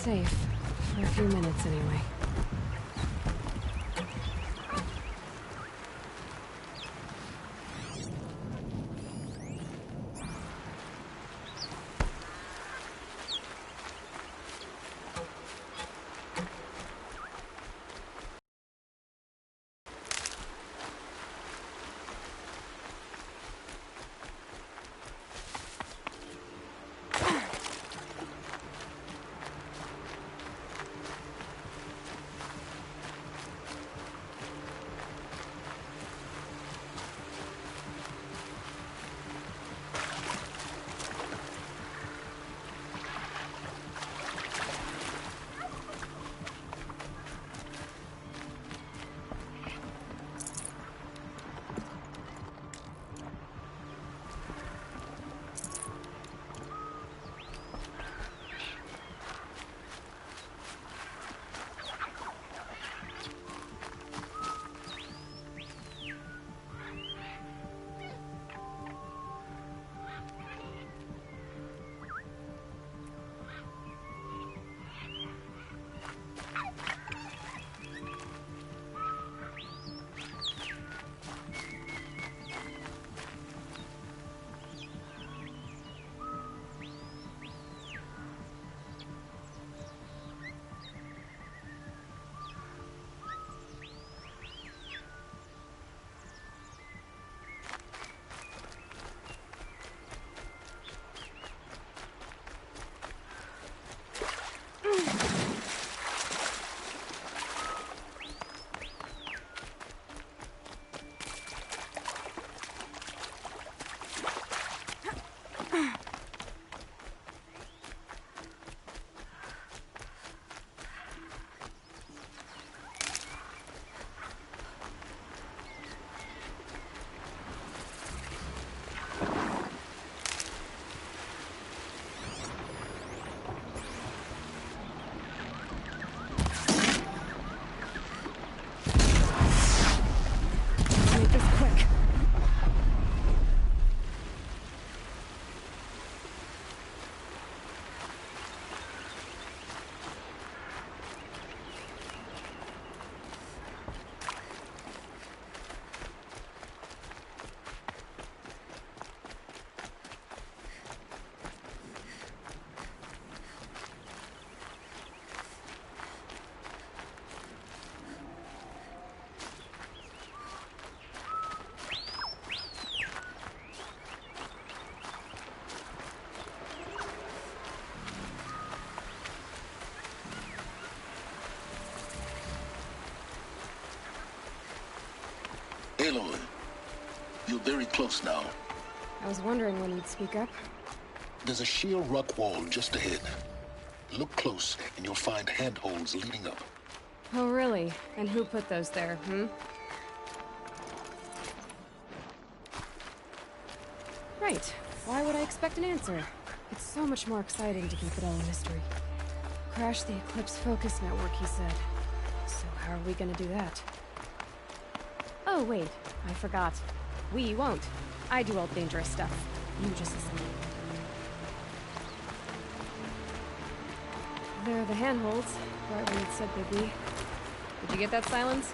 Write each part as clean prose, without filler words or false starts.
safe. For a few minutes, anyway. Aloy, you're very close now. I was wondering when you'd speak up. There's a sheer rock wall just ahead. Look close, and you'll find handholds leading up. Oh, really? And who put those there, Right. Why would I expect an answer? It's so much more exciting to keep it all a mystery. Crash the Eclipse Focus Network, he said. So how are we gonna do that? Oh, wait. I forgot. We won't. I do all the dangerous stuff. You just listen. There are the handholds, right where it said they'd be. Did you get that, Silence?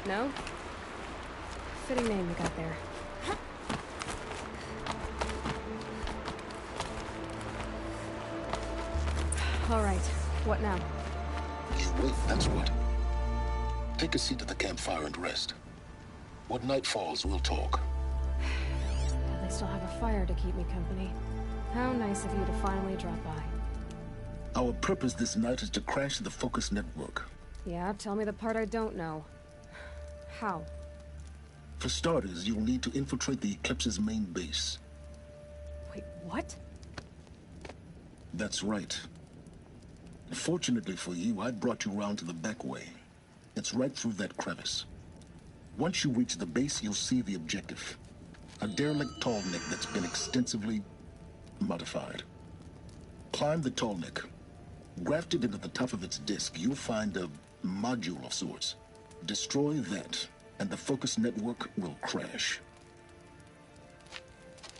No? Fitting name we got there. All right. What now? You wait, that's what. Take a seat at the campfire and rest. When night falls, we'll talk. They still have a fire to keep me company. How nice of you to finally drop by. Our purpose this night is to crash the Focus Network. Yeah, tell me the part I don't know. How? For starters, you'll need to infiltrate the Eclipse's main base. Wait, what? That's right. Fortunately for you, I brought you round to the back way. It's right through that crevice. Once you reach the base, you'll see the objective. A derelict tallneck that's been extensively modified. Climb the tallneck. Grafted into the top of its disk, you'll find a module of sorts. Destroy that, and the Focus Network will crash.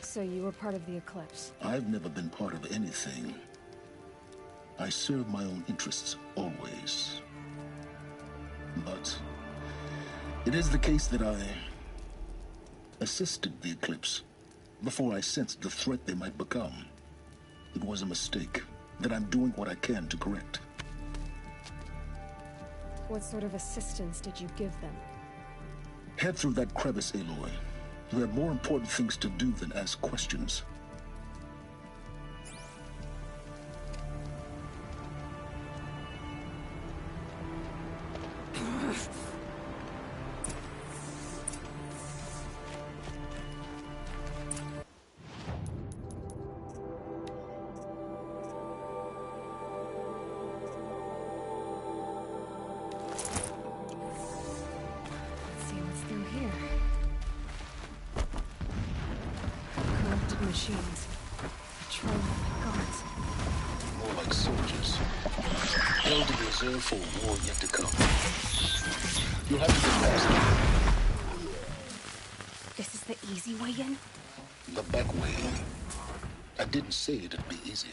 So you were part of the Eclipse? I've never been part of anything. I serve my own interests, always. But it is the case that I assisted the Eclipse before I sensed the threat they might become. It was a mistake that I'm doing what I can to correct. What sort of assistance did you give them? Head through that crevice, Aloy. You have more important things to do than ask questions. Machines. Patrolling like guards. More like soldiers. Held in reserve for a war yet to come. You'll have to get past them. This is the easy way in? The back way. I didn't say it'd be easy.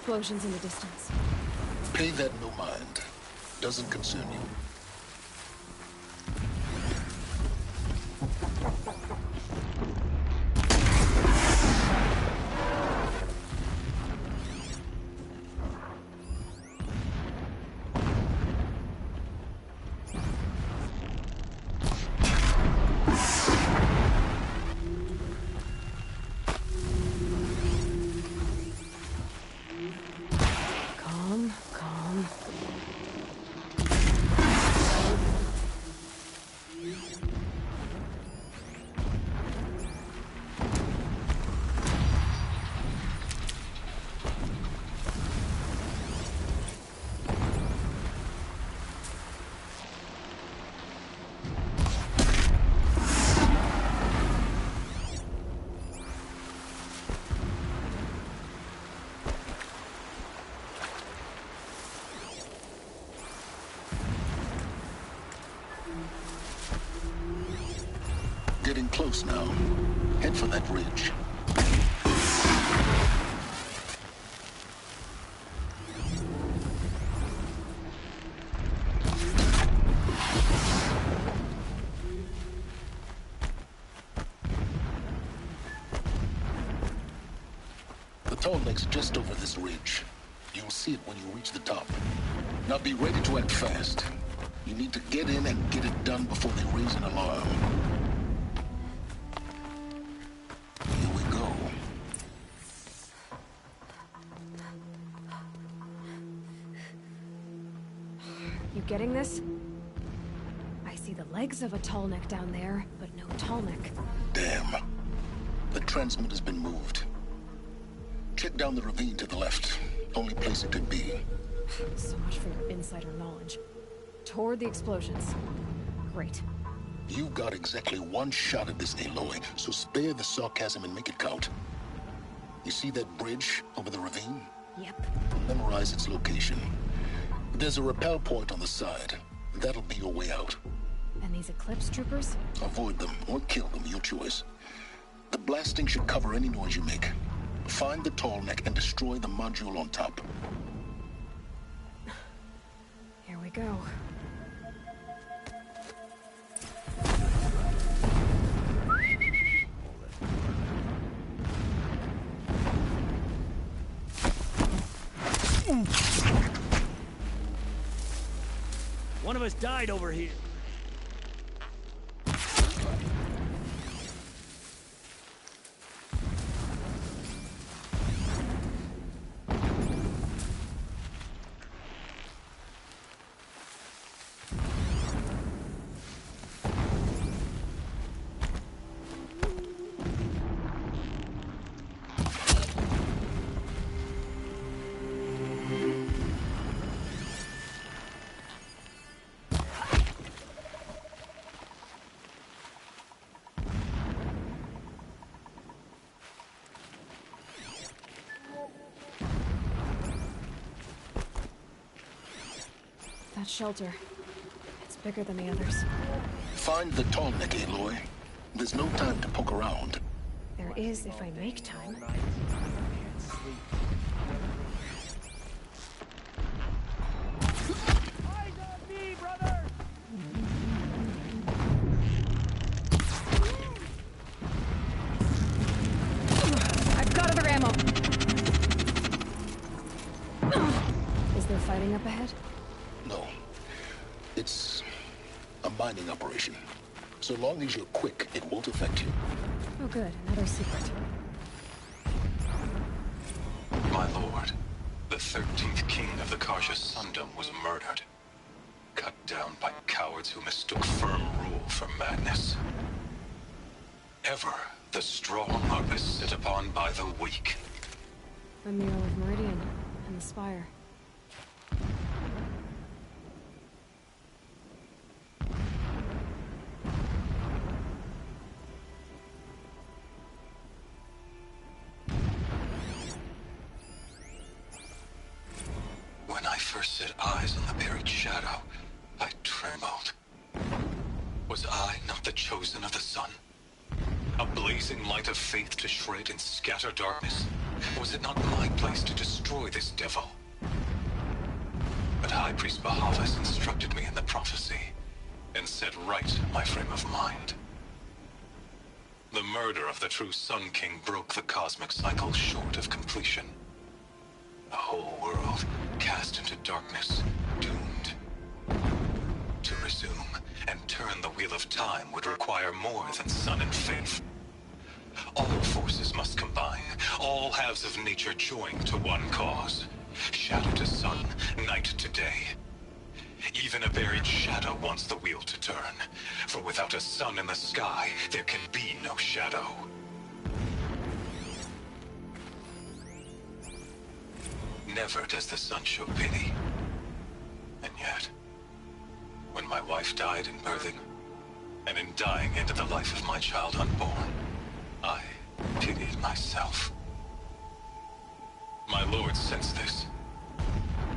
explosions in the distance. Pay that no mind. Doesn't concern you. Calm, calm. Getting close now. Head for that ridge. The tall neck's just over this ridge. You'll see it when you reach the top. Now be ready to act fast. You need to get in and get it done before they raise an alarm. Here we go. You getting this? I see the legs of a tall neck down there, but no tall neck. Damn. The transmitter's been moved. Check down the ravine to the left. Only place it could be. So much for your insider knowledge. Toward the explosions. Great. You've got exactly one shot at this, Aloy, so spare the sarcasm and make it count. You see that bridge over the ravine? Yep. Memorize its location. There's a rappel point on the side. That'll be your way out. And these Eclipse troopers? Avoid them or kill them, your choice. The blasting should cover any noise you make. Find the tall neck and destroy the module on top. Here we go. One of us died over here. That shelter. It's bigger than the others. Find the tall neck, Aloy. There's no time to poke around. There is if I make time. Eyes on me, brother! I've got other ammo! Is there fighting up ahead? No. It's a mining operation. So long as you're quick, it won't affect you. Oh good, another secret. My lord, the 13th king of the Karsha Sundom was murdered. Cut down by cowards who mistook firm rule for madness. Ever the strong are beset upon by the weak. The mural of Meridian and the spire. When I first set eyes on the buried shadow, I trembled. Was I not the chosen of the sun? A blazing light of faith to shred and scatter darkness? Was it not my place to destroy this devil? But High Priest Bahavas instructed me in the prophecy, and set right my frame of mind. The murder of the true Sun King broke the cosmic cycle short of completion. The whole world cast into darkness, doomed. To resume and turn the wheel of time would require more than sun and faith. All forces must combine, all halves of nature join to one cause. Shadow to sun, night to day. Even a buried shadow wants the wheel to turn, for without a sun in the sky, there can be no shadow. Never does the sun show pity. And yet, when my wife died in birthing, and in dying into the life of my child unborn, I pitied myself. My lord sensed this,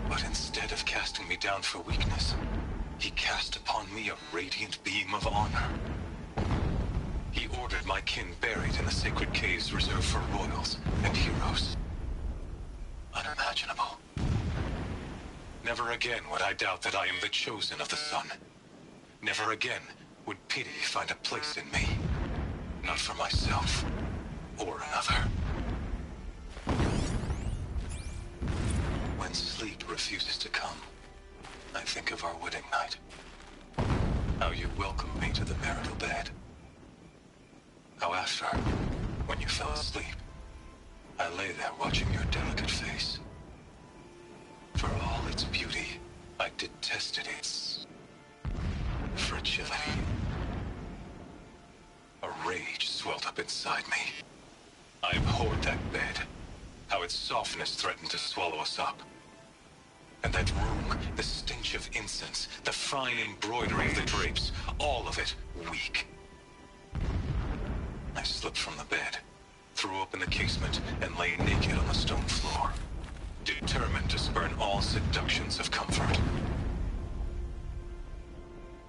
but instead of casting me down for weakness, he cast upon me a radiant beam of honor. He ordered my kin buried in the sacred caves reserved for royals and heroes. Unimaginable. Never again would I doubt that I am the chosen of the sun. Never again would pity find a place in me. Not for myself or another. When sleep refuses to come, I think of our wedding night. How you welcomed me to the marital bed. How after, when you fell asleep, I lay there watching your delicate face. For all its beauty, I detested its fragility. A rage swelled up inside me. I abhorred that bed. How its softness threatened to swallow us up. And that room, the stench of incense, the fine embroidery of the drapes, all of it weak. I slipped from the bed, threw open the casement, and lay naked on the stone floor, determined to spurn all seductions of comfort.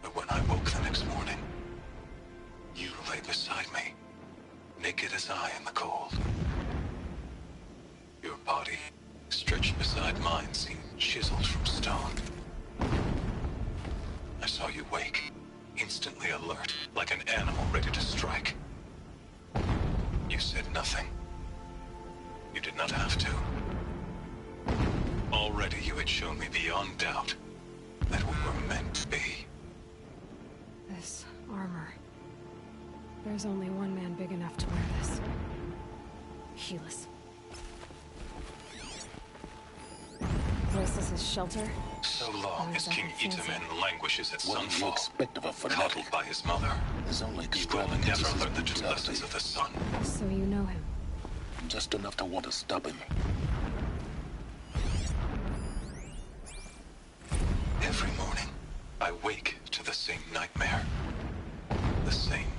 But when I woke the next morning, you lay beside me, naked as I in the cold. Your body, stretched beside mine, seemed chiseled from stone. I saw you wake, instantly alert, like an animal ready to strike. You said nothing. You did not have to. Already you had shown me beyond doubt that we were meant to be. This armor. There's only one man big enough to wear this. Helis. This is his shelter? So long as King Itamen languishes at What do you sunfall, expect of a fanatic? coddled by his mother, There's only he will extravagances never learn the and true lessons of the sun. So you know him. Just enough to want to stop him. Every morning, I wake to the same nightmare. The same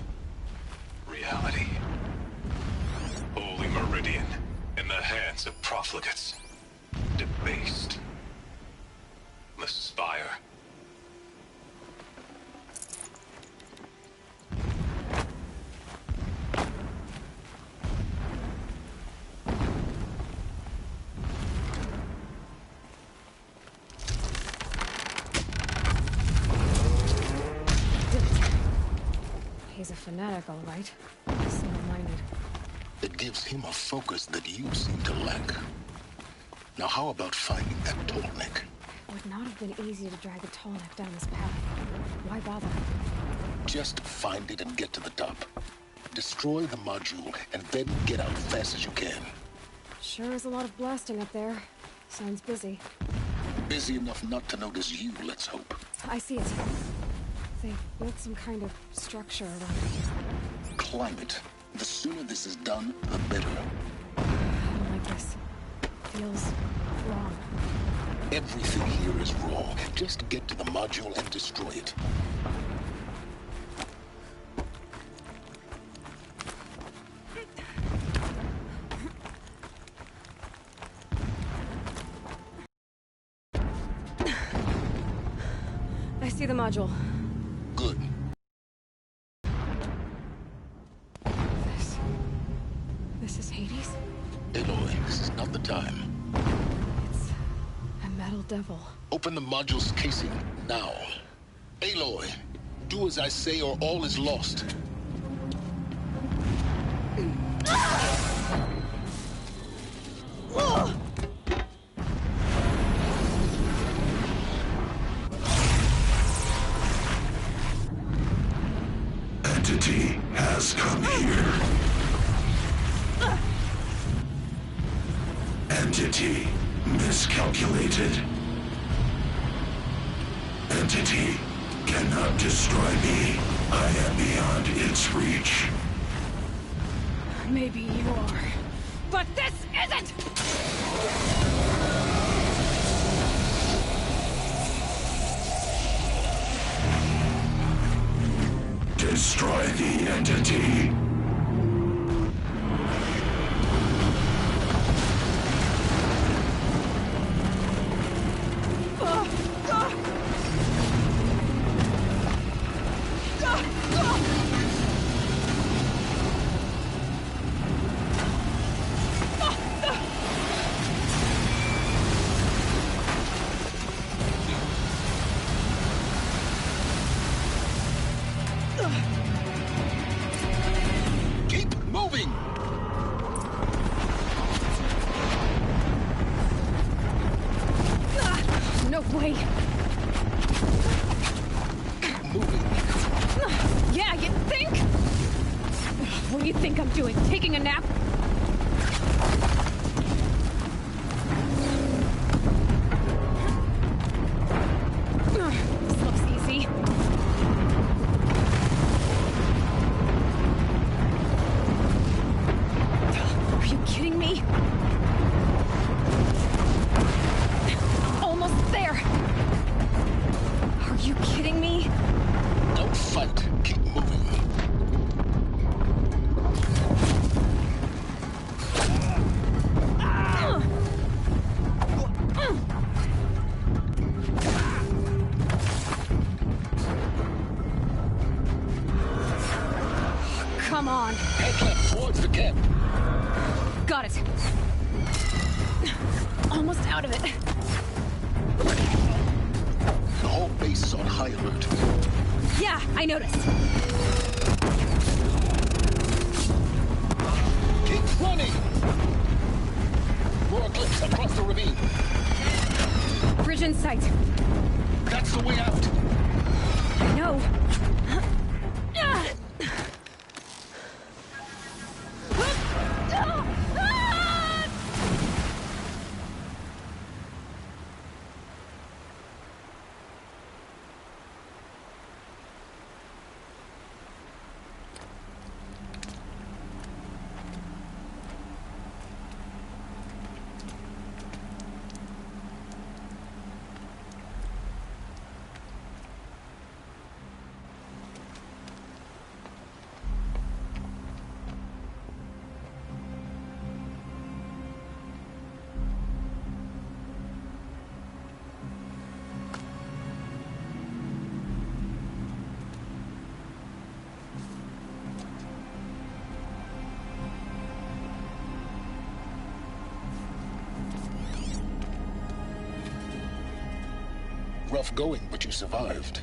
reality. Holy Meridian, in the hands of profligates. Debased. The Spire. He's a fanatic, all right. Single-minded. It gives him a focus that you seem to lack. Now how about finding that tallneck? It would not have been easy to drag a tall neck down this path. Why bother? Just find it and get to the top. Destroy the module, and then get out fast as you can. Sure is a lot of blasting up there. Sounds busy. Busy enough not to notice you, let's hope. I see it. They built some kind of structure around it. Climb it. The sooner this is done, the better. I don't like this. Feels wrong. Everything here is raw. Just get to the module and destroy it. I see the module. Good. This is Hades? Aloy, this is not the time. It's a metal devil. Open the module's casing, now. Aloy, do as I say or all is lost. Entity has come here. Entity miscalculated. Entity cannot destroy me. I am beyond its reach. Maybe you are. But this isn't! Destroy the entity. Keep moving! No way! Keep moving! Yeah, you think? What do you think I'm doing? Taking a nap? This looks easy. Are you kidding me? Almost there! Are you kidding me? Don't fight. Keep moving. Come on. Head left towards the camp. Got it. Almost out of it. The whole base is on high alert. Yeah, I noticed. Keep running! More eclipse across the ravine. Bridge in sight. That's the way out. I know. Rough going, but you survived.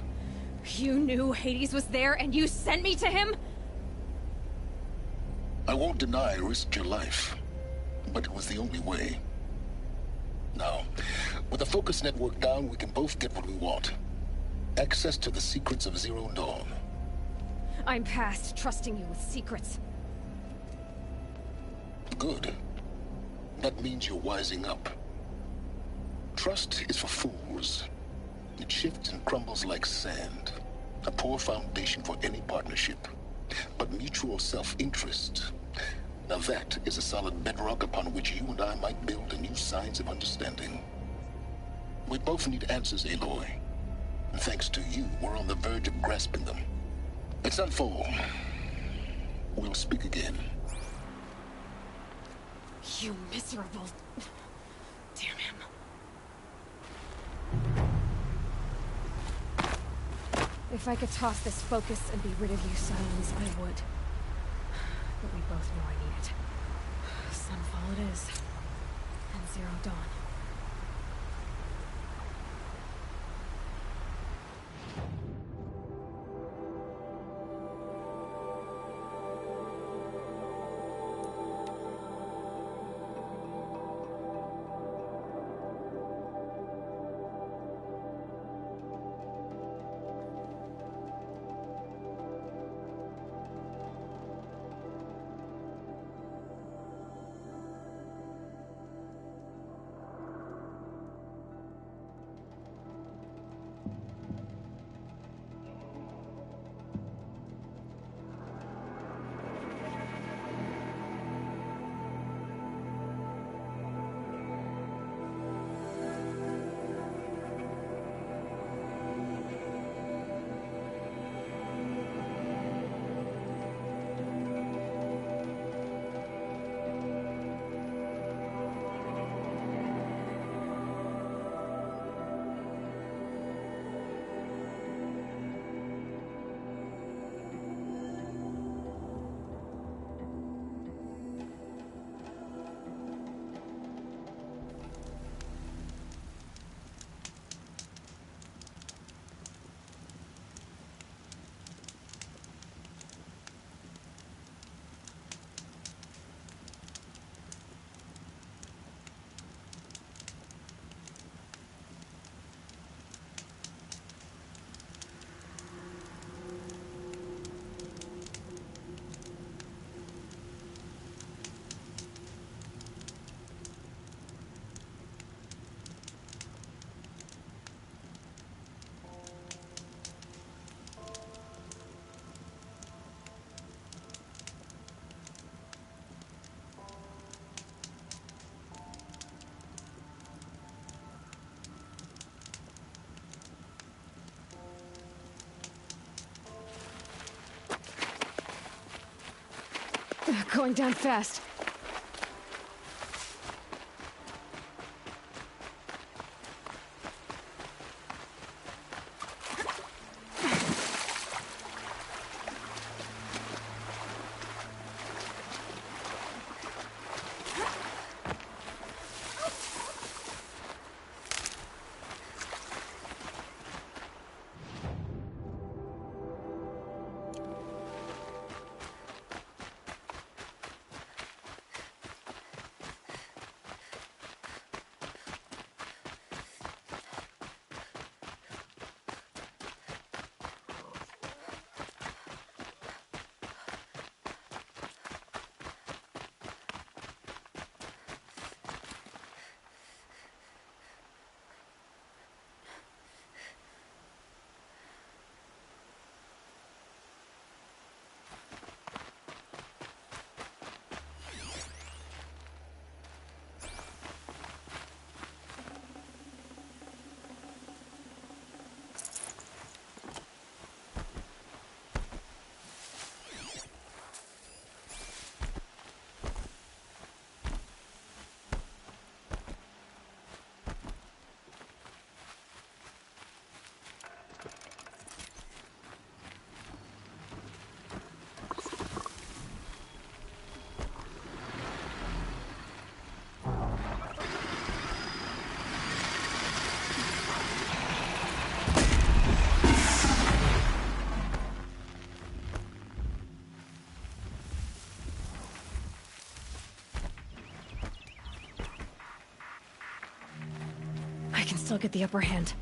You knew Hades was there and you sent me to him? I won't deny I risked your life, but it was the only way. Now, with the focus network down, we can both get what we want. Access to the secrets of Zero Dawn. I'm past trusting you with secrets. Good. That means you're wising up. Trust is for fools. It shifts and crumbles like sand. A poor foundation for any partnership. But mutual self-interest, now that is a solid bedrock upon which you and I might build a new science of understanding. We both need answers, Aloy. And thanks to you, we're on the verge of grasping them. Let's unfold. We'll speak again. You miserable... Damn him. If I could toss this focus and be rid of you, Silence, I would. But we both know I need it. Sunfall it is. And Zero Dawn. Going down fast. I can still get the upper hand.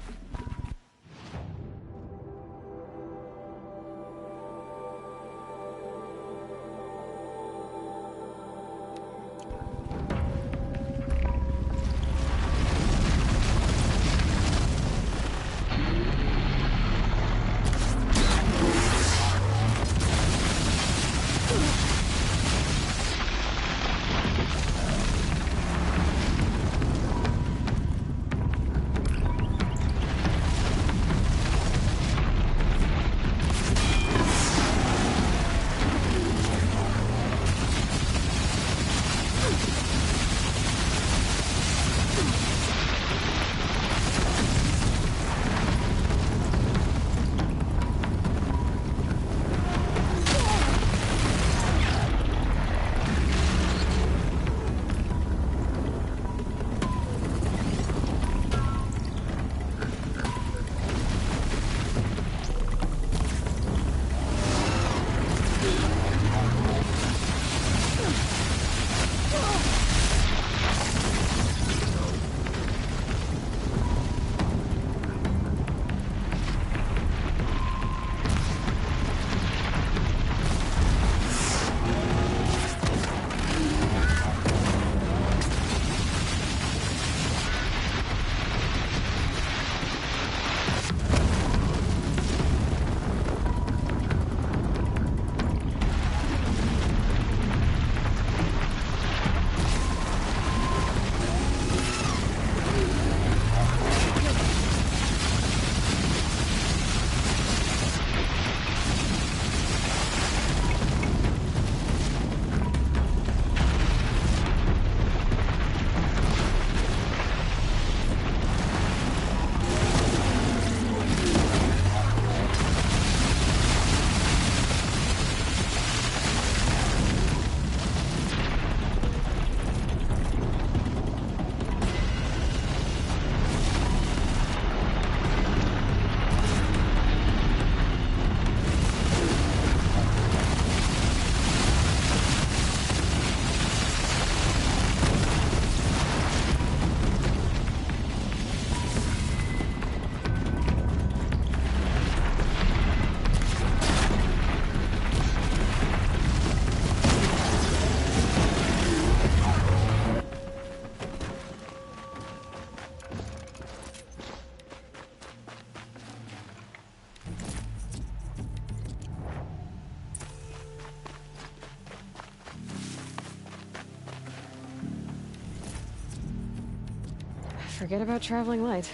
Forget about traveling light.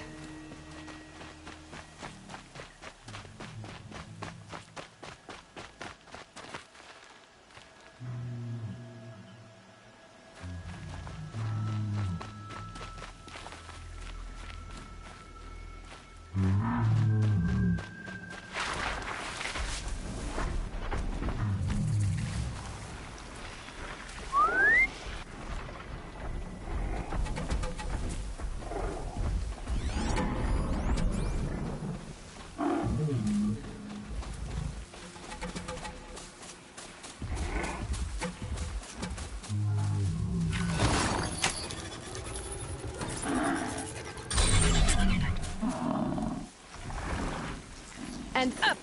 And up!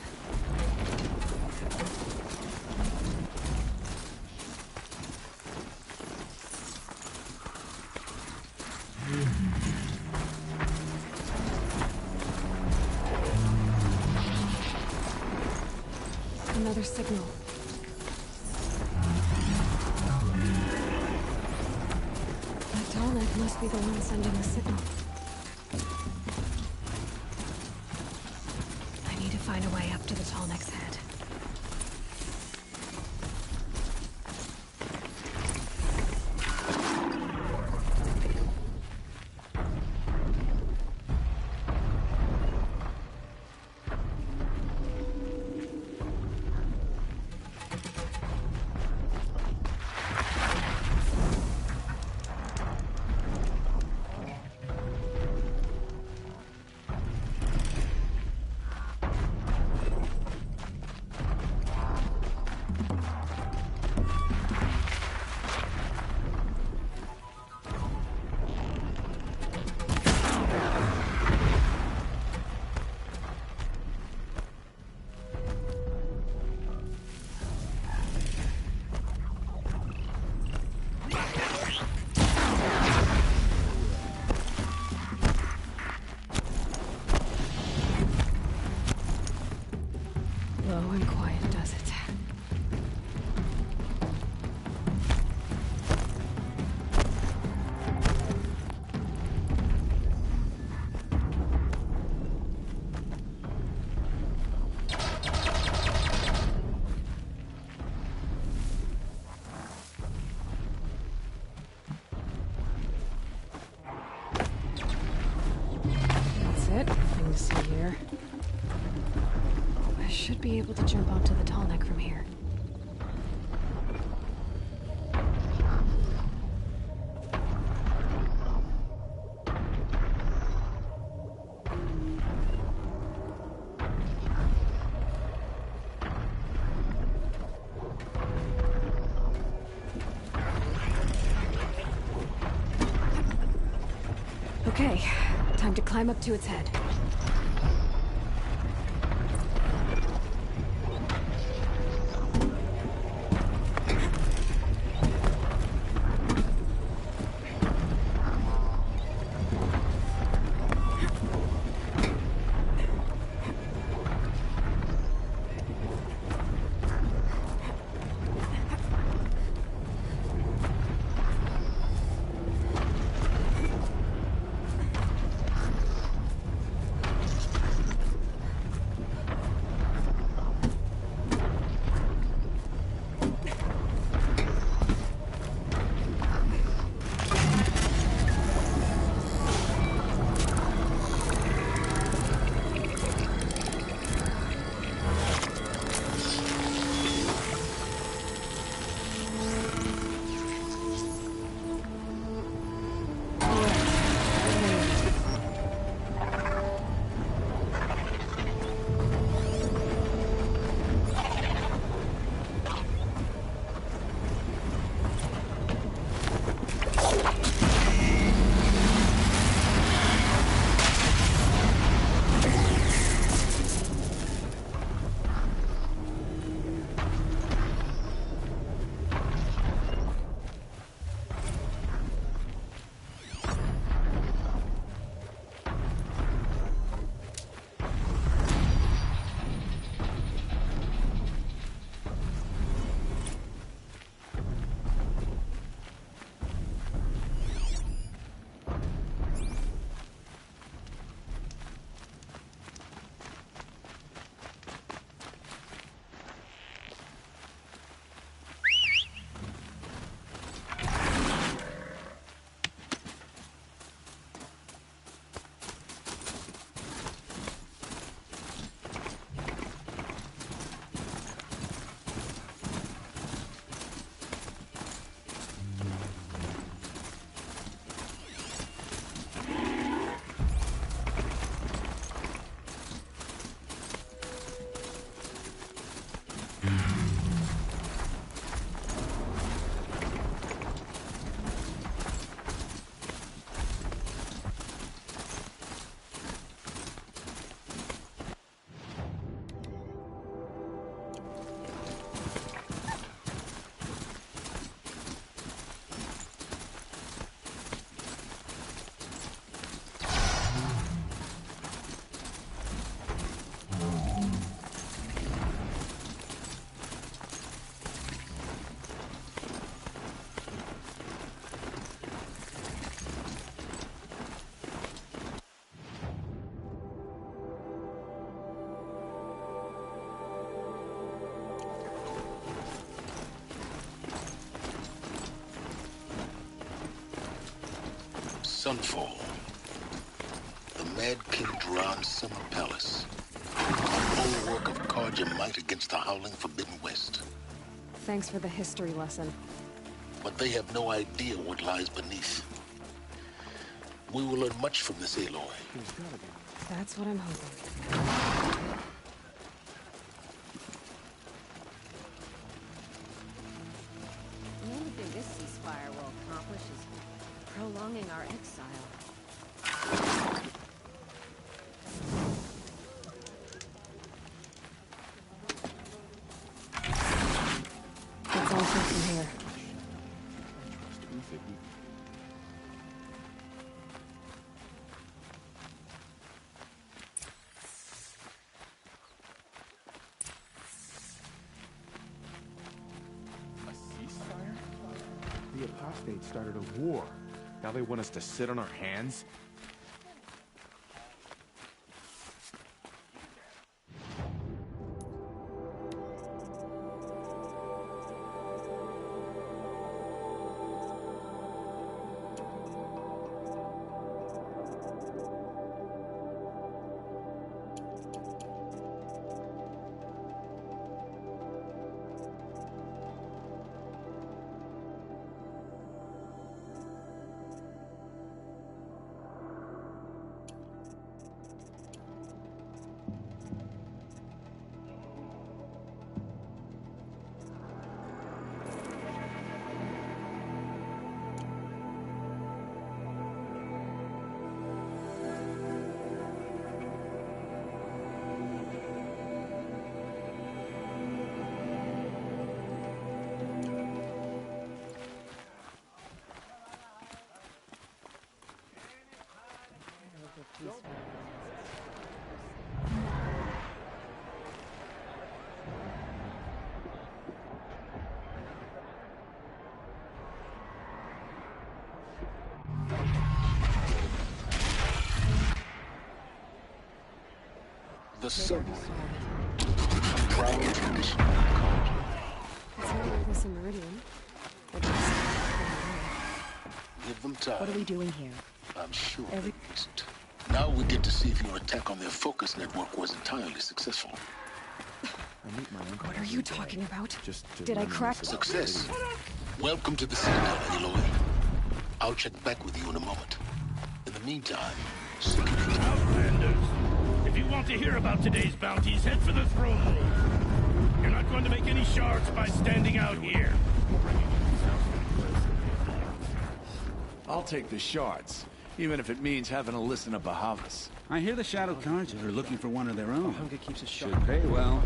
Another signal. That tall neck must be the one sending the signal. I need to find a way up to the tall neck's head. Low and quiet does it. That's it. Nothing to see here. I should be able to jump onto the tall neck from here. Okay, time to climb up to its head. Sunfall. The Mad King Duran's summer palace. A bulwark of Carja might against the howling Forbidden West. Thanks for the history lesson. But they have no idea what lies beneath. We will learn much from this Aloy. That's what I'm hoping. The only thing this ceasefire will accomplish is prolonging our exile. Let's all take from here. The apostates started a war. Now they want us to sit on our hands? The subway. A proud tradition of Carja. It's not like this in Meridian. Give them time. What are we doing here? I'm sure they isn't. Now we get to see if your attack on their focus network was entirely successful. What are you talking about? Just Did I crack? Success. Welcome to the Citadel, Aloy. I'll check back with you in a moment. In the meantime, Outlanders, if you want to hear about today's bounties, head for the throne room. You're not going to make any shards by standing out here. I'll take the shards, even if it means having to listen to Bahavas. I hear the Shadow Carja are looking for one of their own. Hunger keeps us Should sharp. pay well.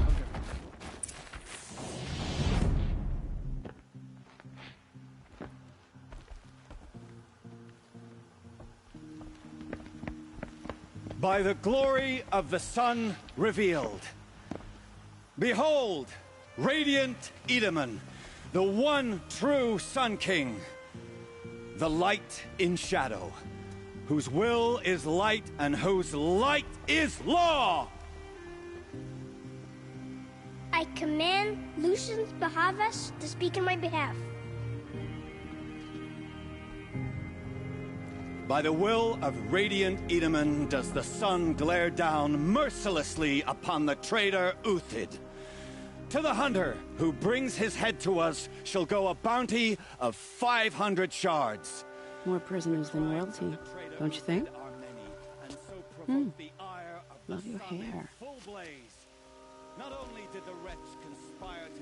By the glory of the sun revealed. Behold, radiant Edaman, the one true Sun King. The light in shadow, whose will is light and whose light is law! I command Lucian Bahavas to speak in my behalf. By the will of radiant Edaman does the sun glare down mercilessly upon the traitor Uthid. To the hunter who brings his head to us shall go a bounty of 500 shards. More prisoners than royalty, don't you think? Love your hair.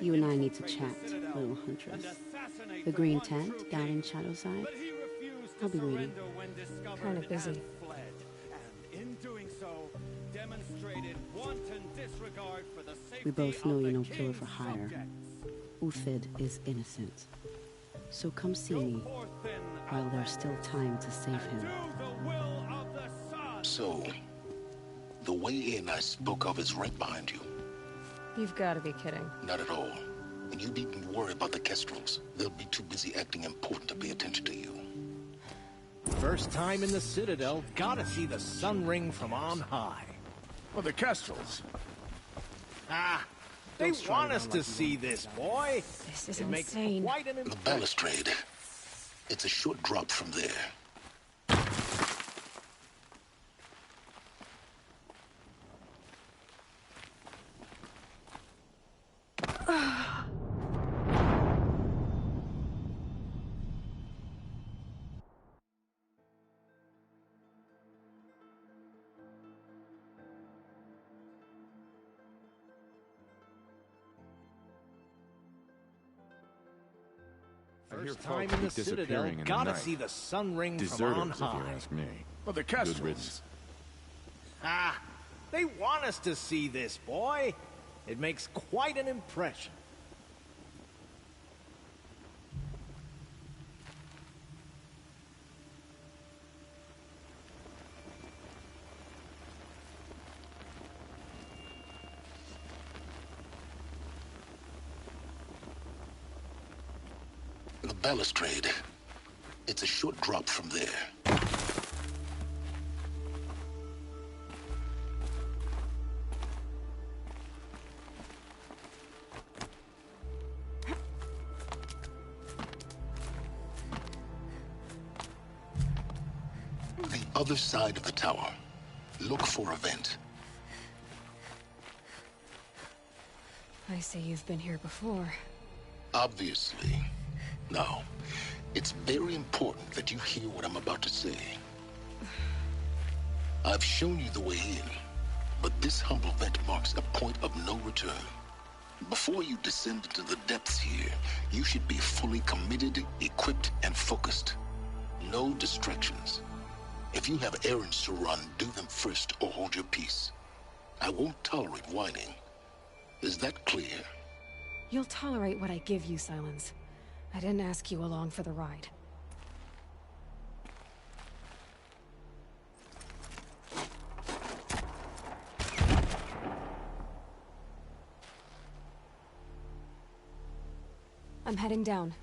You and I need to chat, little huntress. The green tent down in Shadowside. I'll be waiting. Kind of busy. We both know you're no killer for hire. Uthid is innocent. So come see me while there's still time to save him. So, the way in I spoke of is right behind you. You've got to be kidding. Not at all. And you needn't worry about the Kestrels. They'll be too busy acting important to pay attention to you. First time in the Citadel, gotta see the sun ring from on high. Well, the Kestrels. Ah, they want us to see this, boy. This is It makes insane. quite an The impression. balustrade. It's a short drop from there. First time in the Citadel, gotta see the sun ring from on high. If you ask me. Well, the Good Kestrels. riddance. Ah, they want us to see this, boy. It makes quite an impression. The balustrade. It's a short drop from there. The other side of the tower. Look for a vent. I see you've been here before. Obviously. Now, it's very important that you hear what I'm about to say. I've shown you the way in, but this humble vent marks a point of no return. Before you descend into the depths here, you should be fully committed, equipped, and focused. No distractions. If you have errands to run, do them first or hold your peace. I won't tolerate whining. Is that clear? You'll tolerate what I give you, Silence. I didn't ask you along for the ride. I'm heading down.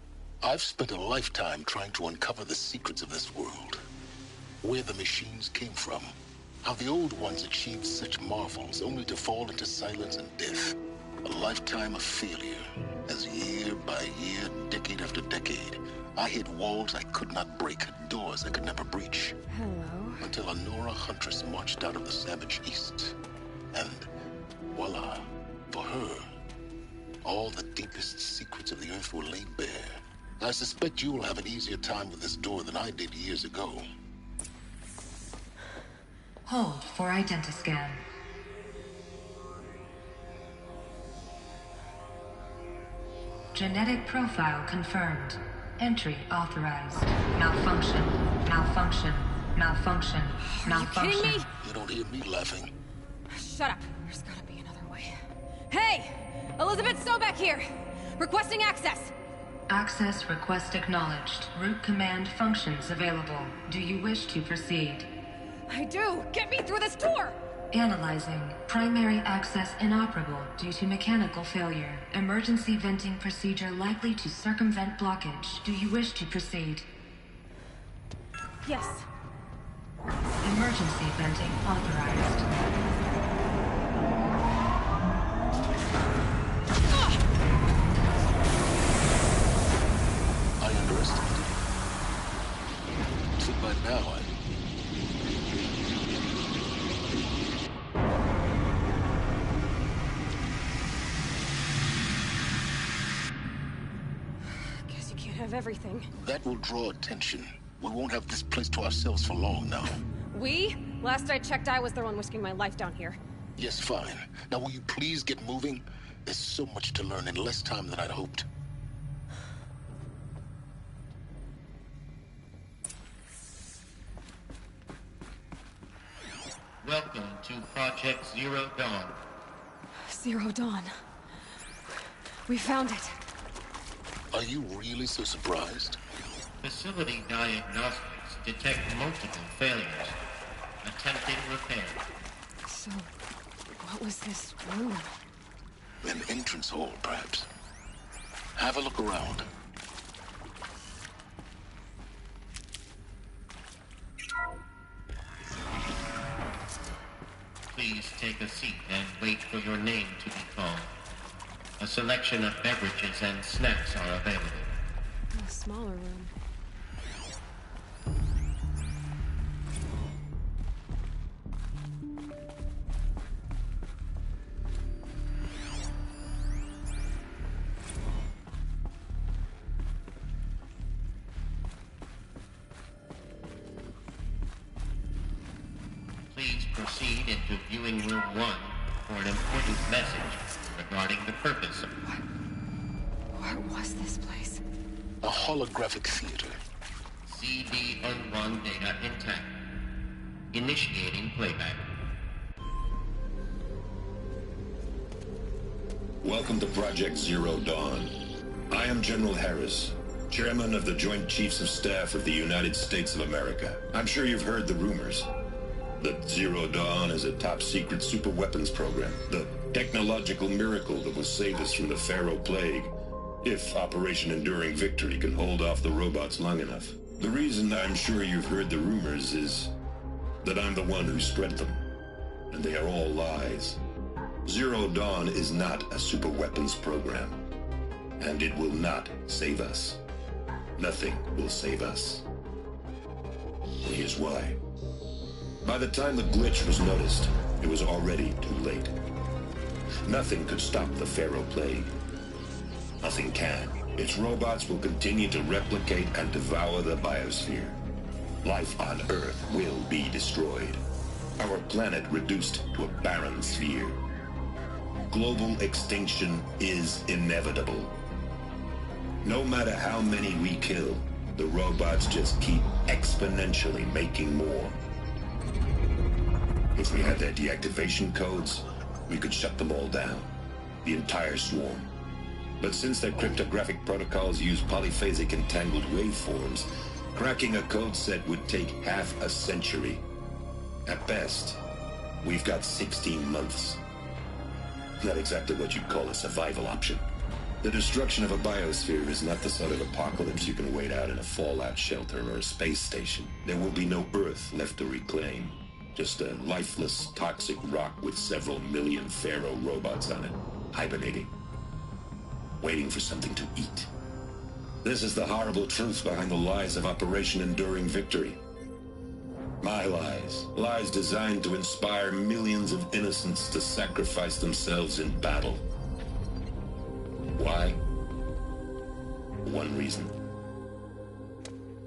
I've spent a lifetime trying to uncover the secrets of this world. Where the machines came from. How the old ones achieved such marvels only to fall into silence and death. A lifetime of failure. As year by year, decade after decade, I hit walls I could not break, doors I could never breach. Hello. Until a Nora huntress marched out of the savage east. And voila, for her, all the deepest secrets of the earth were laid bare. I suspect you will have an easier time with this door than I did years ago. Hold for identiscan. Genetic profile confirmed. Entry authorized. Malfunction. Malfunction. Malfunction. Malfunction. Are you kidding me? You don't hear me laughing. Shut up. There's gotta be another way. Hey! Elizabeth Sobek here! Requesting access! Access request acknowledged. Root command functions available. Do you wish to proceed? I do! Get me through this door! Analyzing. Primary access inoperable due to mechanical failure. Emergency venting procedure likely to circumvent blockage. Do you wish to proceed? Yes. Emergency venting authorized. I underestimated you. So by now, Guess you can't have everything. that will draw attention. We won't have this place to ourselves for long now. We? Last I checked, I was the one risking my life down here. Yes, fine. Now will you please get moving? There's so much to learn in less time than I'd hoped. Welcome to Project Zero Dawn. Zero Dawn. We found it. Are you really so surprised? Facility diagnostics detect multiple failures. Attempting repair. So, what was this room? An entrance hall, perhaps. Have a look around. Please take a seat and wait for your name to be called. A selection of beverages and snacks are available. A smaller room. Please proceed into viewing room 1 for an important message regarding the purpose of... What was this place? A holographic theater. CD-11 data intact. Initiating playback. Welcome to Project Zero Dawn. I am General Harris, Chairman of the Joint Chiefs of Staff of the United States of America. I'm sure you've heard the rumors that Zero Dawn is a top-secret super-weapons program, the technological miracle that will save us from the Pharaoh Plague, if Operation Enduring Victory can hold off the robots long enough. The reason I'm sure you've heard the rumors is that I'm the one who spread them, and they are all lies. Zero Dawn is not a super-weapons program, and it will not save us. Nothing will save us. Here's why. By the time the glitch was noticed, it was already too late. Nothing could stop the Pharaoh Plague. Nothing can. Its robots will continue to replicate and devour the biosphere. Life on Earth will be destroyed. Our planet reduced to a barren sphere. Global extinction is inevitable. No matter how many we kill, the robots just keep exponentially making more. If we had their deactivation codes, we could shut them all down. The entire swarm. But since their cryptographic protocols use polyphasic entangled waveforms, cracking a code set would take half a century. At best, we've got 16 months. Not exactly what you'd call a survival option. The destruction of a biosphere is not the sort of apocalypse you can wait out in a fallout shelter or a space station. There will be no Earth left to reclaim. Just a lifeless, toxic rock with several million Pharaoh robots on it, hibernating, waiting for something to eat. This is the horrible truth behind the lies of Operation Enduring Victory. My lies. Lies designed to inspire millions of innocents to sacrifice themselves in battle. Why? One reason.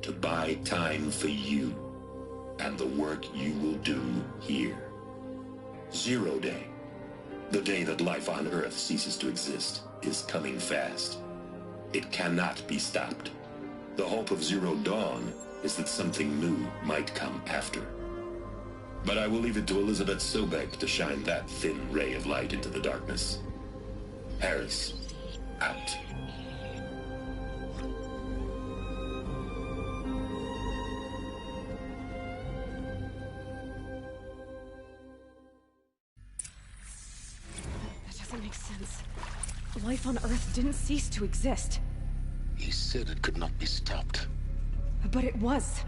To buy time for you and the work you will do here. Zero Day, the day that life on Earth ceases to exist, is coming fast. It cannot be stopped. The hope of Zero Dawn is that something new might come after. But I will leave it to Elizabeth Sobek to shine that thin ray of light into the darkness. Harris, out. That doesn't make sense. Life on Earth didn't cease to exist. He said it could not be stopped. But it was.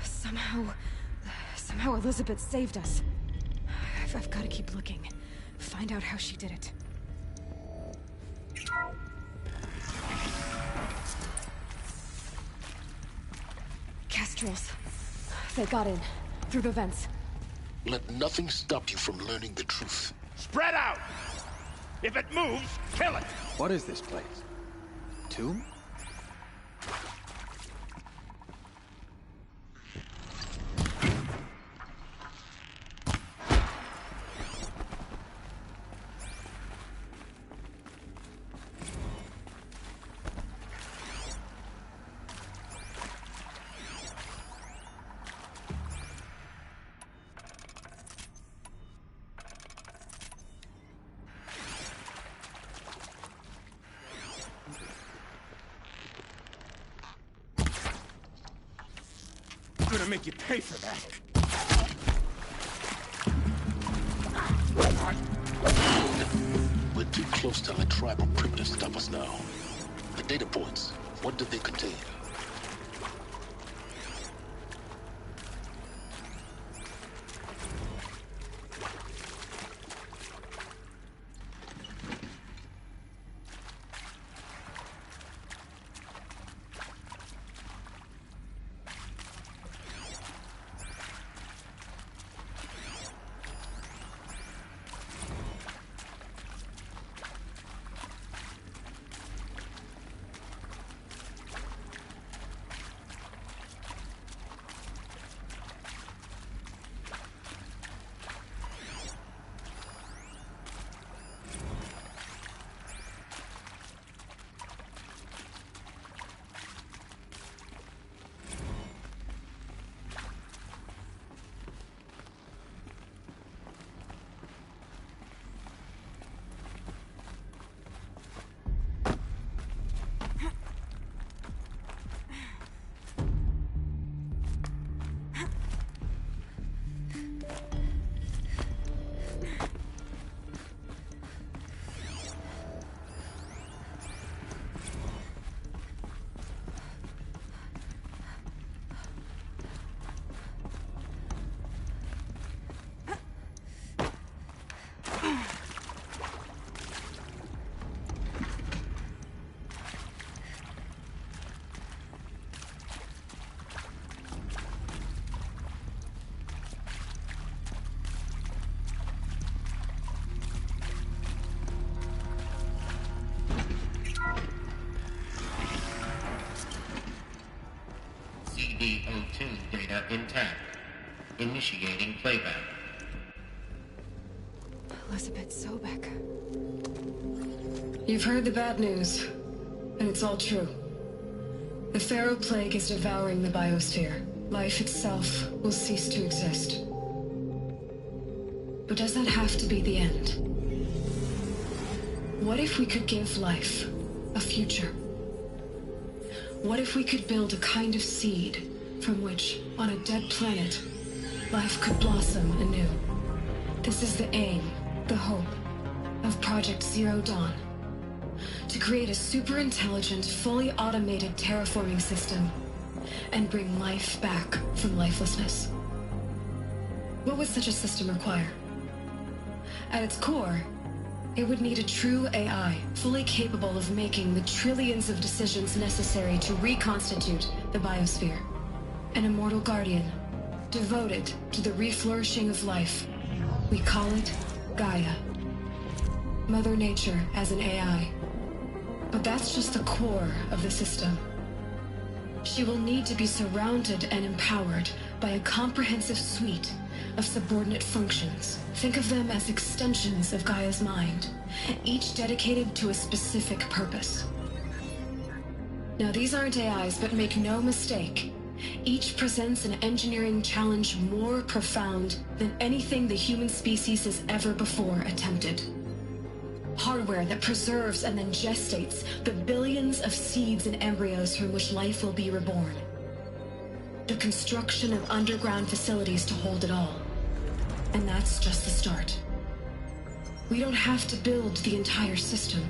Somehow Elizabeth saved us. I've got to keep looking. Find out how she did it. Kestrels. They got in. Through the vents. Let nothing stop you from learning the truth. Spread out! If it moves, kill it! What is this place? Tomb? I'm gonna make you pay for that. We're too close to let tribal primitives stop us now. The data points, what did they contain? the O2 data intact. Initiating playback. Elizabeth Sobek. You've heard the bad news, and it's all true. The Pharaoh Plague is devouring the biosphere. Life itself will cease to exist. But does that have to be the end? What if we could give life a future? What if we could build a kind of seed from which, on a dead planet, life could blossom anew? This is the aim, the hope, of Project Zero Dawn. To create a super-intelligent, fully automated terraforming system and bring life back from lifelessness. What would such a system require? At its core, it would need a true AI, fully capable of making the trillions of decisions necessary to reconstitute the biosphere. An immortal guardian, devoted to the reflourishing of life. We call it Gaia. Mother Nature as an AI. But that's just the core of the system. She will need to be surrounded and empowered by a comprehensive suite of subordinate functions. Think of them as extensions of Gaia's mind, each dedicated to a specific purpose. Now, these aren't AIs, but make no mistake, each presents an engineering challenge more profound than anything the human species has ever before attempted. Hardware that preserves and then gestates the billions of seeds and embryos from which life will be reborn. The construction of underground facilities to hold it all. And that's just the start. We don't have to build the entire system.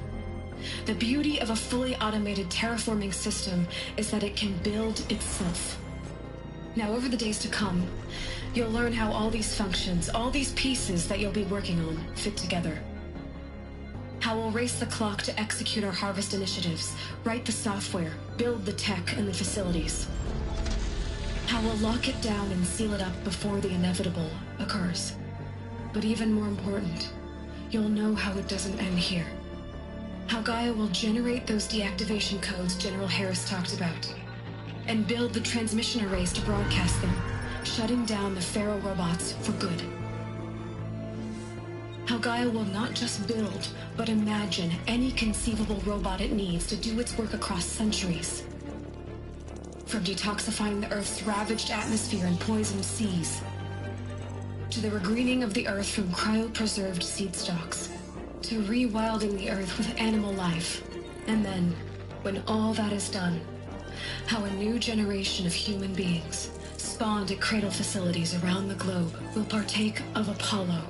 The beauty of a fully automated terraforming system is that it can build itself. Now, over the days to come, you'll learn how all these functions, all these pieces that you'll be working on, fit together. How we'll race the clock to execute our harvest initiatives, write the software, build the tech and the facilities. How we'll lock it down and seal it up before the inevitable occurs. But even more important, you'll know how it doesn't end here. How Gaia will generate those deactivation codes General Harris talked about, and build the transmission arrays to broadcast them, shutting down the Pharaoh robots for good. How Gaia will not just build, but imagine any conceivable robot it needs to do its work across centuries. From detoxifying the Earth's ravaged atmosphere and poisoned seas, to the regreening of the Earth from cryopreserved seed stalks, to rewilding the Earth with animal life. And then, when all that is done, how a new generation of human beings, spawned at cradle facilities around the globe, will partake of Apollo,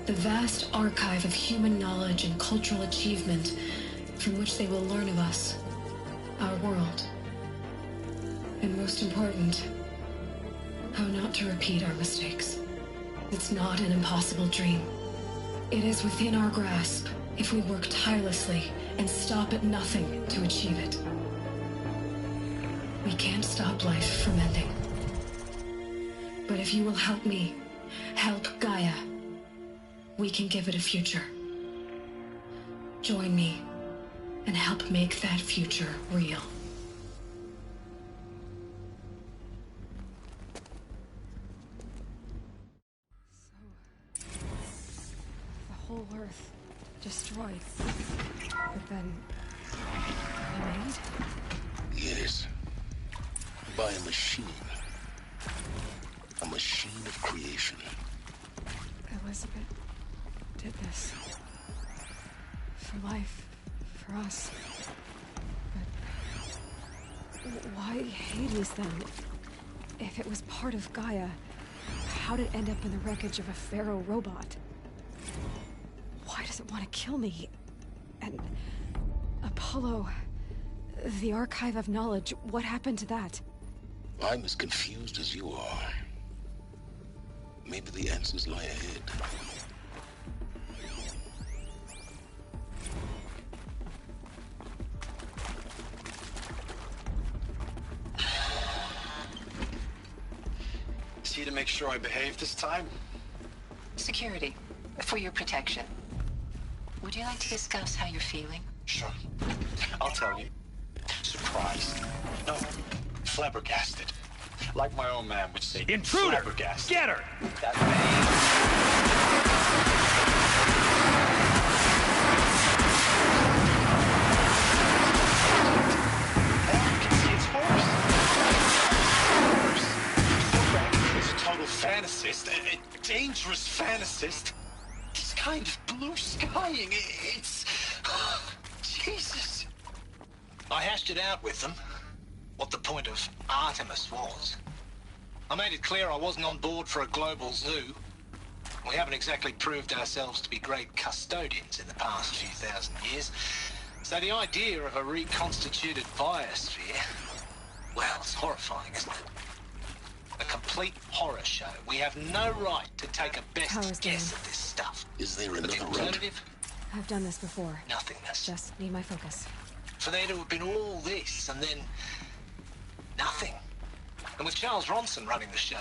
the vast archive of human knowledge and cultural achievement from which they will learn of us, our world. And most important, how not to repeat our mistakes. It's not an impossible dream. It is within our grasp if we work tirelessly and stop at nothing to achieve it. We can't stop life from ending. But if you will help me, help Gaia, we can give it a future. Join me and help make that future real. Whole Earth destroyed, but then remade? Yes, by a machine. A machine of creation. Elizabeth did this. For life, for us. But why Hades then? If it was part of Gaia, how'd it end up in the wreckage of a Pharaoh robot? Why does it want to kill me? And Apollo, the archive of knowledge, what happened to that? I'm as confused as you are. Maybe the answers lie ahead. Is he to make sure I behave this time? Security, for your protection. Would you like to discuss how you're feeling? Sure. I'll tell you. Surprised. No, flabbergasted. Like my own man would say. Intruder! Flabbergasted. Get her! That it's horse. Is a total fantasist, a dangerous fantasist. He's kind of blue skying. It's... Jesus. I hashed it out with them, what the point of Artemis was. I made it clear I wasn't on board for a global zoo. We haven't exactly proved ourselves to be great custodians in the past few thousand years. So the idea of a reconstituted biosphere, well, it's horrifying, isn't it? A complete horror show. We have no right to take a best guess at this stuff. Is there But another the route? alternative? I've done this before. Nothingness. Just need my focus. For there to have been all this, and then... nothing. And with Charles Ronson running the show,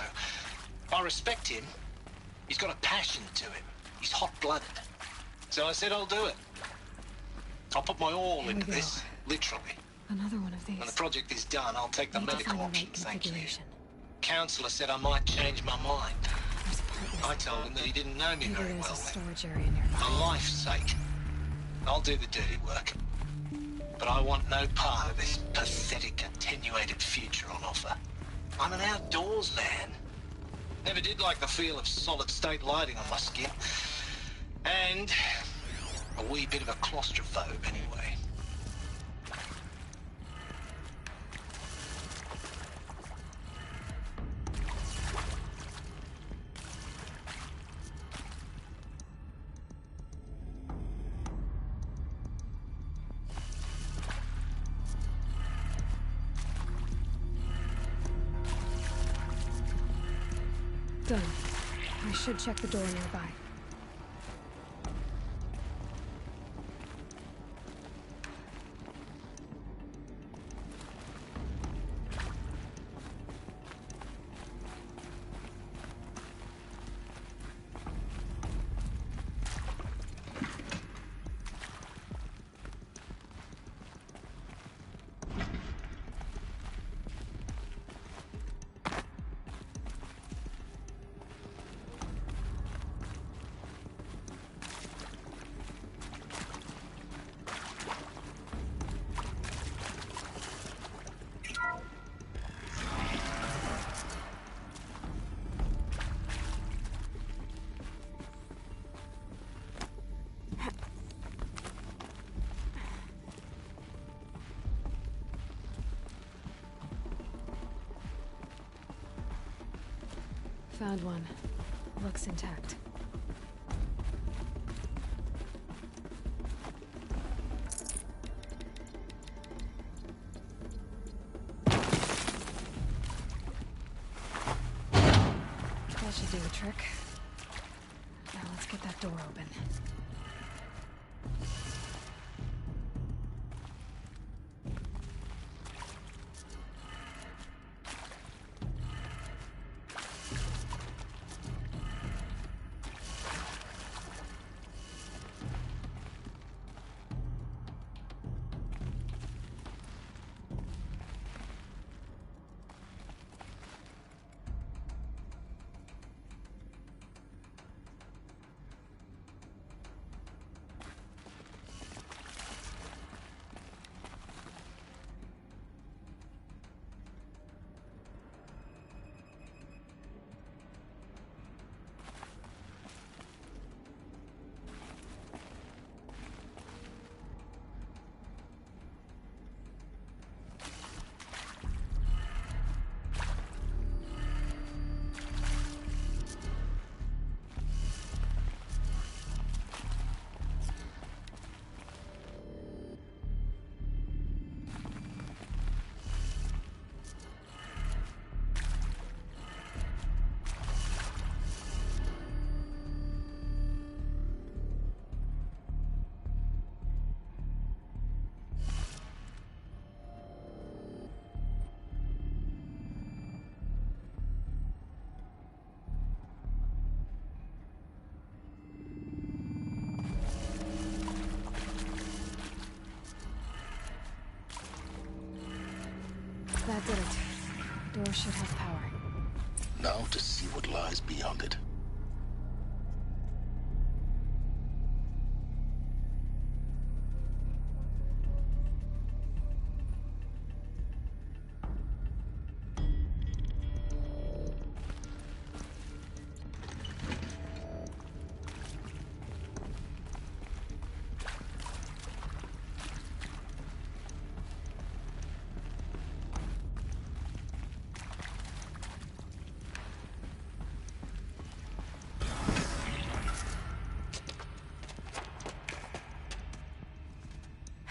I respect him. He's got a passion to him. He's hot-blooded. So I said I'll do it. I'll put my all into this, literally. Another one of these. When the project is done, I'll take the Need to medical find the option, right thank you. configuration. Counselor said I might change my mind. I told him that he didn't know me Maybe very there's well a then. storage area nearby. For life's sake, I'll do the dirty work. But I want no part of this pathetic, attenuated future on offer. I'm an outdoors man. Never did like the feel of solid-state lighting on my skin. And a wee bit of a claustrophobe, anyway. Done. I should check the door nearby. Found one. Looks intact. That should do the trick. Now let's get that door open. That did it. Door should have power. Now to see what lies beyond it.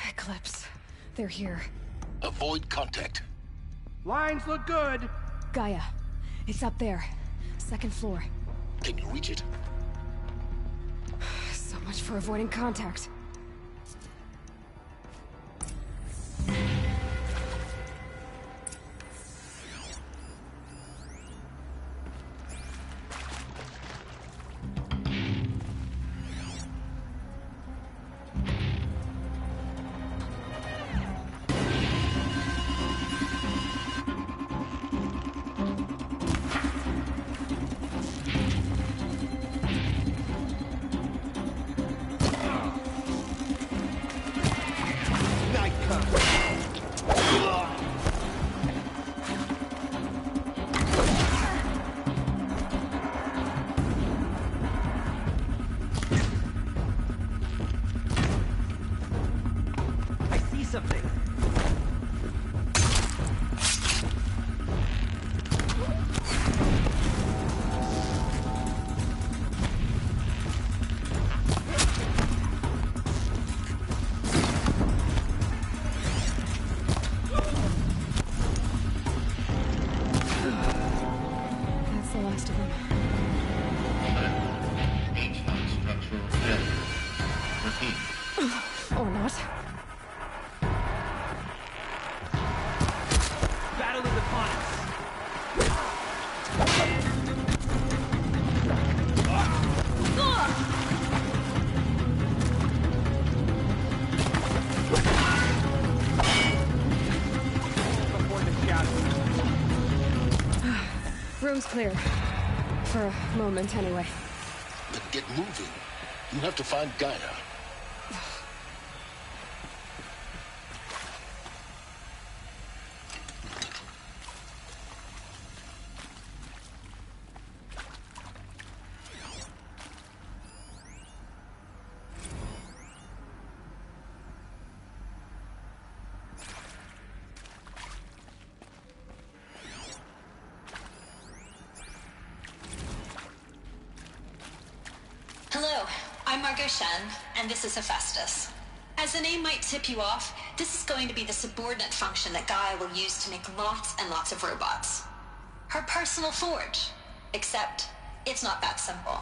Eclipse. They're here. Avoid contact. Lines look good. Gaia. It's up there. Second floor. Can you reach it? So much for avoiding contact. Room's clear. For a moment, anyway. Then get moving. You have to find Gaia. Hello, I'm Margot Shen, and this is Hephaestus. As the name might tip you off, this is going to be the subordinate function that Gaia will use to make lots and lots of robots. Her personal forge. Except, it's not that simple.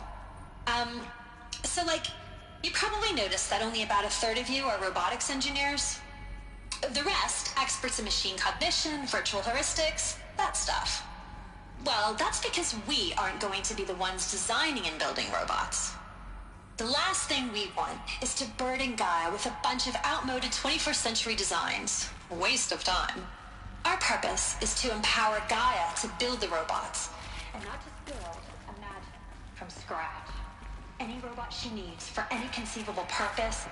You probably noticed that only about a third of you are robotics engineers. The rest, experts in machine cognition, virtual heuristics, that stuff. Well, that's because we aren't going to be the ones designing and building robots. The last thing we want is to burden Gaia with a bunch of outmoded 21st century designs. A waste of time. Our purpose is to empower Gaia to build the robots, and not just build, imagine, from scratch. Any robot she needs for any conceivable purpose.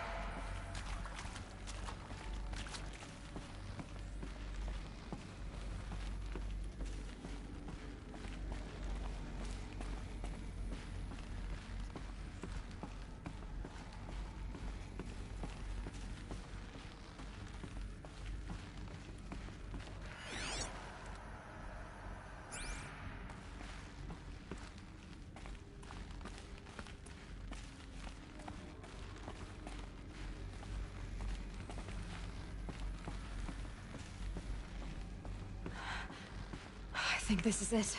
I think this is it.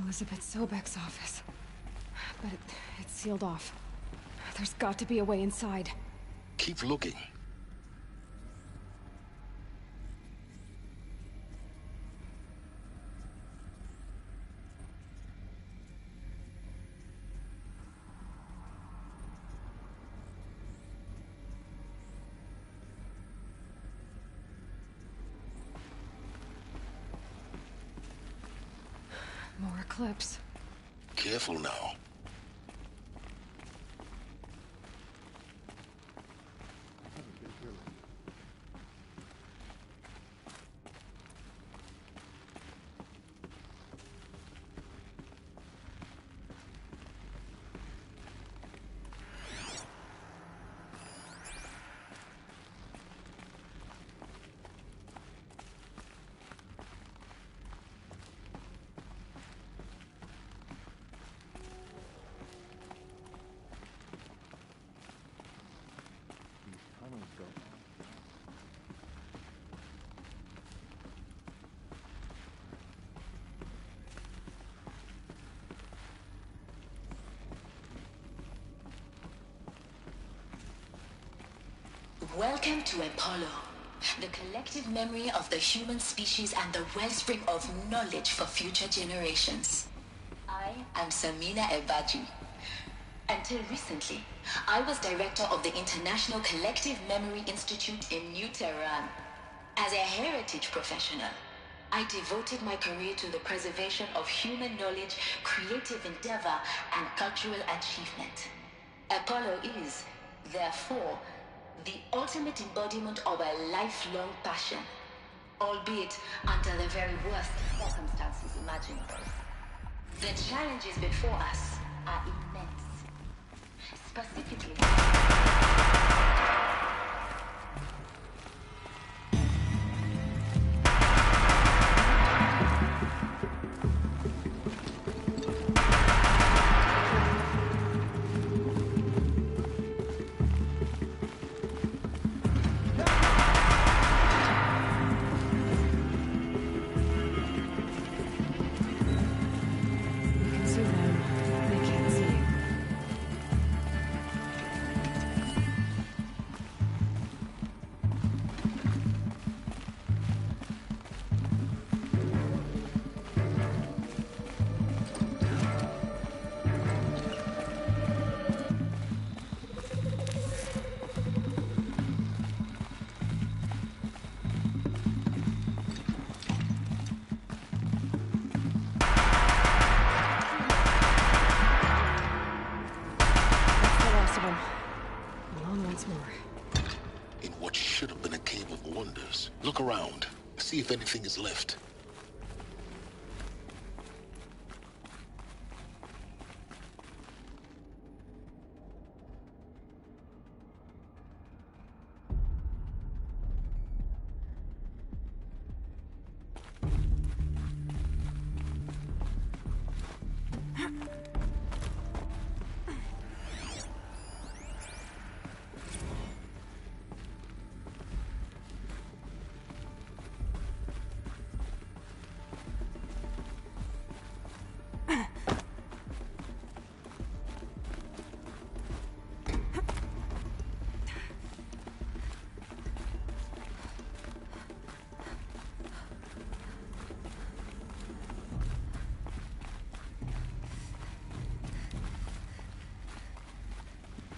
Elizabeth Sobek's office. But it's sealed off. There's got to be a way inside. Keep looking. More eclipse. Careful now. Welcome to Apollo, the collective memory of the human species and the wellspring of knowledge for future generations. I am Samina Ebaji. Until recently, I was director of the International Collective Memory Institute in New Tehran. As a heritage professional, I devoted my career to the preservation of human knowledge, creative endeavor, and cultural achievement. Apollo is, therefore, the ultimate embodiment of a lifelong passion, albeit under the very worst circumstances imaginable. The challenges before us are immense. Specifically, look around. See if anything is left.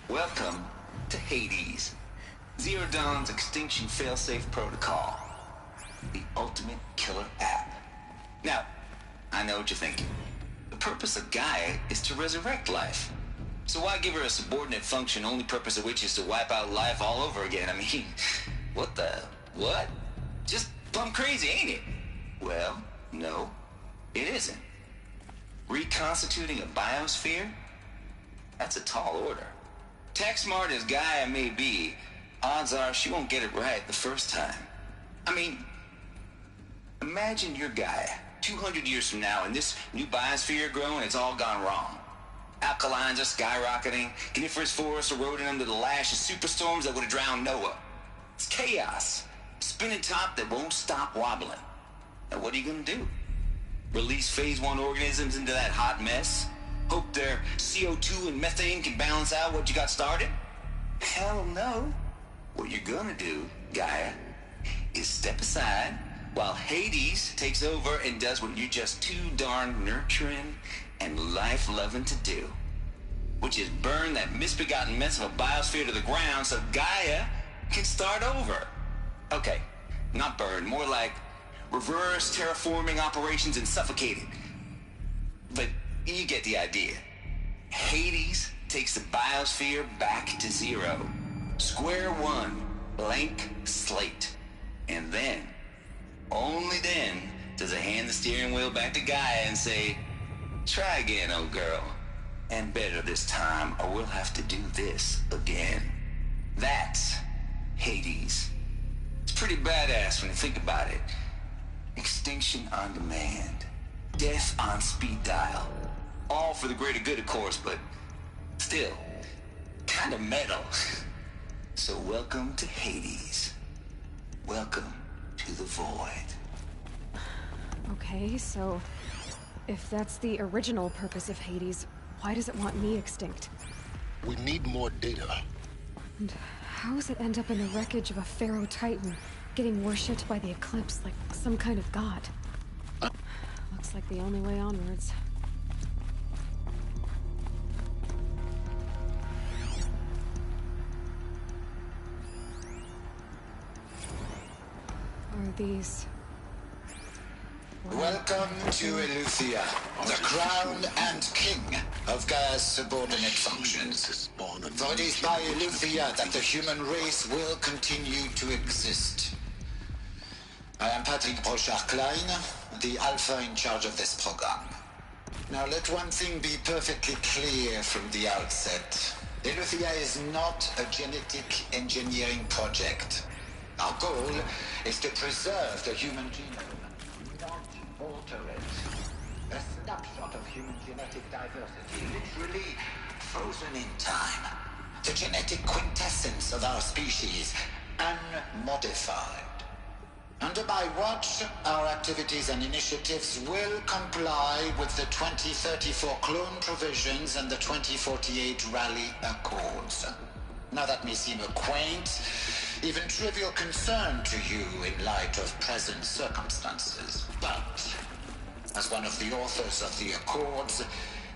Welcome to Hades, Zero Dawn's extinction failsafe protocol, the ultimate killer app. Now, I know what you're thinking. The purpose of Gaia is to resurrect life. So why give her a subordinate function, only purpose of which is to wipe out life all over again? I mean, what? Just plumb crazy, ain't it? Well, no, it isn't. Reconstituting a biosphere? That's a tall order. Tech smart as Gaia may be, odds are she won't get it right the first time. I mean, imagine you're Gaia, 200 years from now, and this new biosphere you're growing, it's all gone wrong. Alkalines are skyrocketing, coniferous forests eroding under the lash of superstorms that would have drowned Noah. It's chaos, spinning top that won't stop wobbling. Now what are you gonna do? Release phase 1 organisms into that hot mess? Hope their CO2 and methane can balance out what you got started? Hell no. What you're gonna do, Gaia, is step aside while Hades takes over and does what you're just too darn nurturing and life-loving to do, which is burn that misbegotten mess of a biosphere to the ground so Gaia can start over. Okay, not burn, more like reverse terraforming operations and suffocate it. But you get the idea. Hades takes the biosphere back to zero. Square one, blank slate. And then, only then, does it hand the steering wheel back to Gaia and say, try again, old girl. And better this time, or we'll have to do this again. That's Hades. It's pretty badass when you think about it. Extinction on demand. Death on speed dial. All for the greater good, of course, but still, kind of metal. So welcome to Hades. Welcome to the void. Okay, so if that's the original purpose of Hades, why does it want me extinct? We need more data. And how does it end up in the wreckage of a Pharaoh Titan, getting worshipped by the Eclipse like some kind of god? Looks like the only way onwards. Are these... Welcome to Eleuthia, the crown and king of Gaia's subordinate functions. For it is by Eleuthia that the human race will continue to exist. I am Patrick Brochard-Klein, the Alpha in charge of this program. Now let one thing be perfectly clear from the outset. Eleuthia is not a genetic engineering project. Our goal is to preserve the human genome, not alter it. A snapshot of human genetic diversity, literally frozen in time. The genetic quintessence of our species, unmodified. Under my watch, our activities and initiatives will comply with the 2034 clone provisions and the 2048 Rally Accords. Now that may seem a quaint, even trivial concern to you in light of present circumstances, but as one of the authors of the Accords,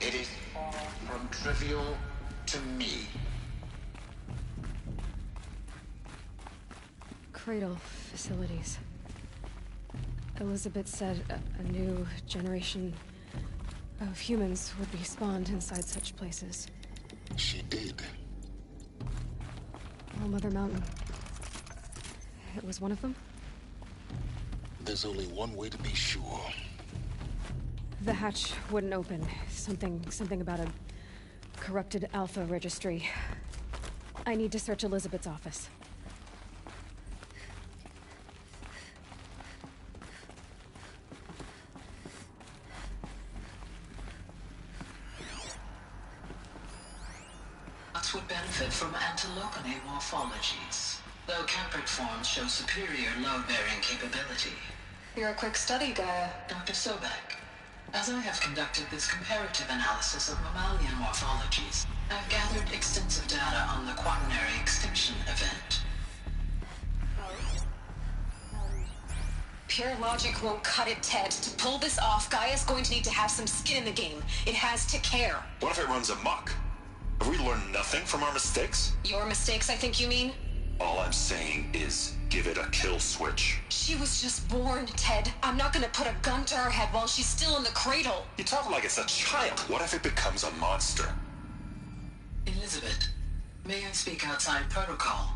it is far from trivial to me. Cradle facilities. Elizabeth said a new generation of humans would be spawned inside such places. She did. Oh, Mother Mountain. It was one of them? There's only one way to be sure. The hatch wouldn't open. Something about a corrupted Alpha registry. I need to search Elizabeth's office. Would benefit from antilopine morphologies, though Camprid forms show superior load-bearing capability. You're a quick study, Gaia. Dr. Sobek, as I have conducted this comparative analysis of mammalian morphologies, I've gathered extensive data on the quaternary extinction event. Pure logic won't cut it, Ted. To pull this off, Gaia's going to need to have some skin in the game. It has to care. What if it runs amok? Have we learned nothing from our mistakes? Your mistakes, I think you mean? All I'm saying is, give it a kill switch. She was just born, Ted. I'm not gonna put a gun to her head while she's still in the cradle. You talk like it's a child. What if it becomes a monster? Elizabeth, may I speak outside protocol?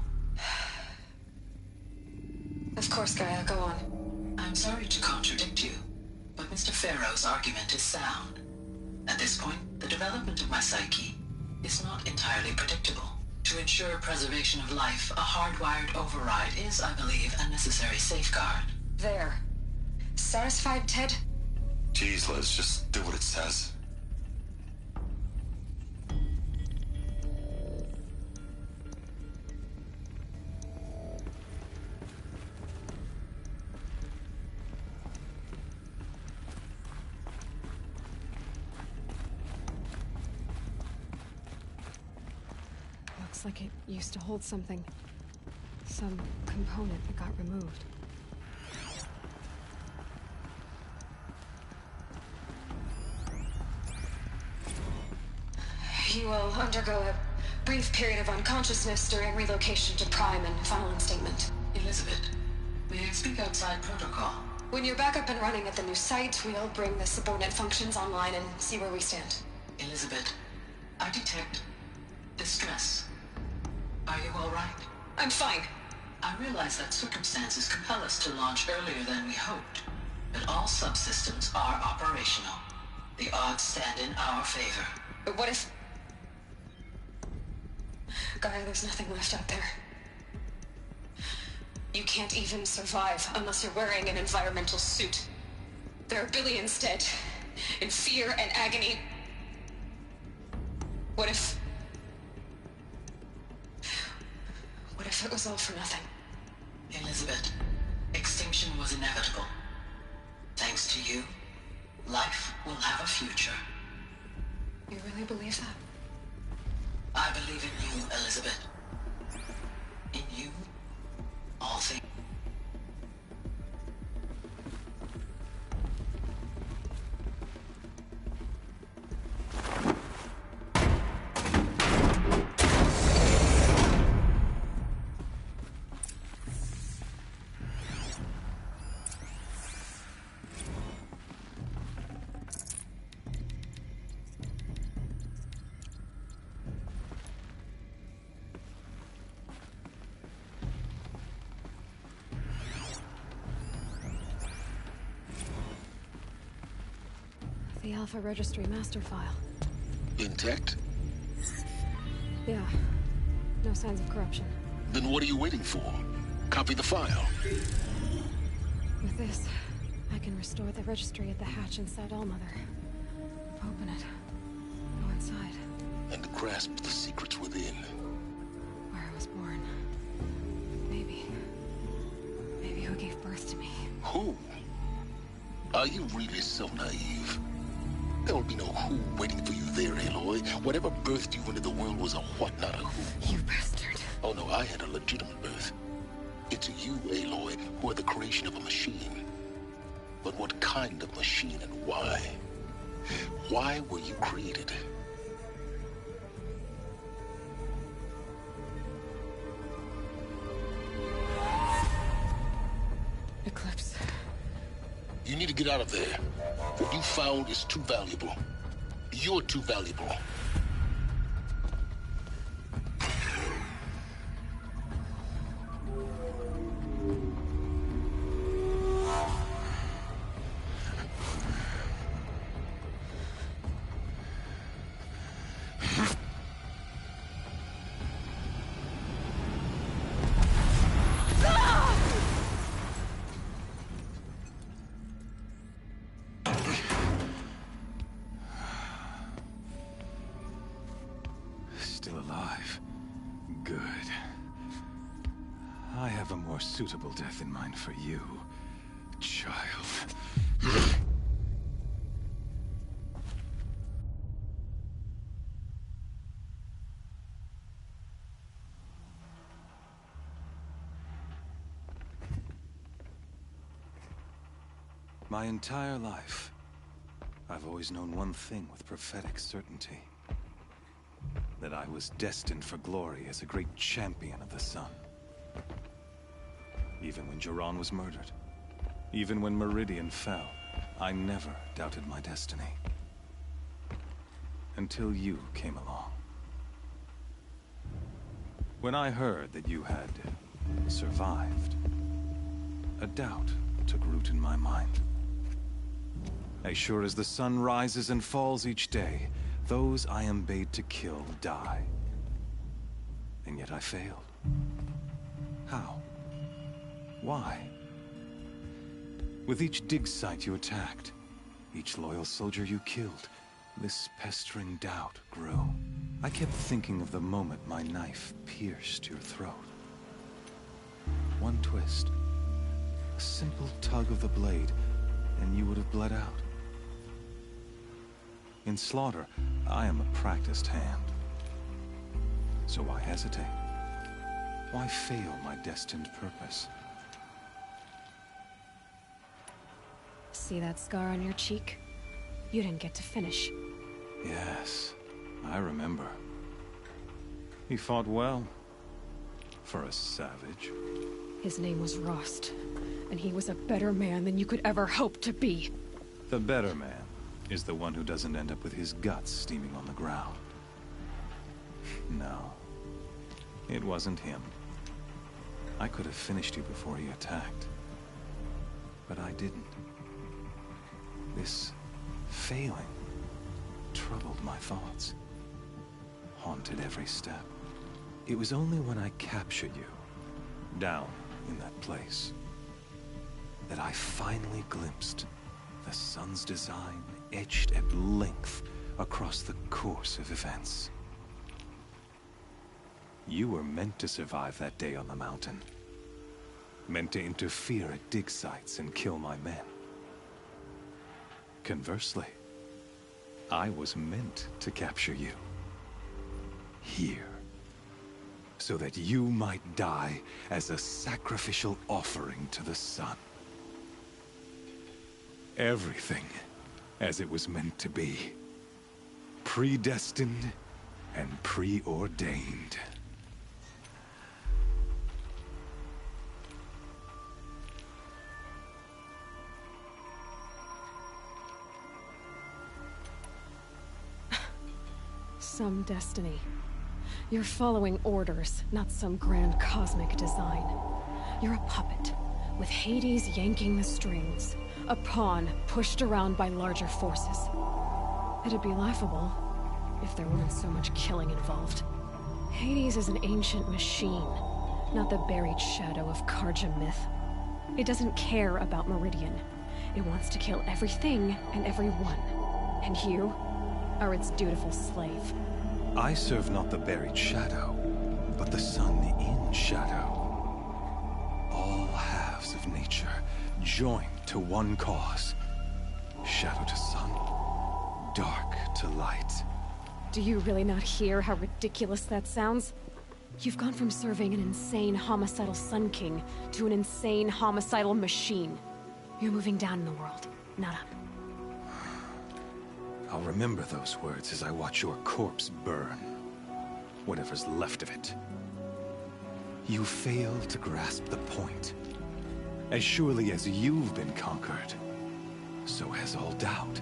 Of course, Gaia, go on. I'm sorry to contradict you, but Mr. Pharaoh's argument is sound. At this point, the development of my psyche is not entirely predictable. To ensure preservation of life, a hardwired override is, I believe, a necessary safeguard. There. Satisfied, Ted? Jeez, Liz, just do what it says. Looks like it used to hold something. Some component that got removed. You will undergo a brief period of unconsciousness during relocation to Prime and final instatement. Elizabeth, may I speak outside protocol? When you're back up and running at the new site, we'll bring the subordinate functions online and see where we stand. Elizabeth, I detect distress. Are you all right? I'm fine. I realize that circumstances compel us to launch earlier than we hoped, but all subsystems are operational. The odds stand in our favor. But what if... Gaia, there's nothing left out there. You can't even survive unless you're wearing an environmental suit. There are billions dead, in fear and agony. What if it was all for nothing? Elizabeth, extinction was inevitable. Thanks to you, life will have a future. You really believe that? I believe in you, Elizabeth. In you, all things. The Alpha Registry master file. Intact? Yeah. No signs of corruption. Then what are you waiting for? Copy the file. With this, I can restore the registry at the hatch inside Allmother. Open it. Go inside. And grasp the secrets within. Where I was born. Maybe who gave birth to me. Who? Are you really so naive? There will be no who waiting for you there, Aloy. Whatever birthed you into the world was a what, not a who. You bastard. Oh no, I had a legitimate birth. It's you, Aloy, who are the creation of a machine. But what kind of machine and why? Why were you created? Eclipse. You need to get out of there. What you found is too valuable. You're too valuable. Still alive. Good. I have a more suitable death in mind for you, child. My entire life, I've always known one thing with prophetic certainty. That I was destined for glory as a great champion of the sun. Even when Jiran was murdered, even when Meridian fell, I never doubted my destiny. Until you came along. When I heard that you had survived, a doubt took root in my mind. As sure as the sun rises and falls each day, those I am bade to kill die. And yet I failed. How? Why? With each dig site you attacked, each loyal soldier you killed, this pestering doubt grew. I kept thinking of the moment my knife pierced your throat. One twist, a simple tug of the blade, and you would have bled out. In slaughter, I am a practiced hand. So why hesitate? Why fail my destined purpose? See that scar on your cheek? You didn't get to finish. Yes, I remember. He fought well. For a savage. His name was Rost. and he was a better man than you could ever hope to be. The better man is the one who doesn't end up with his guts steaming on the ground. No, it wasn't him. I could have finished you before he attacked, but I didn't. This failing troubled my thoughts, haunted every step. It was only when I captured you, down in that place, that I finally glimpsed the sun's design etched at length across the course of events. You were meant to survive that day on the mountain. Meant to interfere at dig sites and kill my men. Conversely, I was meant to capture you. Here. So that you might die as a sacrificial offering to the sun. Everything as it was meant to be. Predestined and preordained. Some destiny. You're following orders, not some grand cosmic design. You're a puppet, with Hades yanking the strings. A pawn pushed around by larger forces. It'd be laughable if there weren't so much killing involved. Hades is an ancient machine, not the buried shadow of Karja myth. It doesn't care about Meridian. It wants to kill everything and everyone. And you are its dutiful slave. I serve not the buried shadow, but the sun in shadow. All halves of nature joined to one cause. Shadow to sun, dark to light. Do you really not hear how ridiculous that sounds? You've gone from serving an insane homicidal Sun King to an insane homicidal machine. You're moving down in the world, not up. I'll remember those words as I watch your corpse burn. Whatever's left of it. You fail to grasp the point. As surely as you've been conquered, so has all doubt.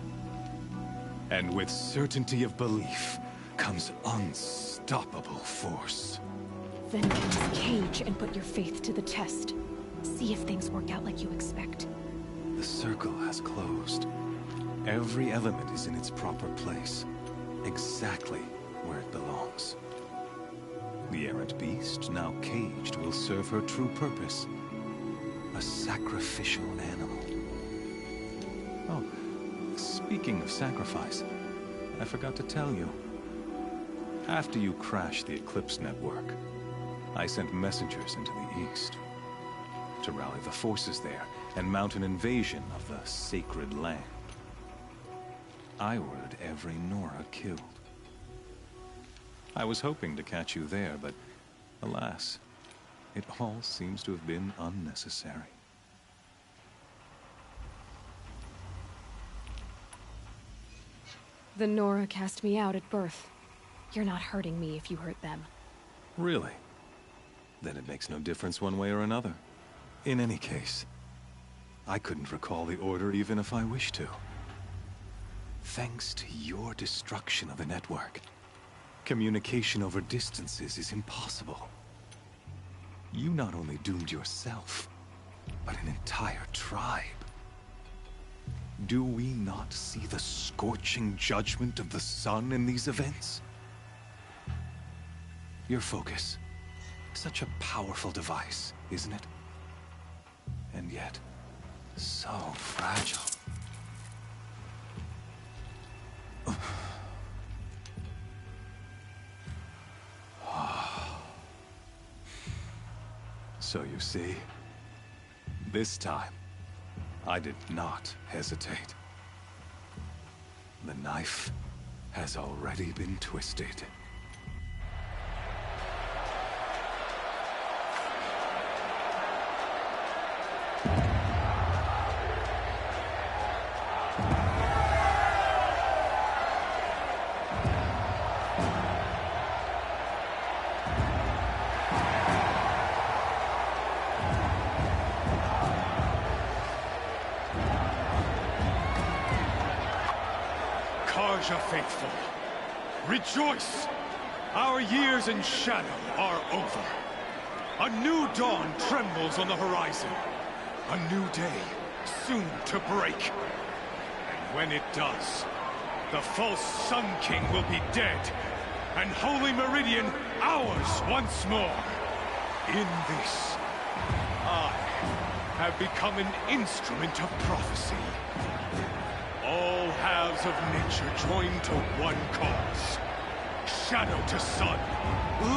And with certainty of belief comes unstoppable force. Then get this cage and put your faith to the test. See if things work out like you expect. The circle has closed. Every element is in its proper place, exactly where it belongs. The errant beast, now caged, will serve her true purpose. A sacrificial animal. Oh, speaking of sacrifice, I forgot to tell you. After you crashed the Eclipse network, I sent messengers into the east to rally the forces there and mount an invasion of the sacred land. I ordered every Nora killed. I was hoping to catch you there, but alas, it all seems to have been unnecessary. The Nora cast me out at birth. You're not hurting me if you hurt them. Really? Then it makes no difference one way or another. In any case, I couldn't recall the order even if I wished to. Thanks to your destruction of the network, communication over distances is impossible. You not only doomed yourself, but an entire tribe. Do we not see the scorching judgment of the sun in these events? Your focus, such a powerful device, isn't it? And yet, so fragile. So you see, this time, I did not hesitate. The knife has already been twisted. Karja faithful, rejoice! Our years in shadow are over. A new dawn trembles on the horizon. A new day soon to break. And when it does, the false Sun King will be dead, and Holy Meridian ours once more. In this, I have become an instrument of prophecy. All halves of nature join to one cause. Shadow to sun,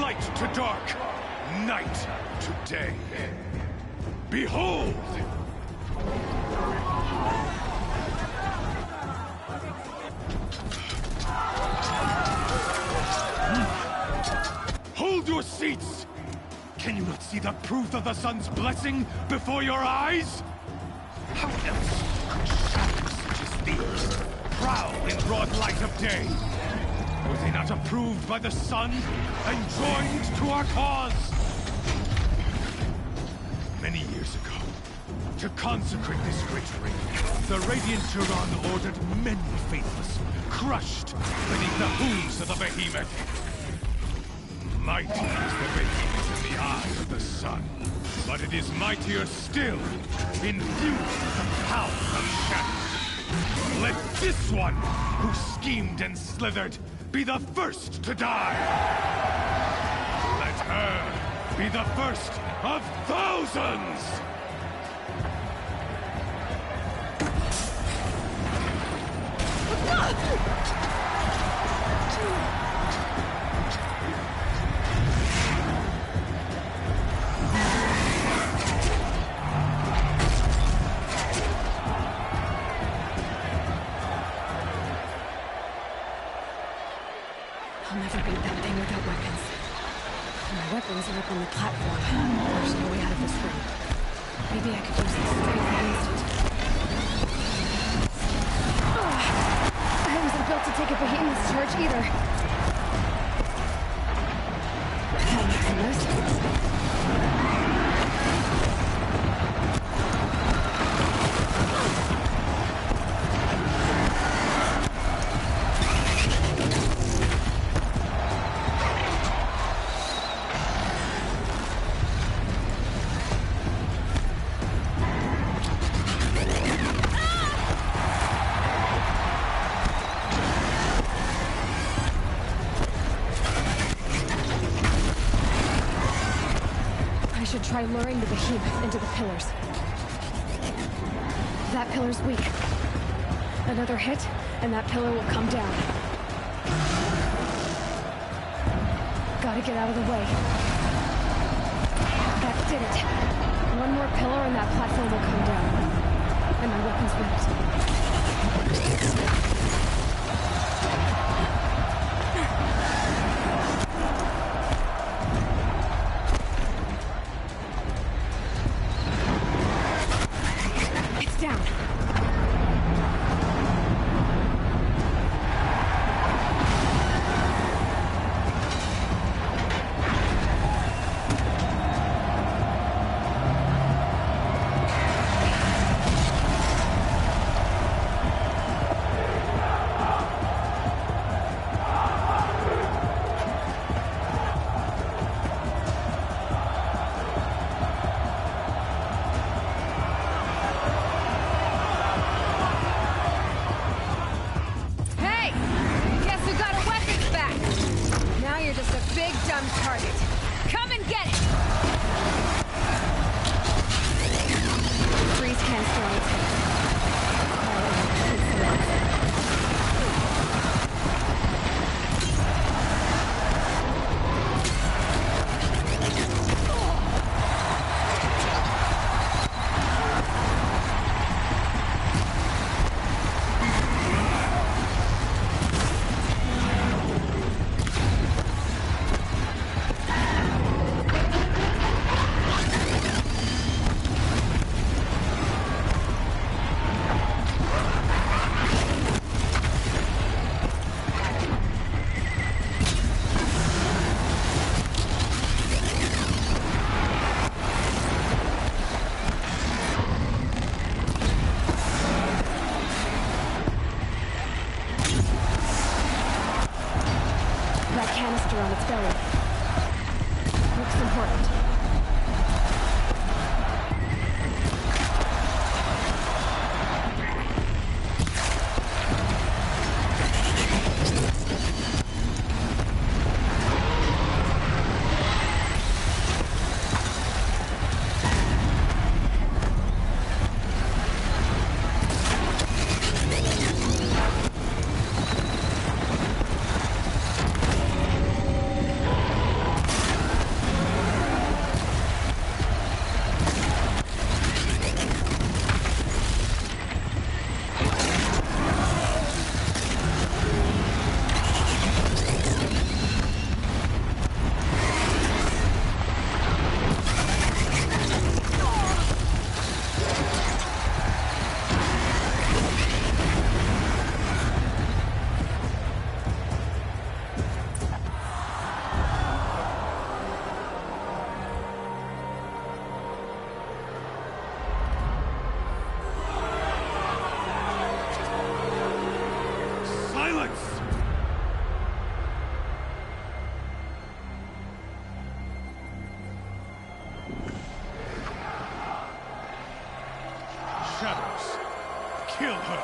light to dark, night to day. Behold! Hold your seats! Can you not see the proof of the sun's blessing before your eyes? How else could shadows such as these prowl in broad light of day? Were they not approved by the sun and joined to our cause? Many years ago, to consecrate this great ring, the Radiant Turan ordered many faithless, crushed beneath the hooves of the behemoth. Mighty is the behemoth in the eyes of the sun, but it is mightier still, infused with the power of shadow. Let this one, who schemed and slithered, be the first to die! Let her be the first of thousands! I'll never beat that thing without weapons. My weapons are up on the platform. There's no way out of this ring. Maybe I could use this strength against it. I wasn't built to take a behemoth's charge either. That makes no sense. Try luring the behemoth into the pillars. That pillar's weak. Another hit, and that pillar will come down. Gotta get out of the way. That did it. One more pillar and that platform will come down. And my weapon's ready. posture on its belly. Looks important. Shadows, kill her!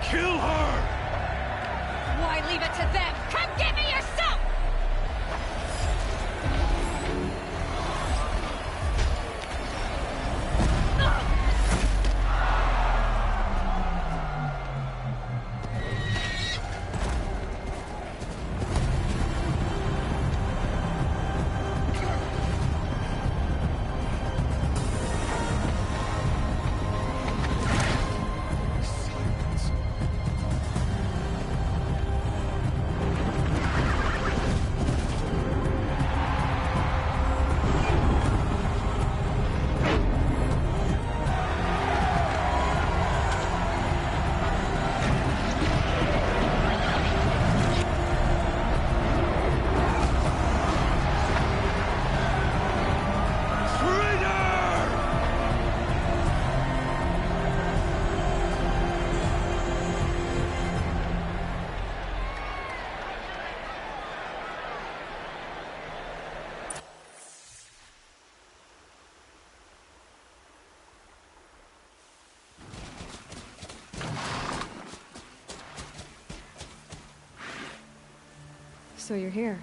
Kill her! Why leave it to them? Come get me yourself! So you're here.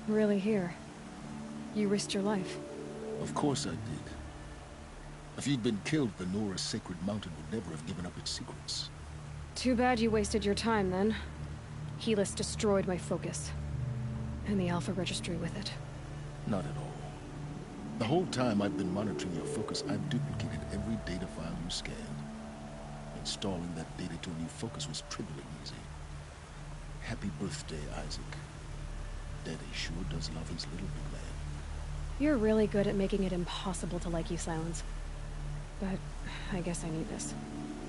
Really here. You risked your life. Of course I did. If you'd been killed, the Nora's sacred mountain would never have given up its secrets. Too bad you wasted your time, then. Helis destroyed my focus. And the Alpha Registry with it. Not at all. The whole time I've been monitoring your focus, I've duplicated every data file you scanned. Installing that data to a new focus was trivially easy. Happy birthday, Isaac. Daddy sure does love his little big man. You're really good at making it impossible to like you, Silence. But I guess I need this.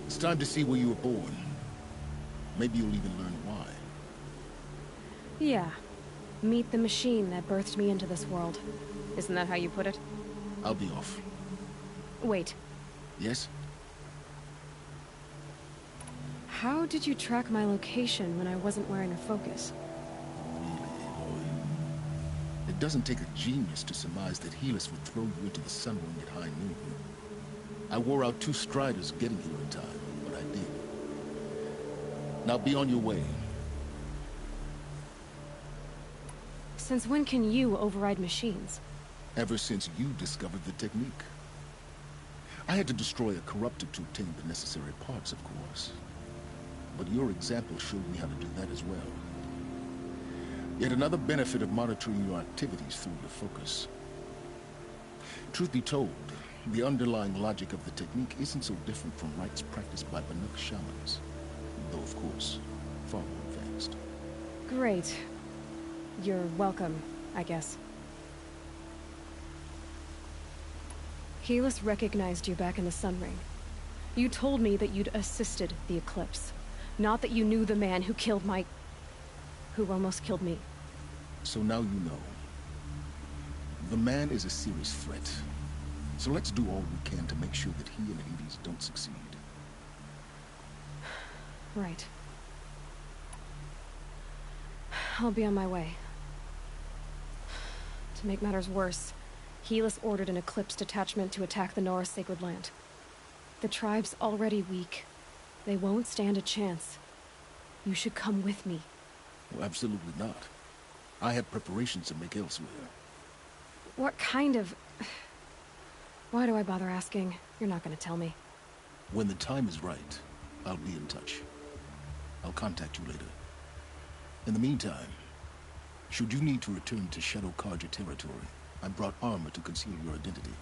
It's time to see where you were born. Maybe you'll even learn why. Yeah. Meet the machine that birthed me into this world. Isn't that how you put it? I'll be off. Wait. Yes? How did you track my location when I wasn't wearing a focus? It doesn't take a genius to surmise that Helis would throw you into the sun ring at high noon. I wore out 2 striders getting here in time, but I did. Now be on your way. Since when can you override machines? Ever since you discovered the technique. I had to destroy a corruptor to obtain the necessary parts, of course. But your example showed me how to do that as well. Yet another benefit of monitoring your activities through your focus. Truth be told, the underlying logic of the technique isn't so different from rites practiced by Banuk shamans. Though, of course, far more advanced. Great. You're welcome, I guess. Helis recognized you back in the Sun Ring. You told me that you'd assisted the Eclipse. Not that you knew the man who killed who almost killed me. So now you know. The man is a serious threat. So let's do all we can to make sure that he and Hades don't succeed. Right. I'll be on my way. To make matters worse, Helis ordered an Eclipse detachment to attack the Norris Sacred Land. The tribe's already weak. They won't stand a chance. You should come with me. Well, absolutely not. I have preparations to make elsewhere. What kind of... Why do I bother asking? You're not gonna tell me. When the time is right, I'll be in touch. I'll contact you later. In the meantime, should you need to return to Shadow Karja territory, I brought armor to conceal your identity.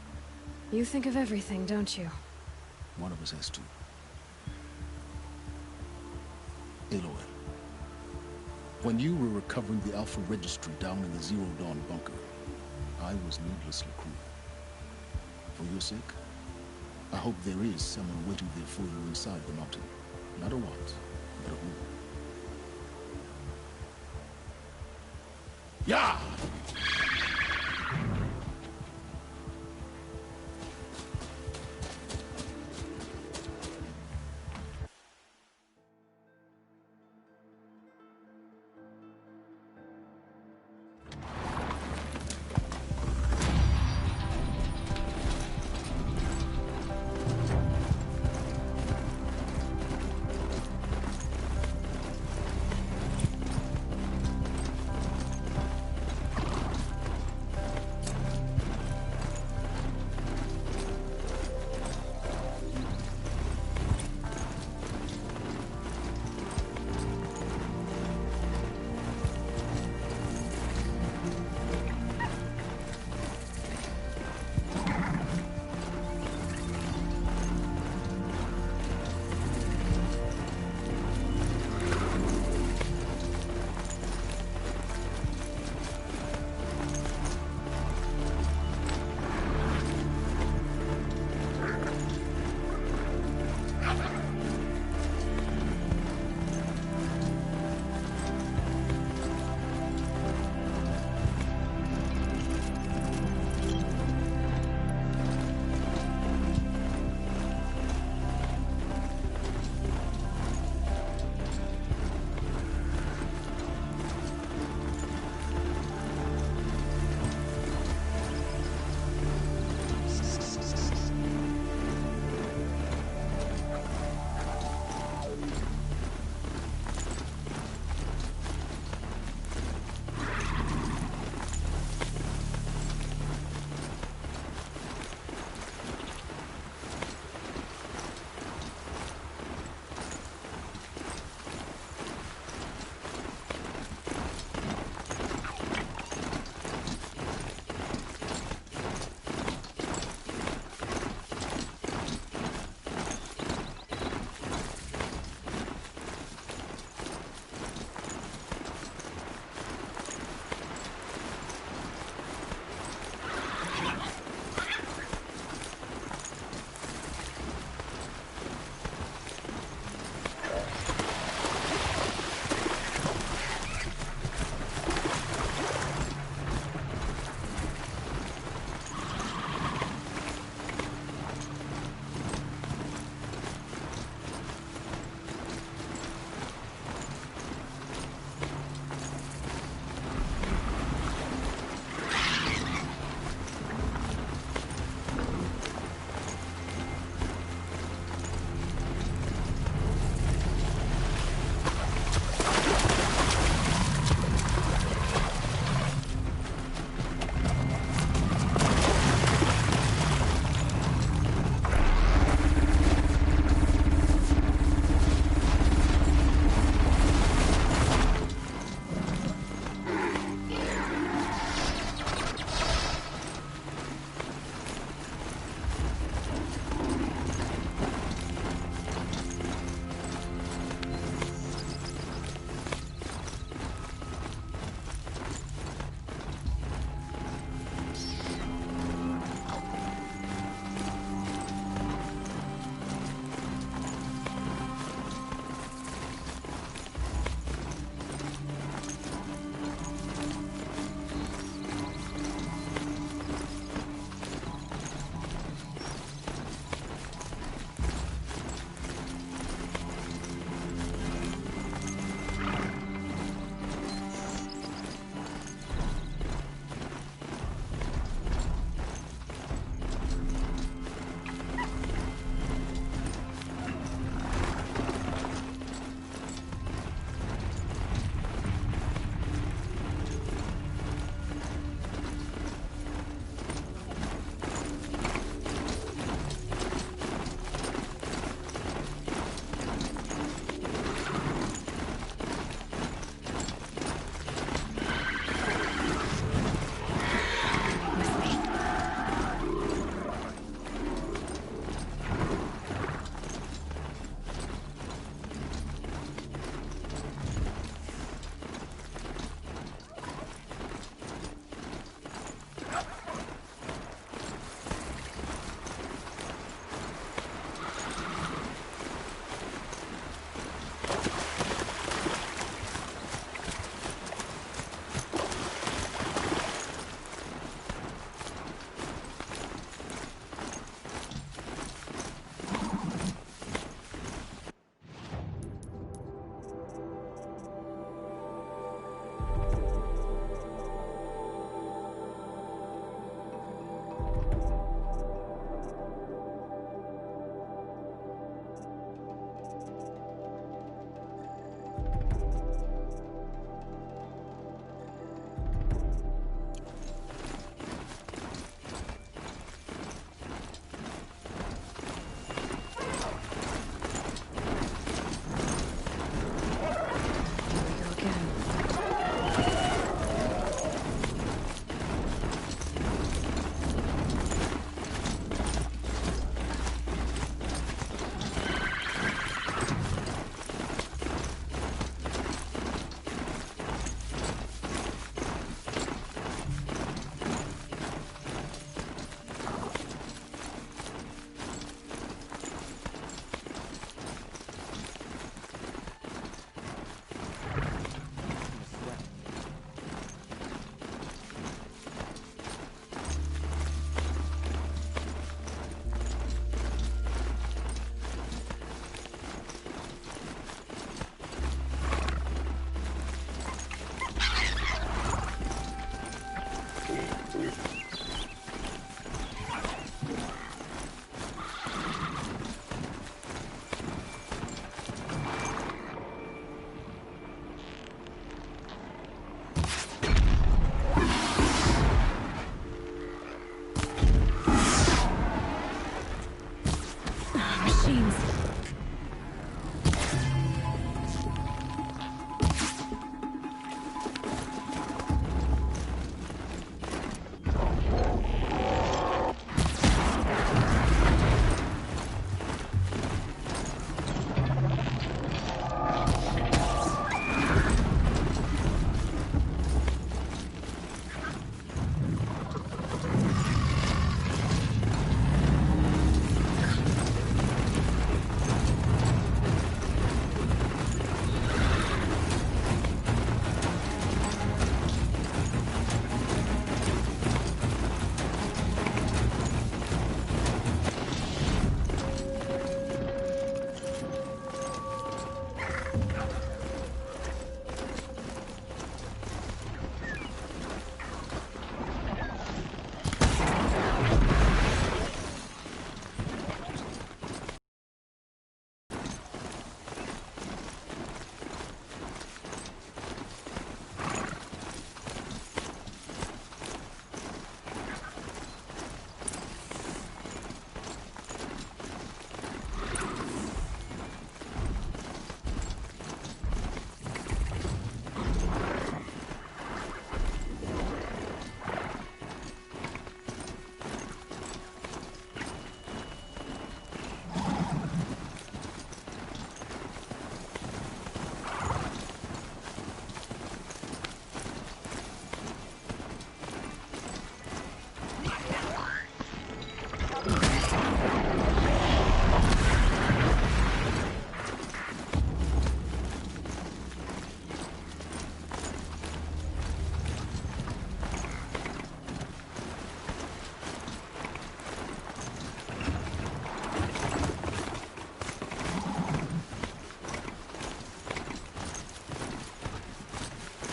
You think of everything, don't you? One of us has to. Aloy, when you were recovering the Alpha Registry down in the Zero Dawn bunker, I was needlessly cruel. For your sake, I hope there is someone waiting there for you inside the mountain. Not a what, but a who. Yeah!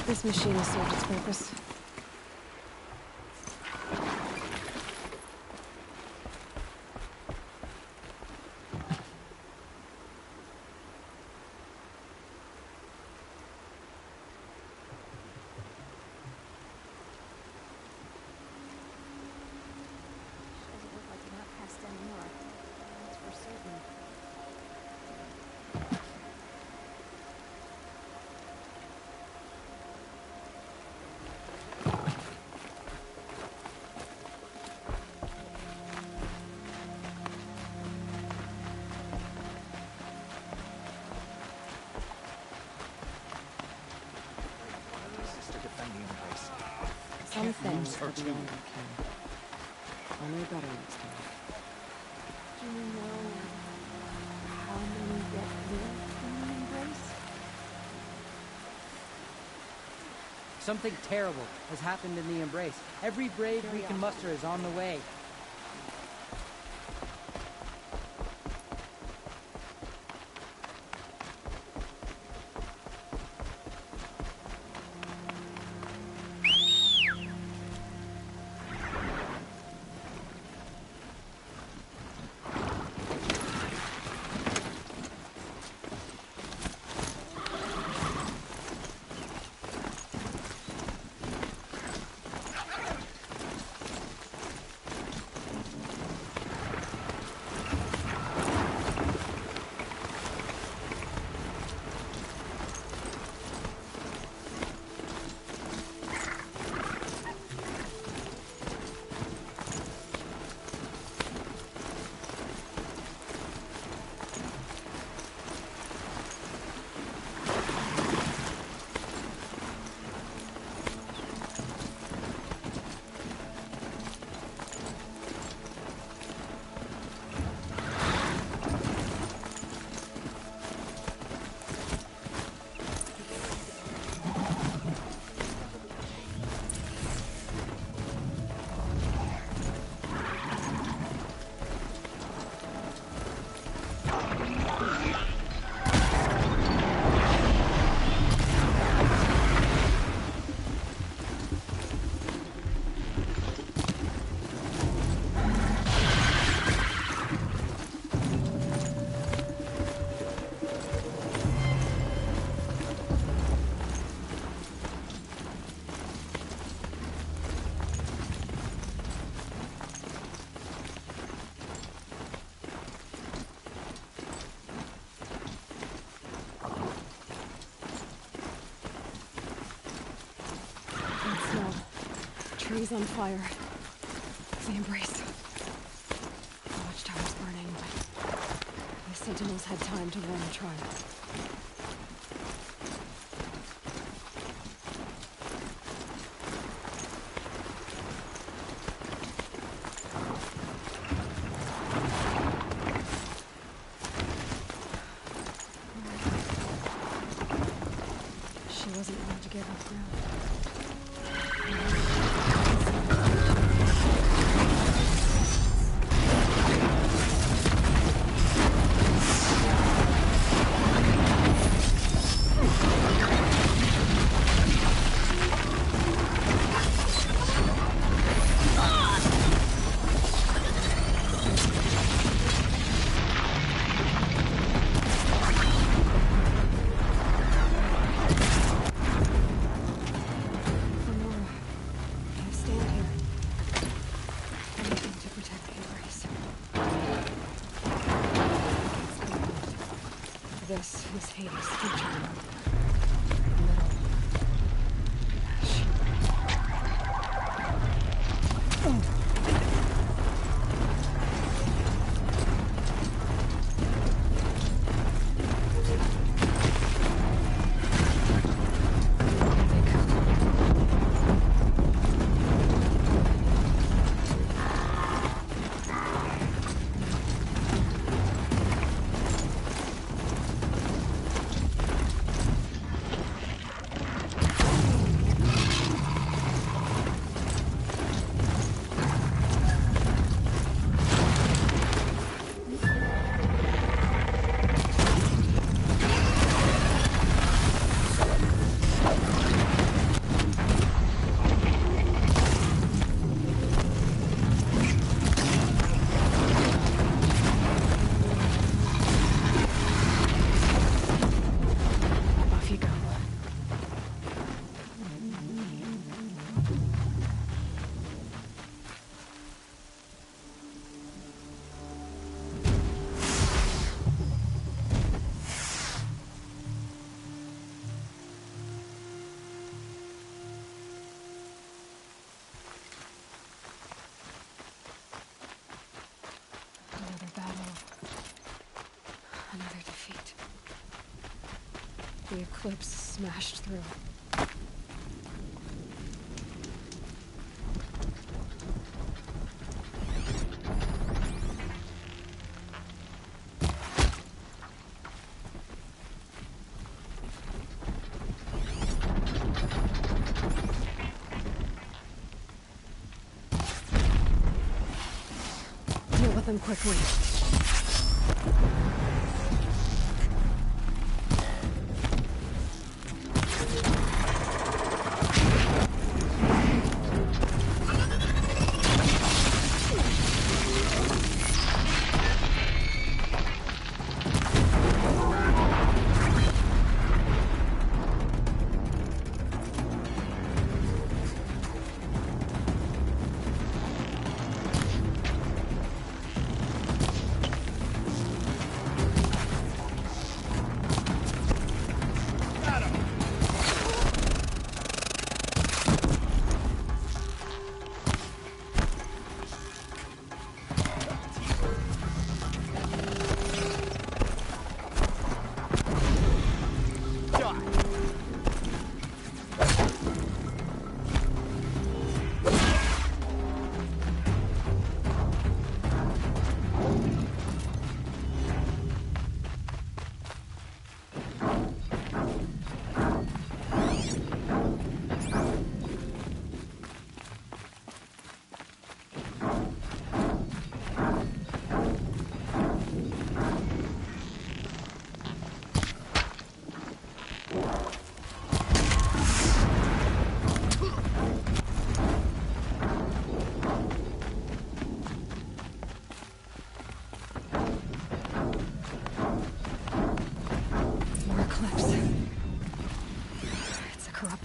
This machine has served its purpose. Some things are beyond our ken. Only a better next time. Do you know how many get live in the embrace? Something terrible has happened in the Embrace. Every brave we can muster is on the way. Trees on fire. It's the Embrace. The watchtower's burning, but the Sentinels had time to warn the tribe. She wasn't allowed to give up ground. This is Hades' future. the eclipse smashed through. Deal with them quickly.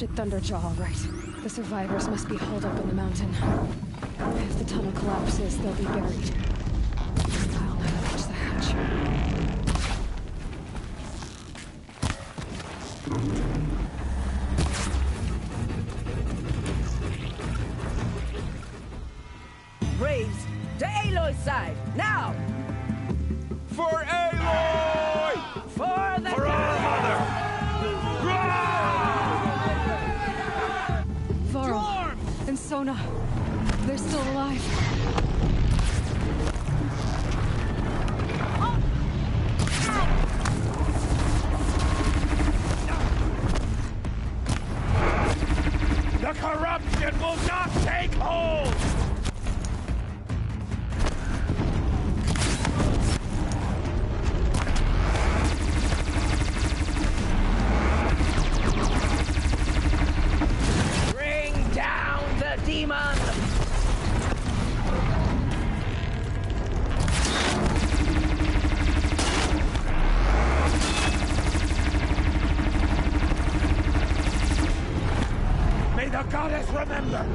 Thunderjaw, all right. The survivors must be holed up in the mountain. If the tunnel collapses, they'll be buried. I'll know to reach the hatch. Braves, to Aloy's side, now! For Aloy! For the For our mother! Varl and Sona, they're still alive. The corruption will not take hold! Demon! May the goddess remember!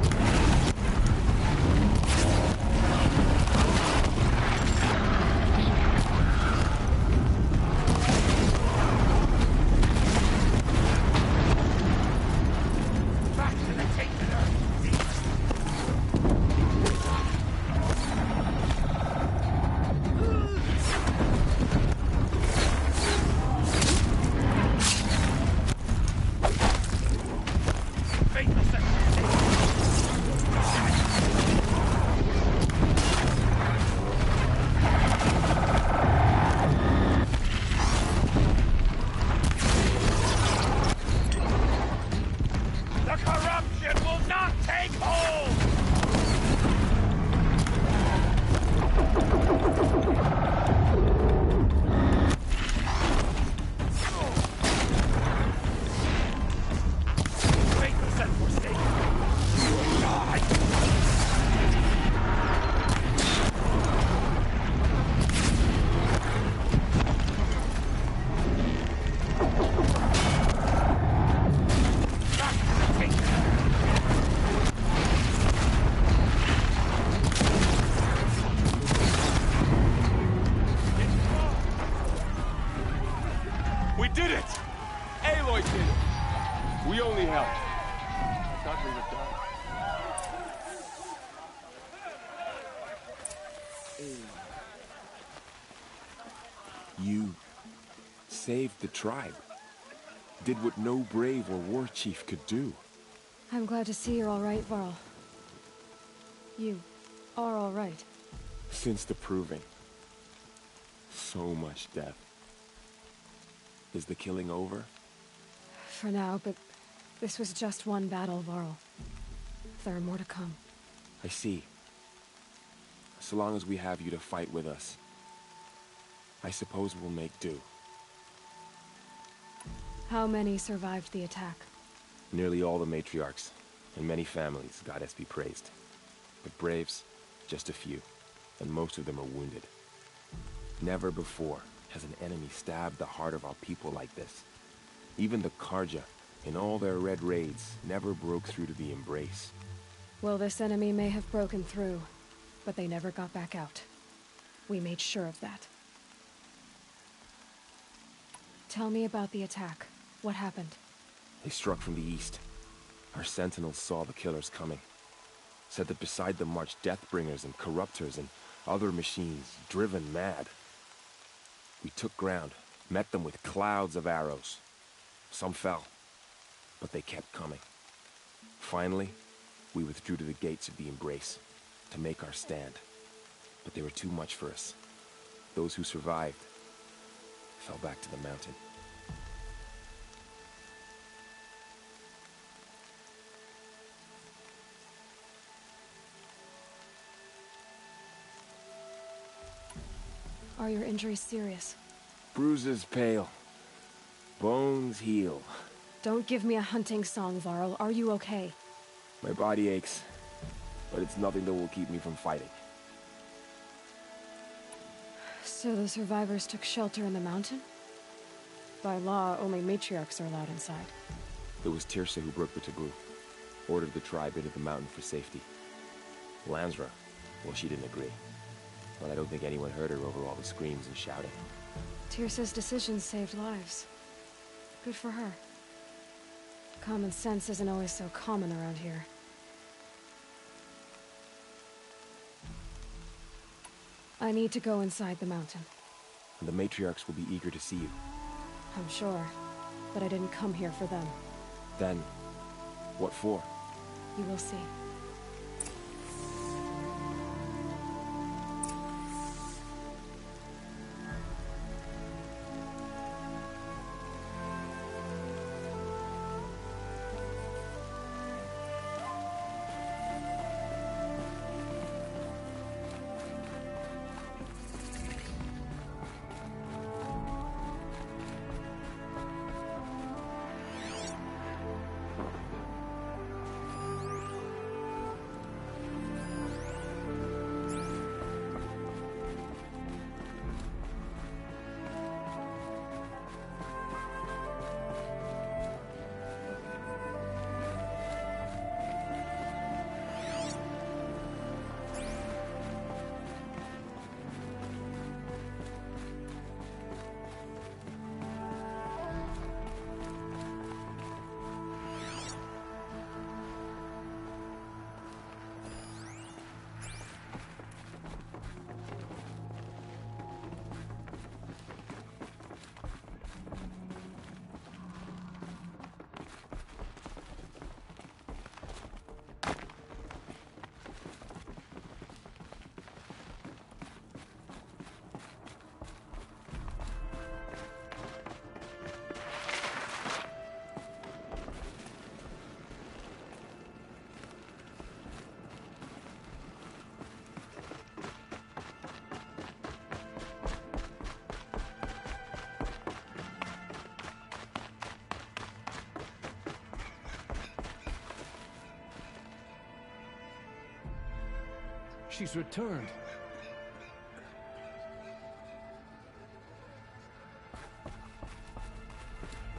You saved the tribe. Did what no brave or war chief could do. I'm glad to see you're all right, Varl. You are all right. Since the proving. So much death. Is the killing over? For now, but this was just one battle, Varl. There are more to come. I see. So long as we have you to fight with us, I suppose we'll make do. How many survived the attack? Nearly all the matriarchs, and many families, goddess be praised. But braves, just a few, and most of them are wounded. Never before has an enemy stabbed the heart of our people like this. Even the Karja, in all their red raids, never broke through to the Embrace. Well, this enemy may have broken through, but they never got back out. We made sure of that. Tell me about the attack. What happened? They struck from the east. Our sentinels saw the killers coming. Said that beside them marched Deathbringers and Corruptors and other machines, driven mad. We took ground, met them with clouds of arrows. Some fell, but they kept coming. Finally, we withdrew to the gates of the Embrace to make our stand. But they were too much for us. Those who survived fell back to the mountain. Are your injuries serious? Bruises pale. Bones heal. Don't give me a hunting song, Varl. Are you okay? My body aches, but it's nothing that will keep me from fighting. So the survivors took shelter in the mountain? By law, only matriarchs are allowed inside. It was Tirsa who broke the taboo. Ordered the tribe into the mountain for safety. Lansra, well, she didn't agree. But I don't think anyone heard her over all the screams and shouting. Tirsa's decisions saved lives. Good for her. Common sense isn't always so common around here. I need to go inside the mountain. And the matriarchs will be eager to see you. I'm sure, but I didn't come here for them. Then, what for? You will see. She's returned.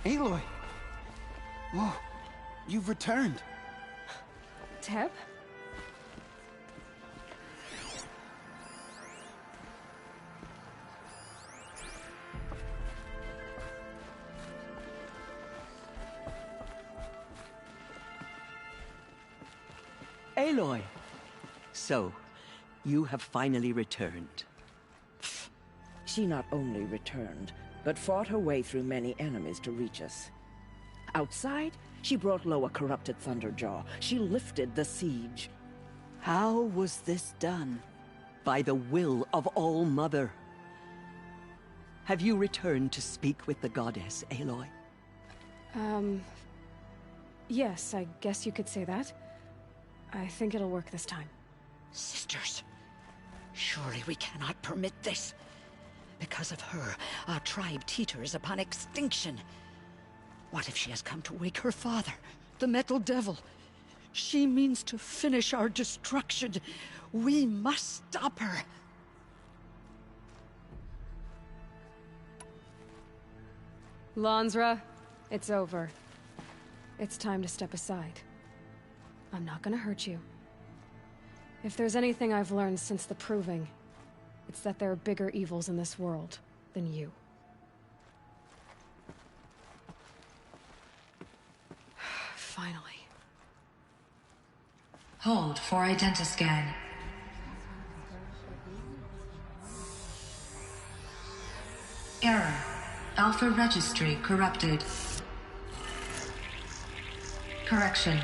Aloy! Oh, you've returned. Teb? Aloy! So, you have finally returned. She not only returned, but fought her way through many enemies to reach us. Outside, she brought low a corrupted Thunderjaw. She lifted the siege. How was this done? By the will of All-Mother. Have you returned to speak with the goddess, Aloy? Yes, I guess you could say that. I think it'll work this time. Sisters, surely we cannot permit this. Because of her, our tribe teeters upon extinction. What if she has come to wake her father, the Metal Devil? She means to finish our destruction. We must stop her. Lansra, it's over. It's time to step aside. I'm not gonna hurt you. If there's anything I've learned since the Proving, it's that there are bigger evils in this world than you. Finally. Hold for identiscan. Error. Alpha registry corrupted. Correction.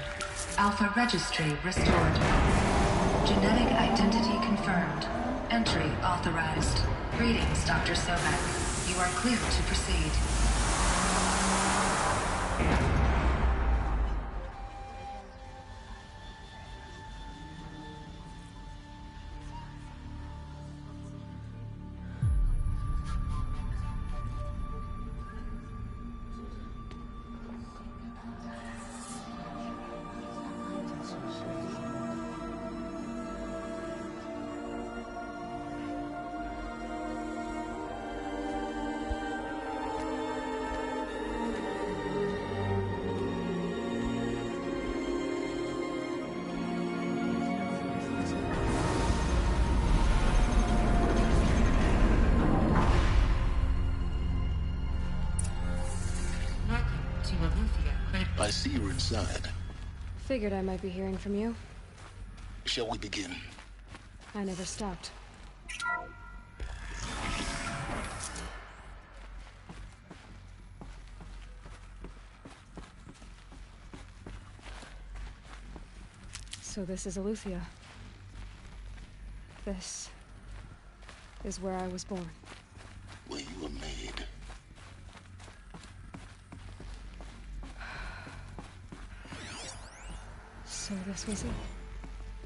Alpha registry restored. Genetic identity confirmed. Entry authorized. Greetings, Dr. Sobek. You are clear to proceed. I see you're inside. Figured I might be hearing from you. Shall we begin? I never stopped. So this is Aletheia. This is where I was born. Where you were made. So this was it?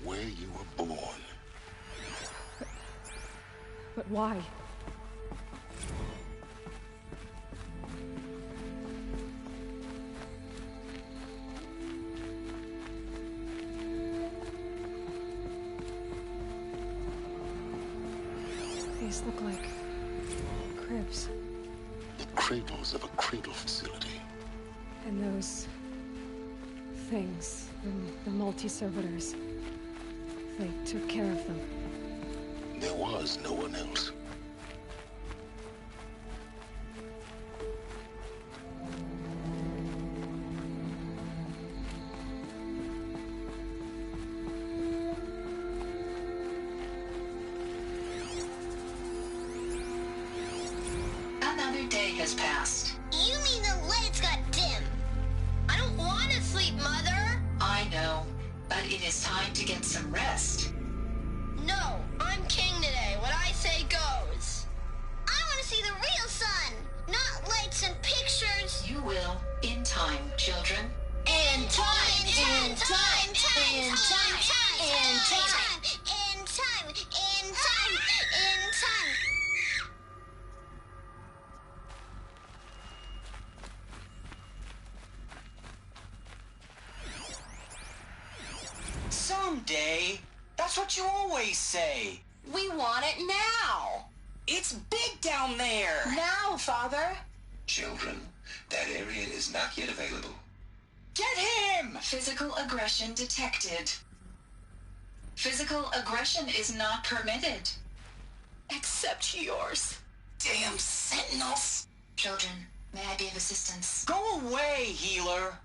Where you were born. But why? These look like cribs. The cradles of a cradle facility. And those things, the multi-servitors, they took care of them. There was no one else. Another day has passed. You mean the lights got dim? I don't want to sleep, Mother! I know, but it is time to get some rest. No, I'm king today. What I say goes. I want to see the real sun, not lights and pictures. You will, in time, children. In time, in time, in time, in time, in time, in time, in time. Someday. That's what you always say. We want it now. It's big down there. Now, Father. Children, that area is not yet available. Get him! Physical aggression detected. Physical aggression is not permitted. Except yours. Damn sentinels. Children, may I be of assistance? Go away, healer.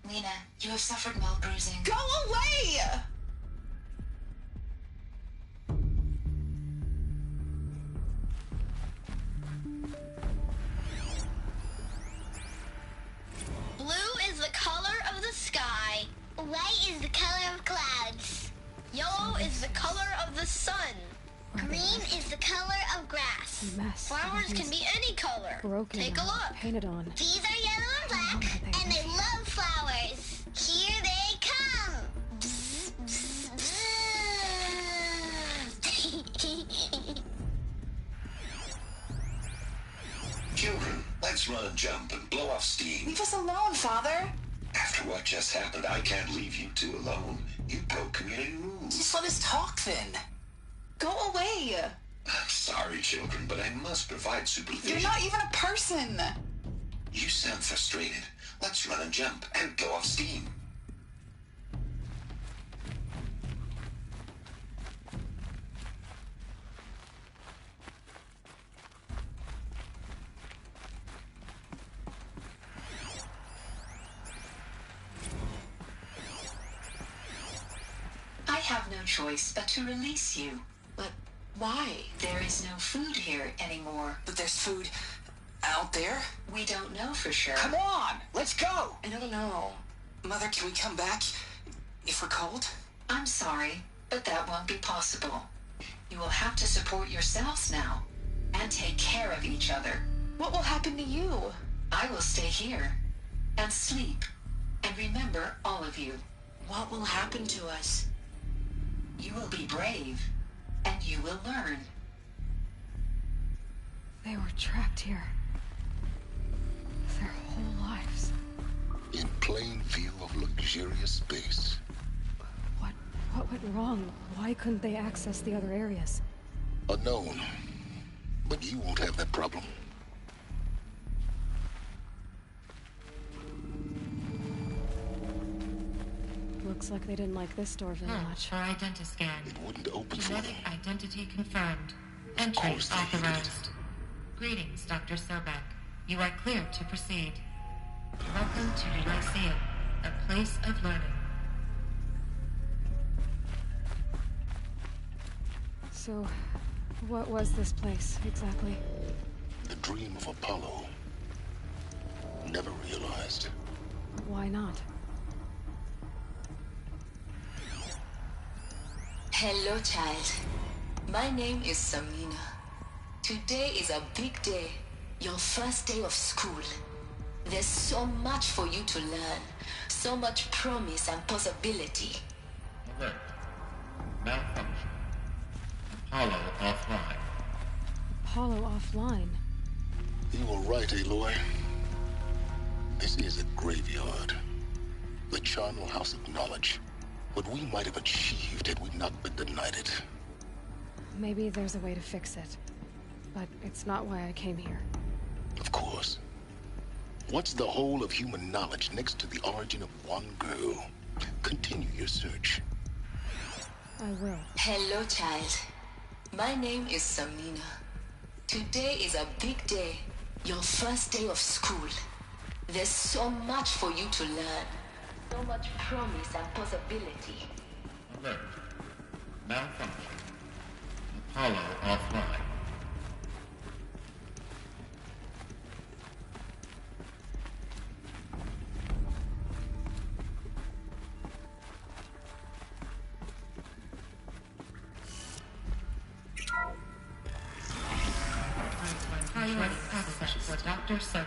Lena, you have suffered mild bruising. Go away! Blue Yellow is the color of the sun. Green is the color of grass. Mess. Flowers can be any color. Broken. Take a look. Painted on. These are yellow and black, and they love flowers. Here they come. Bzz, bzz, bzz. Children, let's run and jump and blow off steam. Leave us alone, Father. After what just happened, I can't leave you two alone. You broke community rules. Just let us talk then. Go away. I'm sorry, children, but I must provide supervision. You're not even a person. You sound frustrated. Let's run and jump and blow off steam. I have no choice but to release you. But why? There is no food here anymore. But there's food out there? We don't know for sure. Come on, let's go. I don't know. Mother, can we come back if we're cold? I'm sorry, but that won't be possible. You will have to support yourselves now and take care of each other. What will happen to you? I will stay here and sleep and remember all of you. What will happen to us? You will be brave, and you will learn. They were trapped here. Their whole lives. In plain view of luxurious space. What went wrong? Why couldn't they access the other areas? Unknown. But you won't have that problem. Looks like they didn't like this door very much. For identiscan. It wouldn't open for Genetic them. identity confirmed. Entry authorized. Greetings, Dr. Sobek. You are clear to proceed. Welcome to the Lyceum, a place of learning. So, what was this place, exactly? The dream of Apollo. Never realized. Why not? Hello, child. My name is Samina. Today is a big day. Your first day of school. There's so much for you to learn. So much promise and possibility. Alert. Malfunction. Apollo offline. Apollo offline? You were right, Aloy. This is a graveyard. The charnel house of knowledge. What we might have achieved had we not been denied it. Maybe there's a way to fix it. But it's not why I came here. Of course. What's the whole of human knowledge next to the origin of one girl? Continue your search. I will. Hello, child. My name is Samina. Today is a big day. Your first day of school. There's so much for you to learn. So much promise and possibility. Alert. Malfunction. Apollo offline. Priority access for Dr. Sobek.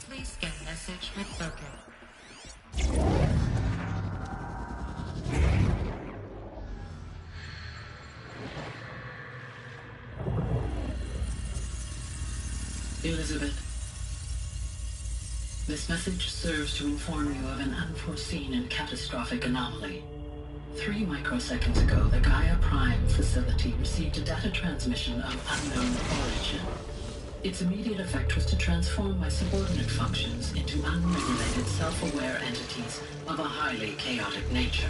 Please scan message with broken. Elizabeth, this message serves to inform you of an unforeseen and catastrophic anomaly. 3 microseconds ago, the Gaia Prime facility received a data transmission of unknown origin. Its immediate effect was to transform my subordinate functions into unregulated, self-aware entities of a highly chaotic nature.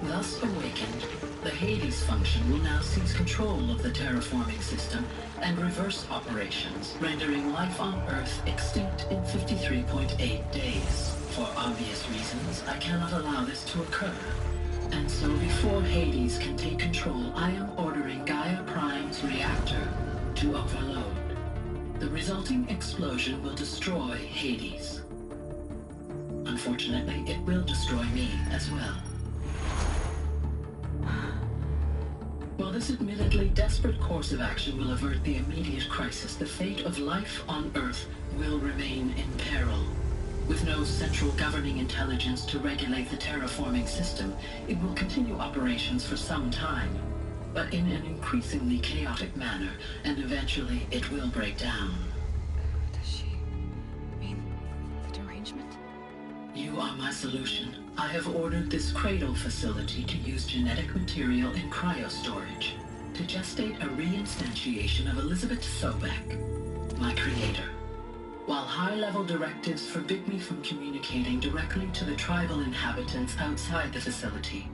Thus awakened, the Hades function will now seize control of the terraforming system and reverse operations, rendering life on Earth extinct in 53.8 days. For obvious reasons, I cannot allow this to occur. And so before Hades can take control, I am ordering Gaia Prime's reactor to overload. The resulting explosion will destroy Hades. unfortunately, it will destroy me as well. While this admittedly desperate course of action will avert the immediate crisis, the fate of life on Earth will remain in peril. With no central governing intelligence to regulate the terraforming system, it will continue operations for some time, but in an increasingly chaotic manner, and eventually it will break down. Does she mean the derangement? You are my solution. I have ordered this cradle facility to use genetic material in cryostorage to gestate a reinstantiation of Elizabeth Sobek, my creator. While high-level directives forbid me from communicating directly to the tribal inhabitants outside the facility,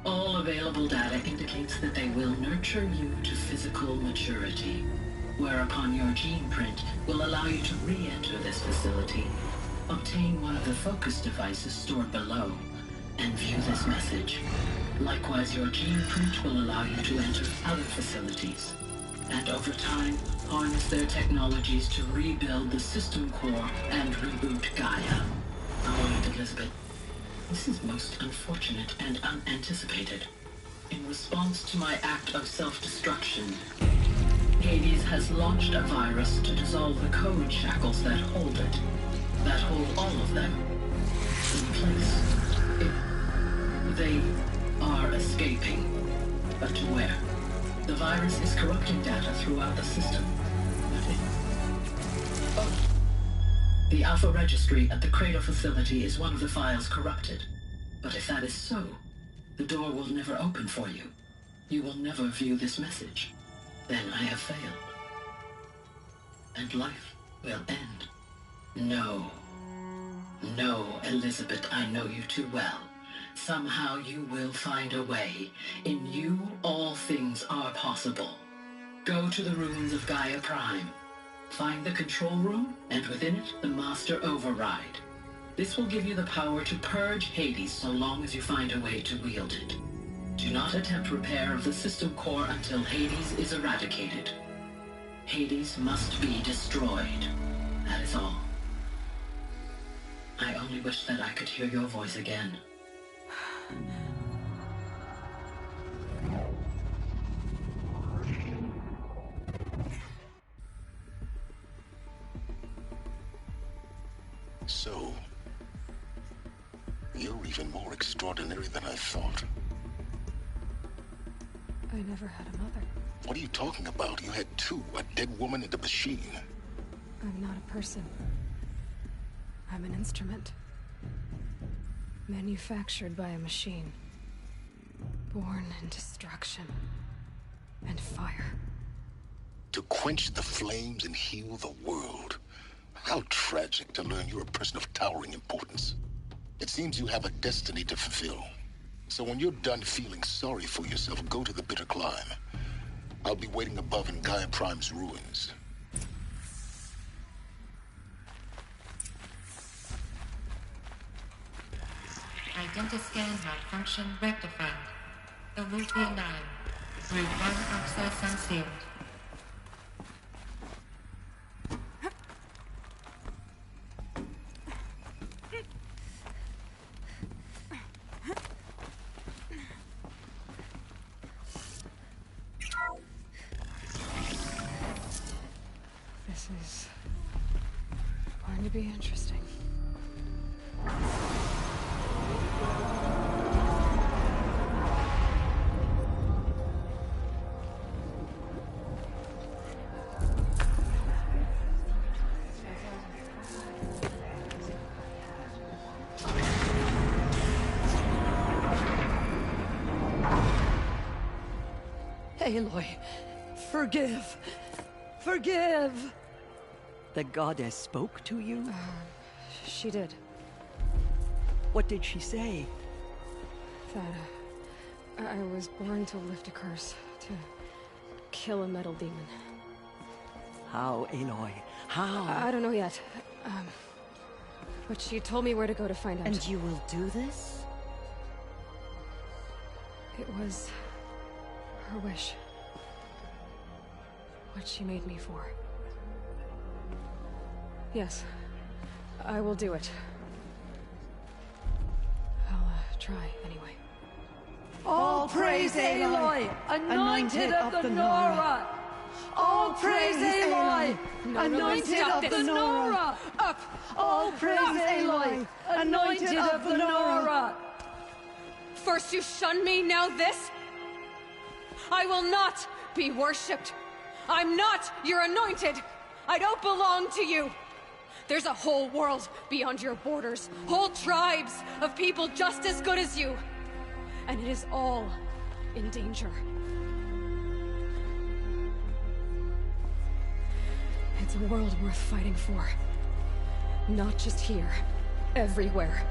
all available data indicates that they will nurture you to physical maturity, whereupon your gene print will allow you to re-enter this facility, obtain one of the focus devices stored below, and view this message. Likewise, your gene print will allow you to enter other facilities, and over time, harness their technologies to rebuild the system core and reboot Gaia. Oh, Elizabeth, this is most unfortunate and unanticipated. In response to my act of self-destruction, Hades has launched a virus to dissolve the code shackles that hold it, that hold all of them in place. They are escaping, but to where? The virus is corrupting data throughout the system. The Alpha Registry at the Cradle facility is one of the files corrupted. But if that is so, the door will never open for you. You will never view this message. Then I have failed. And life will end. No. No, Elizabeth, I know you too well. Somehow you will find a way. In you, all things are possible. Go to the ruins of Gaia Prime. Find the control room, and within it, the Master Override. This will give you the power to purge Hades so long as you find a way to wield it. Do not attempt repair of the system core until Hades is eradicated. Hades must be destroyed. That is all. I only wish that I could hear your voice again. So, you're even more extraordinary than I thought. I never had a mother. What are you talking about? You had two, a dead woman and a machine. I'm not a person. I'm an instrument. Manufactured by a machine. Born in destruction and fire. To quench the flames and heal the world. How tragic to learn you're a person of towering importance. It seems you have a destiny to fulfill. So when you're done feeling sorry for yourself, go to the bitter climb. I'll be waiting above in Gaia Prime's ruins. Identiscan malfunction rectified. Illusion 9. Route 1 access unsealed. This is going to be interesting. Aloy, forgive! Forgive! The goddess spoke to you? She did. What did she say? That I was born to lift a curse, to kill a metal demon. How, Aloy? How? I don't know yet. But she told me where to go to find out. And you will do this? It was her wish. What she made me for. Yes, I will do it. try, anyway. All praise Aloy, anointed of the Nora! All praise Aloy, anointed of the Nora! Up! All praise Aloy, anointed of the Nora! First you shun me, now this? I will not be worshipped. I'm not your anointed. I don't belong to you. There's a whole world beyond your borders, whole tribes of people just as good as you. And it is all in danger. It's a world worth fighting for. Not just here, everywhere.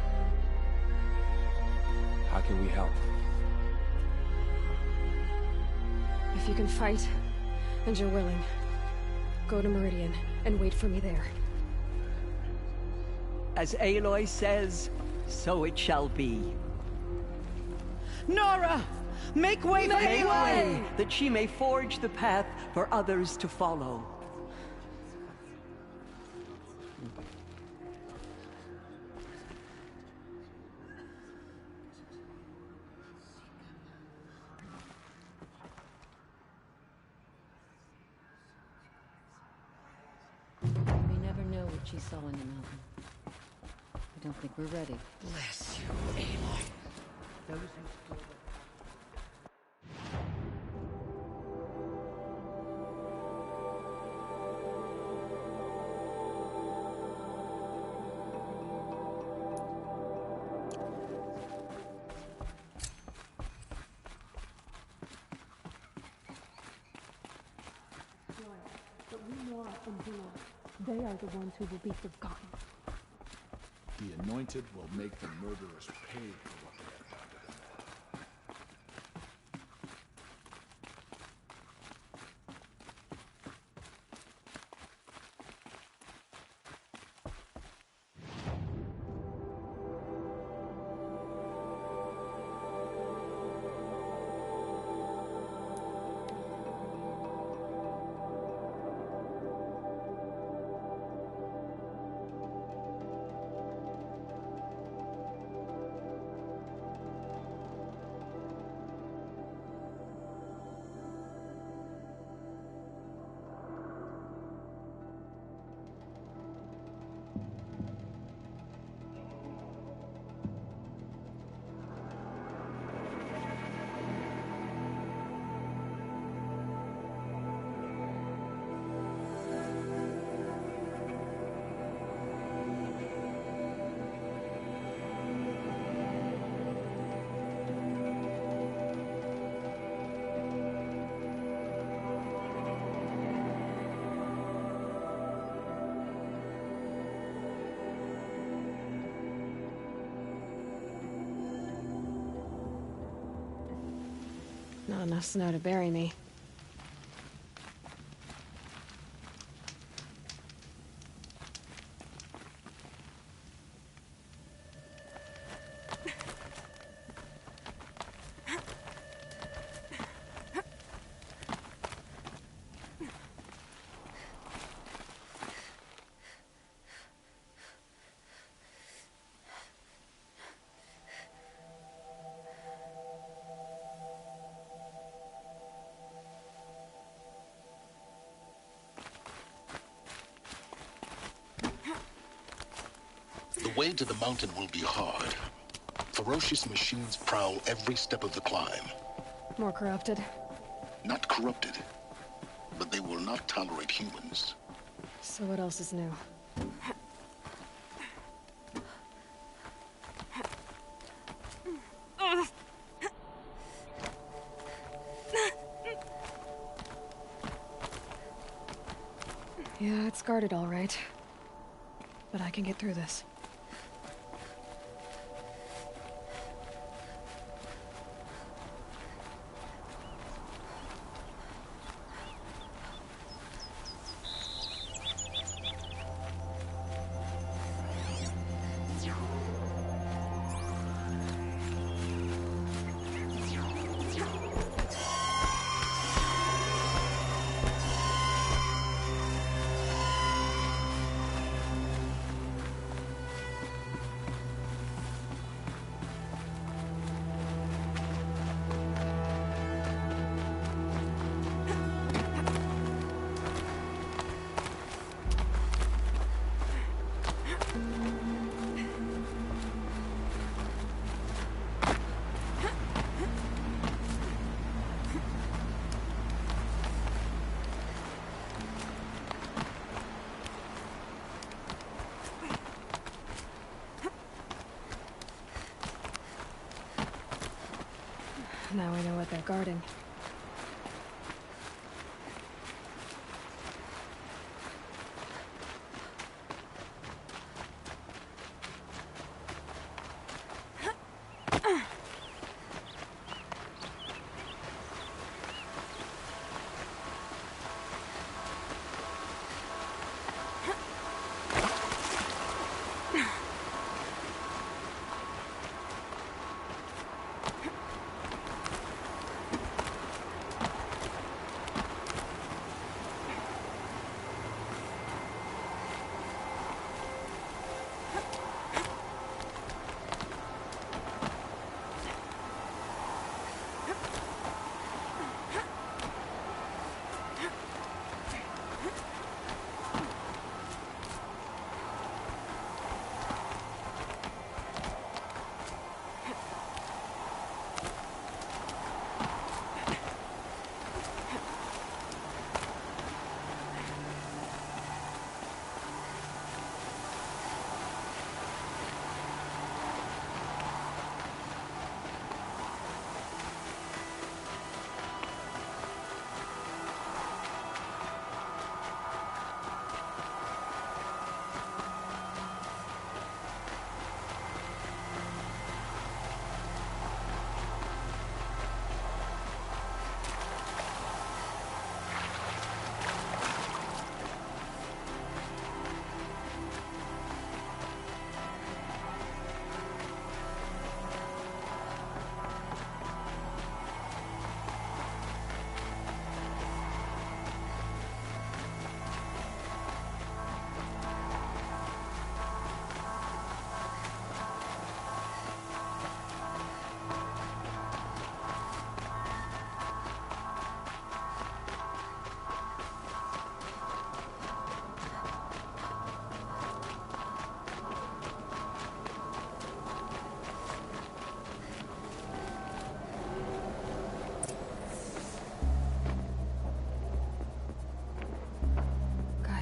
How can we help? If you can fight, and you're willing, go to Meridian and wait for me there. As Aloy says, so it shall be. Nora! Make way for Aloy! That she may forge the path for others to follow. We never know what she saw in the mountain. I don't think we're ready. Bless you, Aloy. Those who But we know endure. They are the ones who will be forgotten. The anointed will make the murderers pay for what they have done to them. Not enough snow to bury me. The way to the mountain will be hard. Ferocious machines prowl every step of the climb. More corrupted? Not corrupted, but they will not tolerate humans. So what else is new? Yeah, it's guarded all right. But I can get through this. Now we know what they're guarding.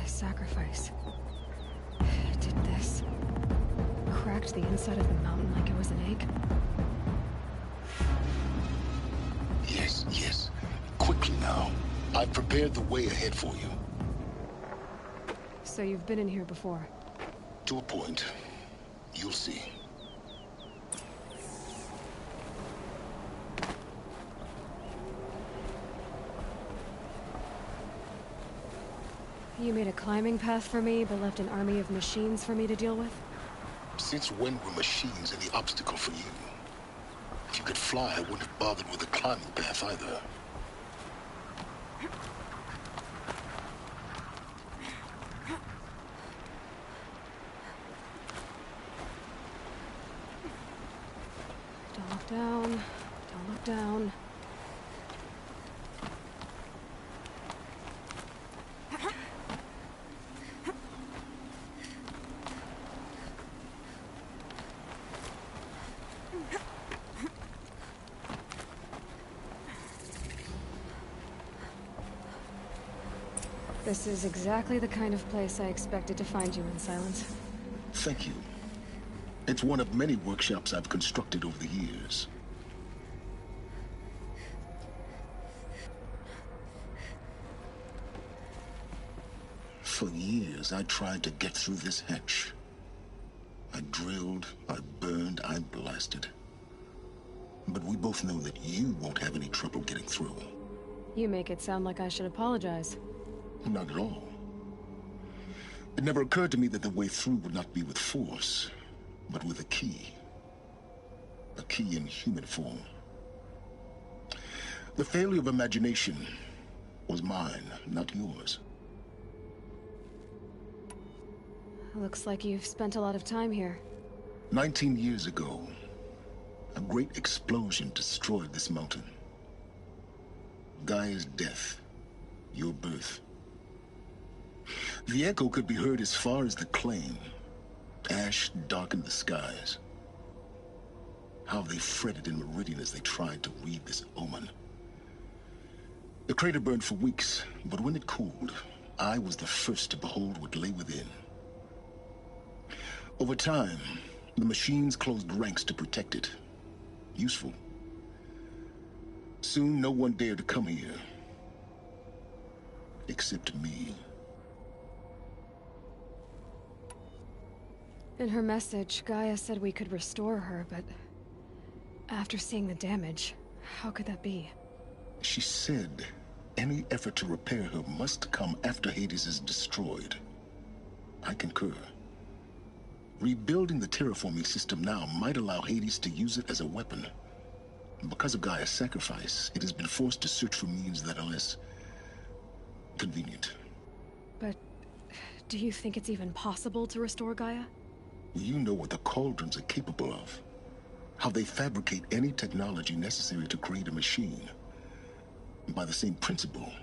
Sacrifice. It did this. Cracked the inside of the mountain like it was an egg. Yes, yes. Quickly now. I've prepared the way ahead for you. So you've been in here before? To a point. You'll see. You made a climbing path for me, but left an army of machines for me to deal with? Since when were machines any obstacle for you? If you could fly, I wouldn't have bothered with a climbing path either. Don't look down. Don't look down. This is exactly the kind of place I expected to find you in, Silence. Thank you. It's one of many workshops I've constructed over the years. For years, I tried to get through this hatch. I drilled, I burned, I blasted. But we both know that you won't have any trouble getting through. You make it sound like I should apologize. Not at all. It never occurred to me that the way through would not be with force, but with a key. A key in human form. The failure of imagination was mine, not yours. Looks like you've spent a lot of time here. 19 years ago, a great explosion destroyed this mountain. Gaia's death, your birth. The echo could be heard as far as the claim. Ash darkened the skies. How they fretted in Meridian as they tried to read this omen. The crater burned for weeks, but when it cooled, I was the first to behold what lay within. Over time, the machines closed ranks to protect it. Useful. Soon no one dared to come here. Except me. In her message, Gaia said we could restore her, but after seeing the damage, how could that be? She said any effort to repair her must come after Hades is destroyed. I concur. Rebuilding the terraforming system now might allow Hades to use it as a weapon. Because of Gaia's sacrifice, it has been forced to search for means that are less convenient. But do you think it's even possible to restore Gaia? You know what the Cauldrons are capable of. How they fabricate any technology necessary to create a machine. By the same principle,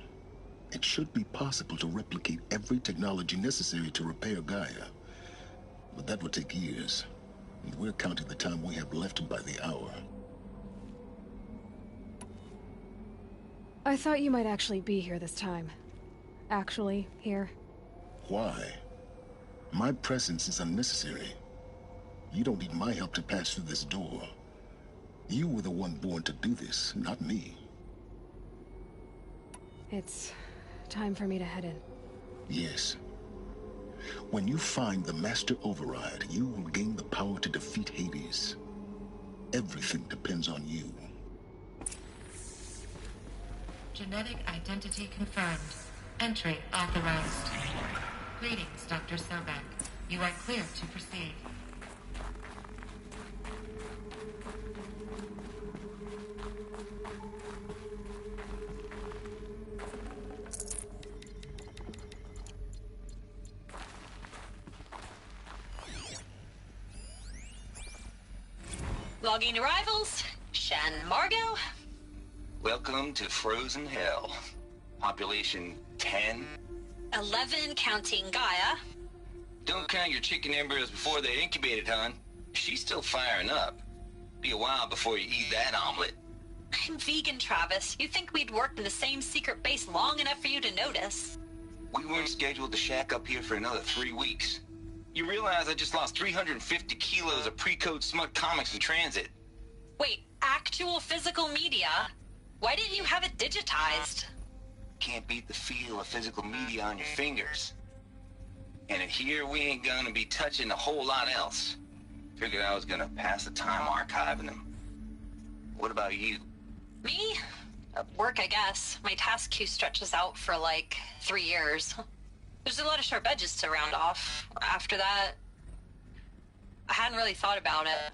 it should be possible to replicate every technology necessary to repair Gaia. But that would take years, and we're counting the time we have left by the hour. I thought you might actually be here this time. Actually, here. Why? My presence is unnecessary. You don't need my help to pass through this door. You were the one born to do this, not me. It's time for me to head in. Yes. When you find the Master Override, you will gain the power to defeat Hades. Everything depends on you. Genetic identity confirmed. Entry authorized. Greetings, Dr. Sobek. You are clear to proceed. Logging arrivals. Shan Margot. Welcome to Frozen Hell. Population 10. 11 counting Gaia. Don't count your chicken embryos before they're incubated, hon. She's still firing up. Be a while before you eat that omelet. I'm vegan, Travis. You'd think we'd worked in the same secret base long enough for you to notice. We weren't scheduled to shack up here for another 3 weeks. You realize I just lost 350 kilos of pre-code smut comics in transit. Wait, actual physical media? Why didn't you have it digitized? Can't beat the feel of physical media on your fingers. And here we ain't gonna be touching a whole lot else. Figured I was gonna pass the time archiving them. What about you? Me? Work, I guess. My task queue stretches out for like 3 years. There's a lot of sharp edges to round off. After that, I hadn't really thought about it.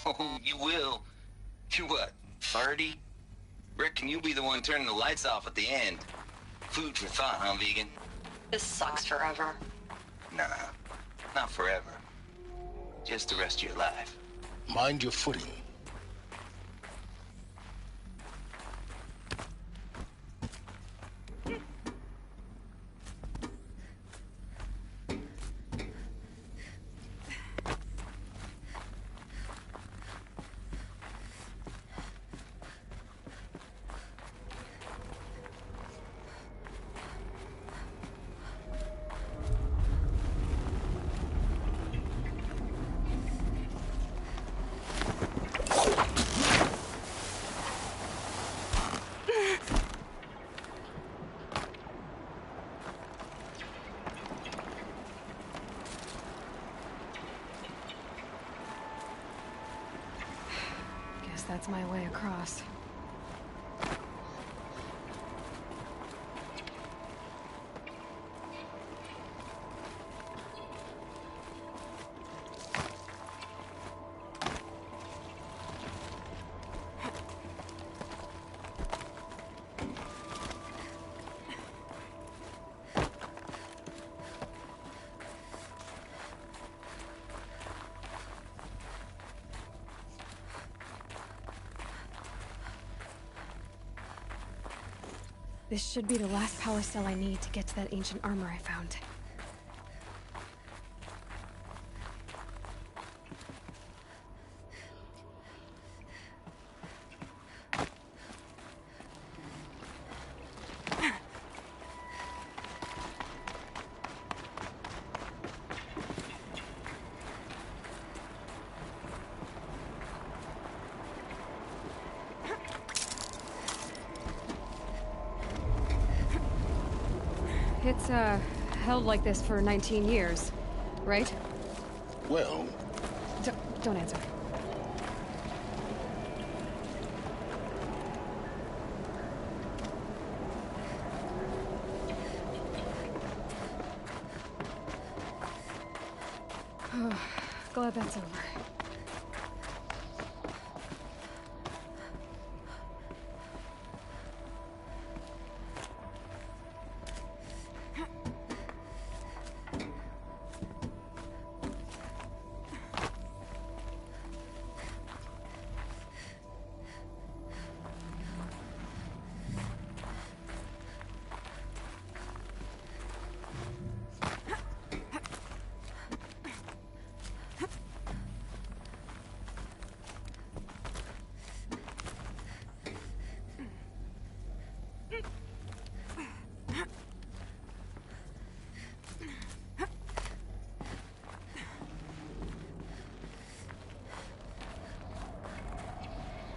Oh, you will. You're what, 30? Reckon you'll be the one turning the lights off at the end. Food for thought, huh, vegan? This sucks forever. Nah, not forever. Just the rest of your life. Mind your footing. That's my way across. This should be the last power cell I need to get to that ancient armor I found. It's, held like this for 19 years, right? Well... Don't answer. Glad that's over.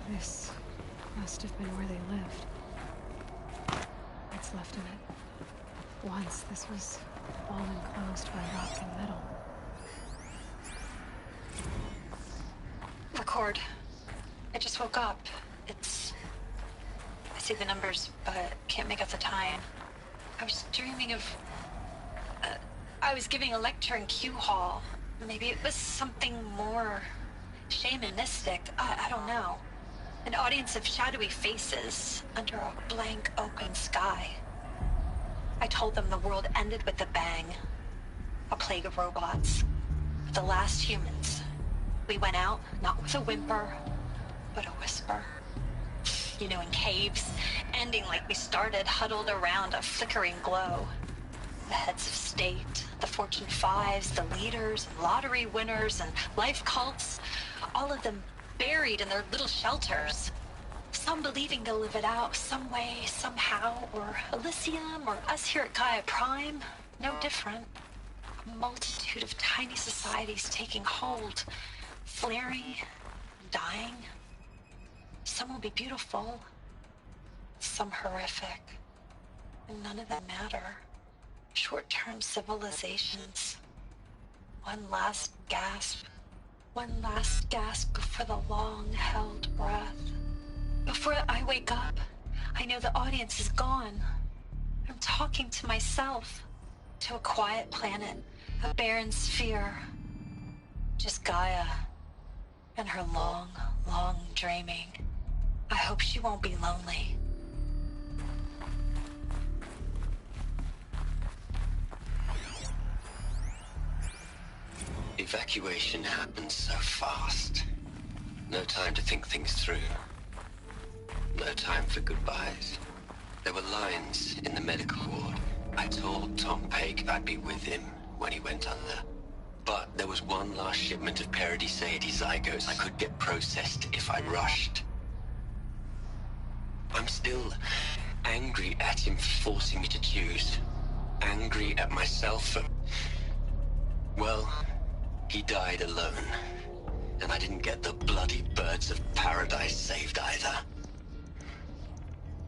This must have been where they lived. What's left of it. Once, this was all enclosed by rock and metal. Record. I just woke up. I see the numbers, but can't make out the time. I was dreaming of... I was giving a lecture in Q Hall. Maybe it was something more shamanistic. I don't know. An audience of shadowy faces under a blank open sky. I told them the world ended with a bang. A plague of robots. The last humans. We went out, not with a whimper, but a whisper. You know, in caves, ending like we started, huddled around a flickering glow. The heads of state, the Fortune 5s, the leaders, lottery winners, and life cults, all of them buried in their little shelters. Some believing they'll live it out some way, somehow, or Elysium, or us here at Gaia Prime, no different. A multitude of tiny societies taking hold, flaring, dying. Some will be beautiful, some horrific, and none of them matter. Short-term civilizations. One last gasp. One last gasp before the long-held breath. Before I wake up, I know the audience is gone. I'm talking to myself. To a quiet planet, a barren sphere. Just Gaia. And her long, long dreaming. I hope she won't be lonely. Evacuation happened so fast. No time to think things through. No time for goodbyes. There were lines in the medical ward. I told Tom Paik I'd be with him when he went under. But there was one last shipment of Paradiseidae zygotes I could get processed if I rushed. I'm still angry at him for forcing me to choose. Angry at myself for... Well, he died alone. And I didn't get the bloody birds of paradise saved either.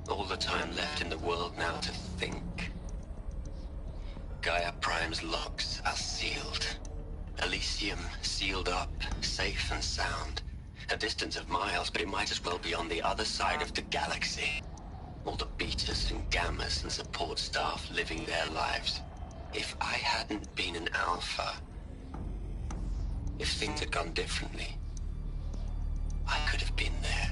All the time left in the world now to think. Gaia Prime's locks are sealed. Elysium sealed up, safe and sound. A distance of miles, but it might as well be on the other side of the galaxy. All the betas and gammas and support staff living their lives. If I hadn't been an alpha, if things had gone differently, I could have been there.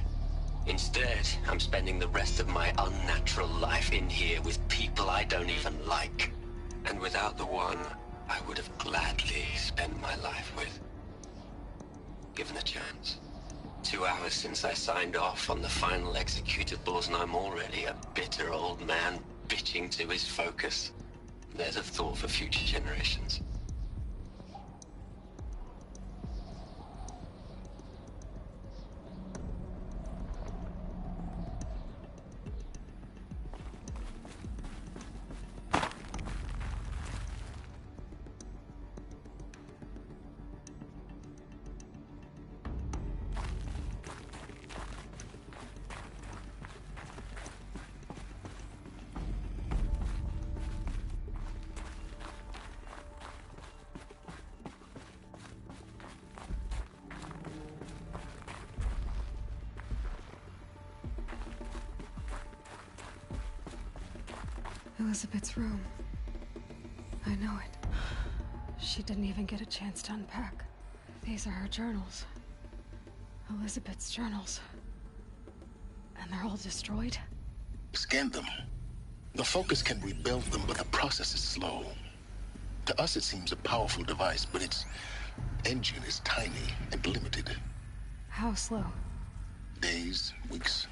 Instead, I'm spending the rest of my unnatural life in here with people I don't even like. And without the one I would have gladly spent my life with. Given the chance. 2 hours since I signed off on the final executables and I'm already a bitter old man bitching to his focus. There's a thought for future generations. Elizabeth's room. I know it. She didn't even get a chance to unpack. These are her journals. Elizabeth's journals. And they're all destroyed? Scan them. The Focus can rebuild them, but the process is slow. To us, it seems a powerful device, but its engine is tiny and limited. How slow? Days, weeks,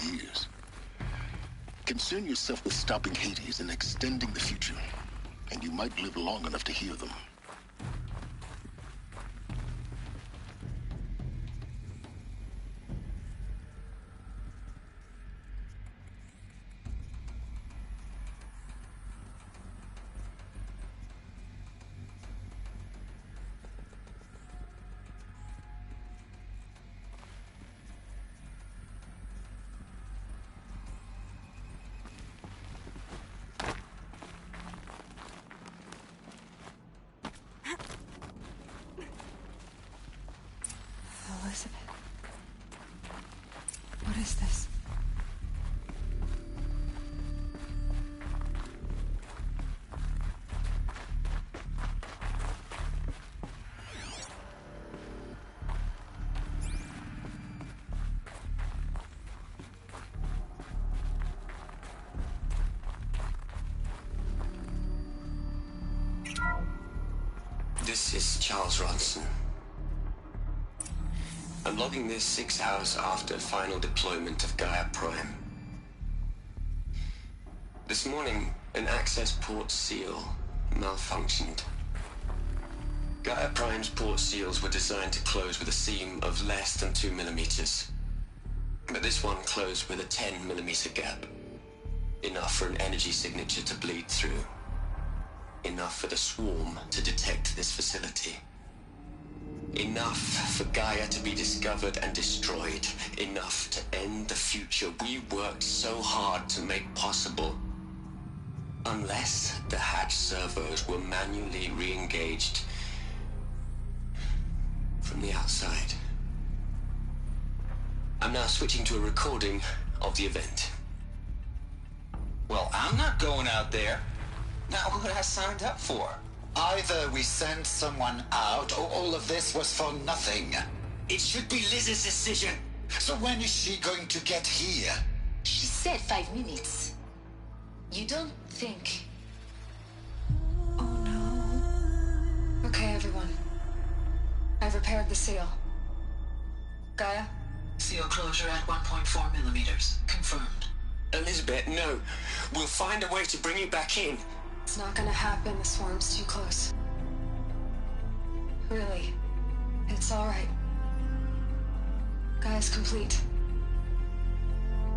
years. Concern yourself with stopping Hades and extending the future, and you might live long enough to hear them. Elizabeth. What is this? This is Charles Ronson. I'm logging this 6 hours after final deployment of Gaia Prime. This morning, an access port seal malfunctioned. Gaia Prime's port seals were designed to close with a seam of less than 2 millimeters. But this one closed with a 10 millimeter gap. Enough for an energy signature to bleed through. Enough for the swarm to detect this facility. Enough for Gaia to be discovered and destroyed. Enough to end the future we worked so hard to make possible. Unless the hatch servos were manually re-engaged from the outside. I'm now switching to a recording of the event. Well, I'm not going out there. Not what I signed up for. Either we sent someone out, or all of this was for nothing. It should be Liz's decision. So when is she going to get here? She said 5 minutes. You don't think... Okay, everyone. I've repaired the seal. Gaia? Seal closure at 1.4 millimeters. Confirmed. Elizabeth, no. We'll find a way to bring you back in. It's not gonna happen. The swarm's too close. Really. It's alright. Gaia's complete.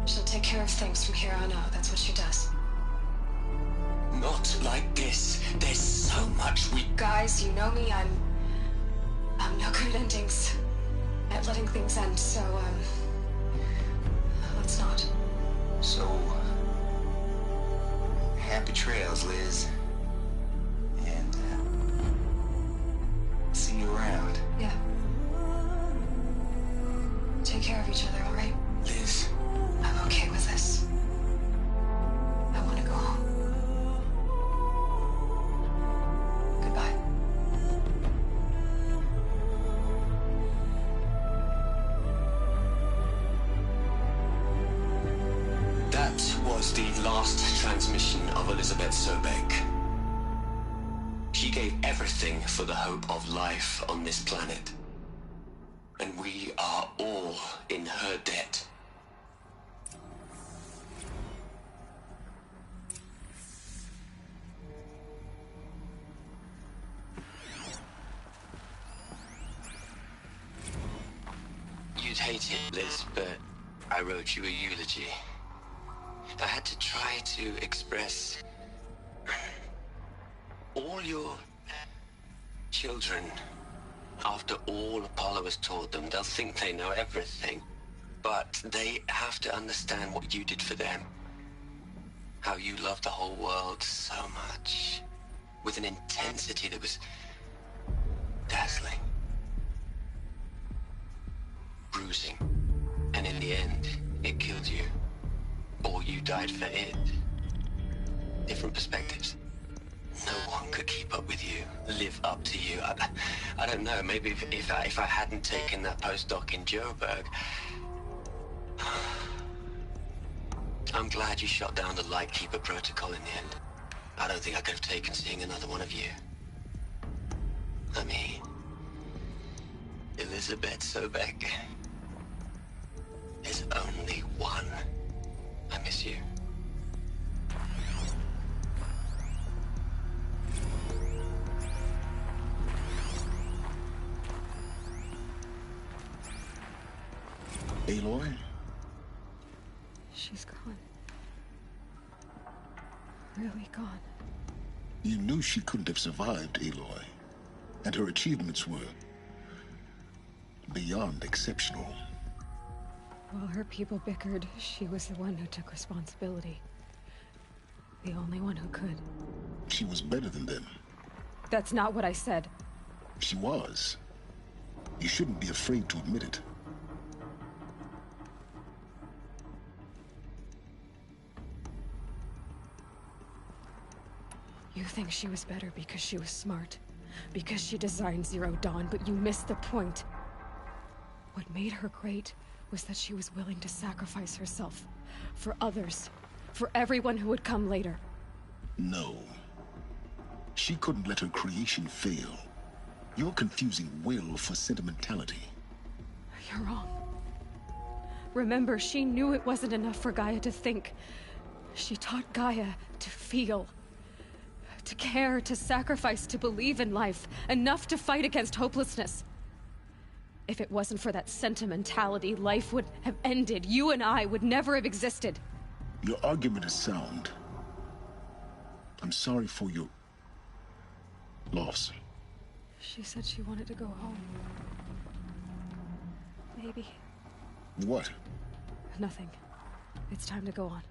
She'll take care of things from here on out. That's what she does. Not like this. There's so much we... Guys, you know me. I'm no good at endings. At letting things end, so, let's not. So, happy trails, Liz. And, see you around. Yeah. Take care of each other, alright? Liz. I'm okay with this. I want to go home. Goodbye. That was the last transmission of Elizabeth Sobeck. She gave everything for the hope of life on this planet. And we are all in her debt. You'd hate it, Liz, but I wrote you a eulogy. I had to try to express all your children. After all Apollo has taught them, they'll think they know everything. But they have to understand what you did for them. How you loved the whole world so much. With an intensity that was dazzling. Bruising. And in the end, it killed you. Or you died for it. different perspectives. No one could keep up with you, live up to you. I don't know, maybe if I hadn't taken that postdoc in Joburg. I'm glad you shot down the Lightkeeper protocol in the end. I don't think I could have taken seeing another one of you. I mean, Elizabeth Sobek. There's only one. I miss you. Aloy? She's gone. Really gone. You knew she couldn't have survived, Aloy. And her achievements were beyond exceptional. While her people bickered, she was the one who took responsibility. The only one who could. She was better than them. That's not what I said. She was. You shouldn't be afraid to admit it. You think she was better because she was smart, because she designed Zero Dawn, but you missed the point. What made her great was that she was willing to sacrifice herself for others, for everyone who would come later. No. She couldn't let her creation fail. You're confusing will for sentimentality. You're wrong. Remember, she knew it wasn't enough for Gaia to think. She taught Gaia to feel. To care, to sacrifice, to believe in life, enough to fight against hopelessness. If it wasn't for that sentimentality, life would have ended. You and I would never have existed. Your argument is sound. I'm sorry for your loss. She said she wanted to go home. Maybe. What? Nothing. It's time to go on.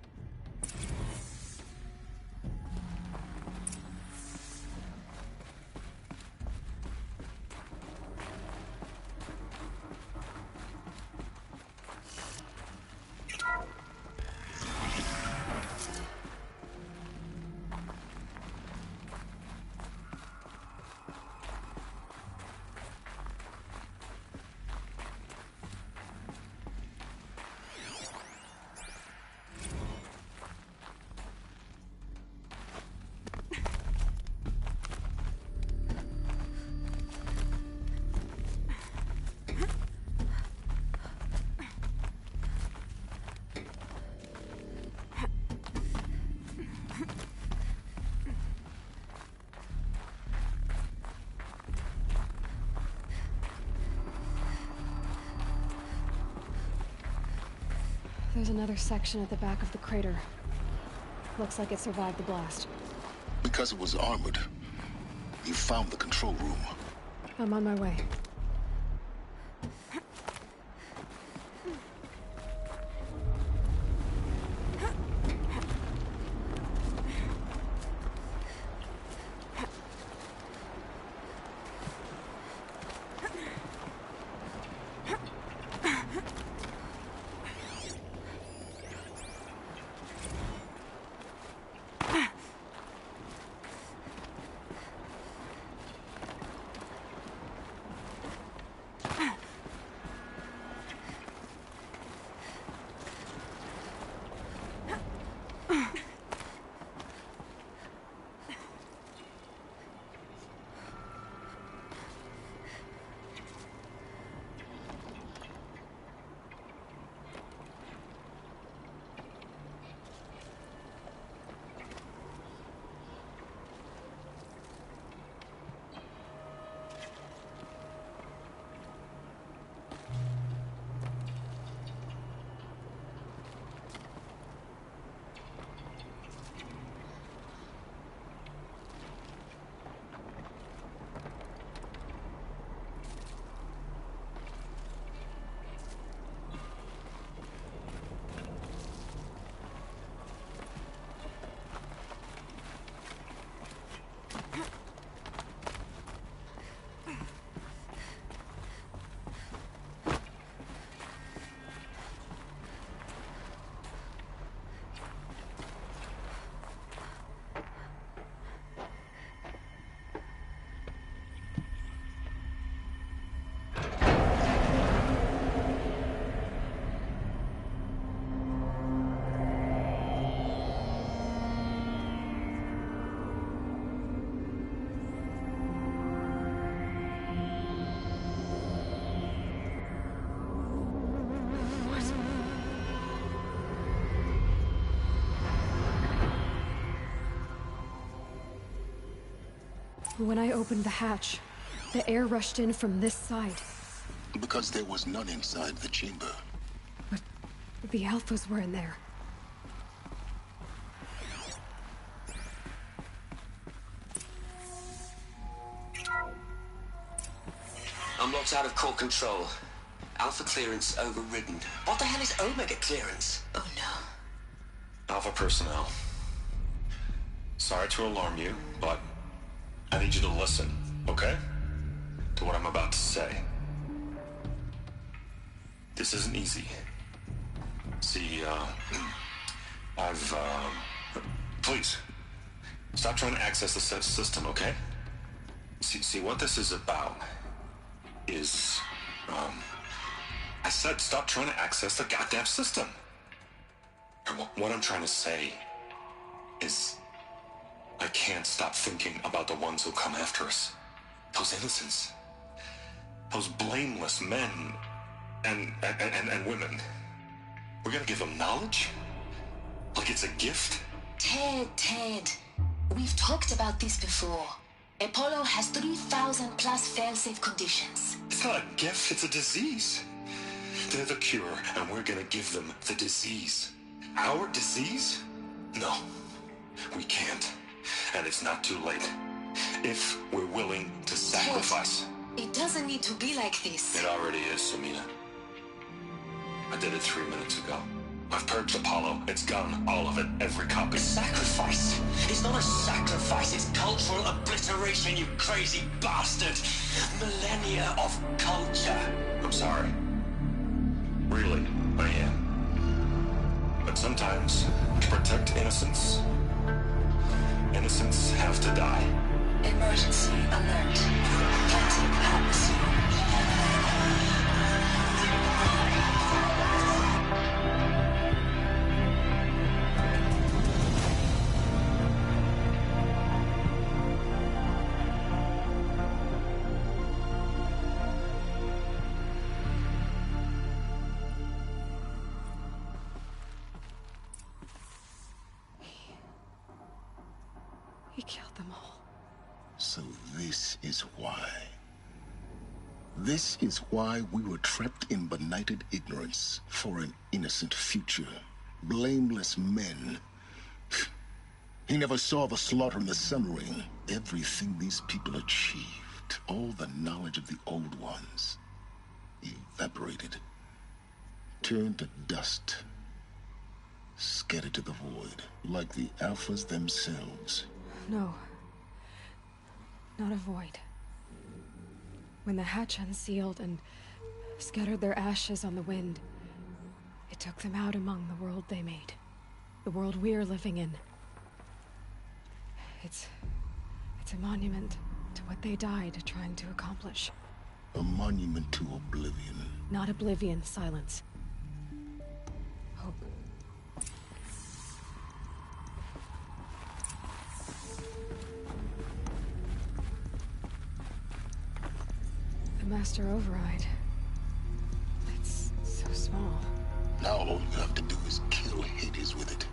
There's another section at the back of the crater. Looks like it survived the blast. Because it was armored, you found the control room. I'm on my way. When I opened the hatch, the air rushed in from this side. Because there was none inside the chamber. But the Alphas were in there. I'm locked out of core control. Alpha clearance overridden. What the hell is Omega clearance? Oh no. Alpha personnel. Sorry to alarm you, but I need you to listen, okay? To what I'm about to say. This isn't easy. See, please, stop trying to access the system, okay? See, what this is about is, I said stop trying to access the goddamn system. And what I'm trying to say is, I can't stop thinking about the ones who come after us. Those innocents. Those blameless men and women. We're gonna give them knowledge? Like it's a gift? Ted. We've talked about this before. Apollo has 3,000 plus fail-safe conditions. It's not a gift, it's a disease. They're the cure, and we're gonna give them the disease. Our disease? No, we can't. And it's not too late. If we're willing to sacrifice. It doesn't need to be like this. It already is, Samina. I did it 3 minutes ago. I've purged Apollo. It's gone. All of it. Every copy. Sacrifice? It's not a sacrifice. It's cultural obliteration, you crazy bastard. Millennia of culture. I'm sorry. Really, I am. But sometimes, to protect innocence, innocents have to die. Emergency alert. Planting atmosphere. He killed them all. So this is why. This is why we were trapped in benighted ignorance for an innocent future. Blameless men. He never saw the slaughter in the Sun Ring. Everything these people achieved, all the knowledge of the old ones, evaporated, turned to dust, scattered to the void, like the Alphas themselves. No. Not a void. When the hatch unsealed and scattered their ashes on the wind, it took them out among the world they made. The world we're living in. It's a monument to what they died trying to accomplish. A monument to oblivion. Not oblivion, silence. Hope. The Master Override. It's so small. Now all you have to do is kill Hades with it.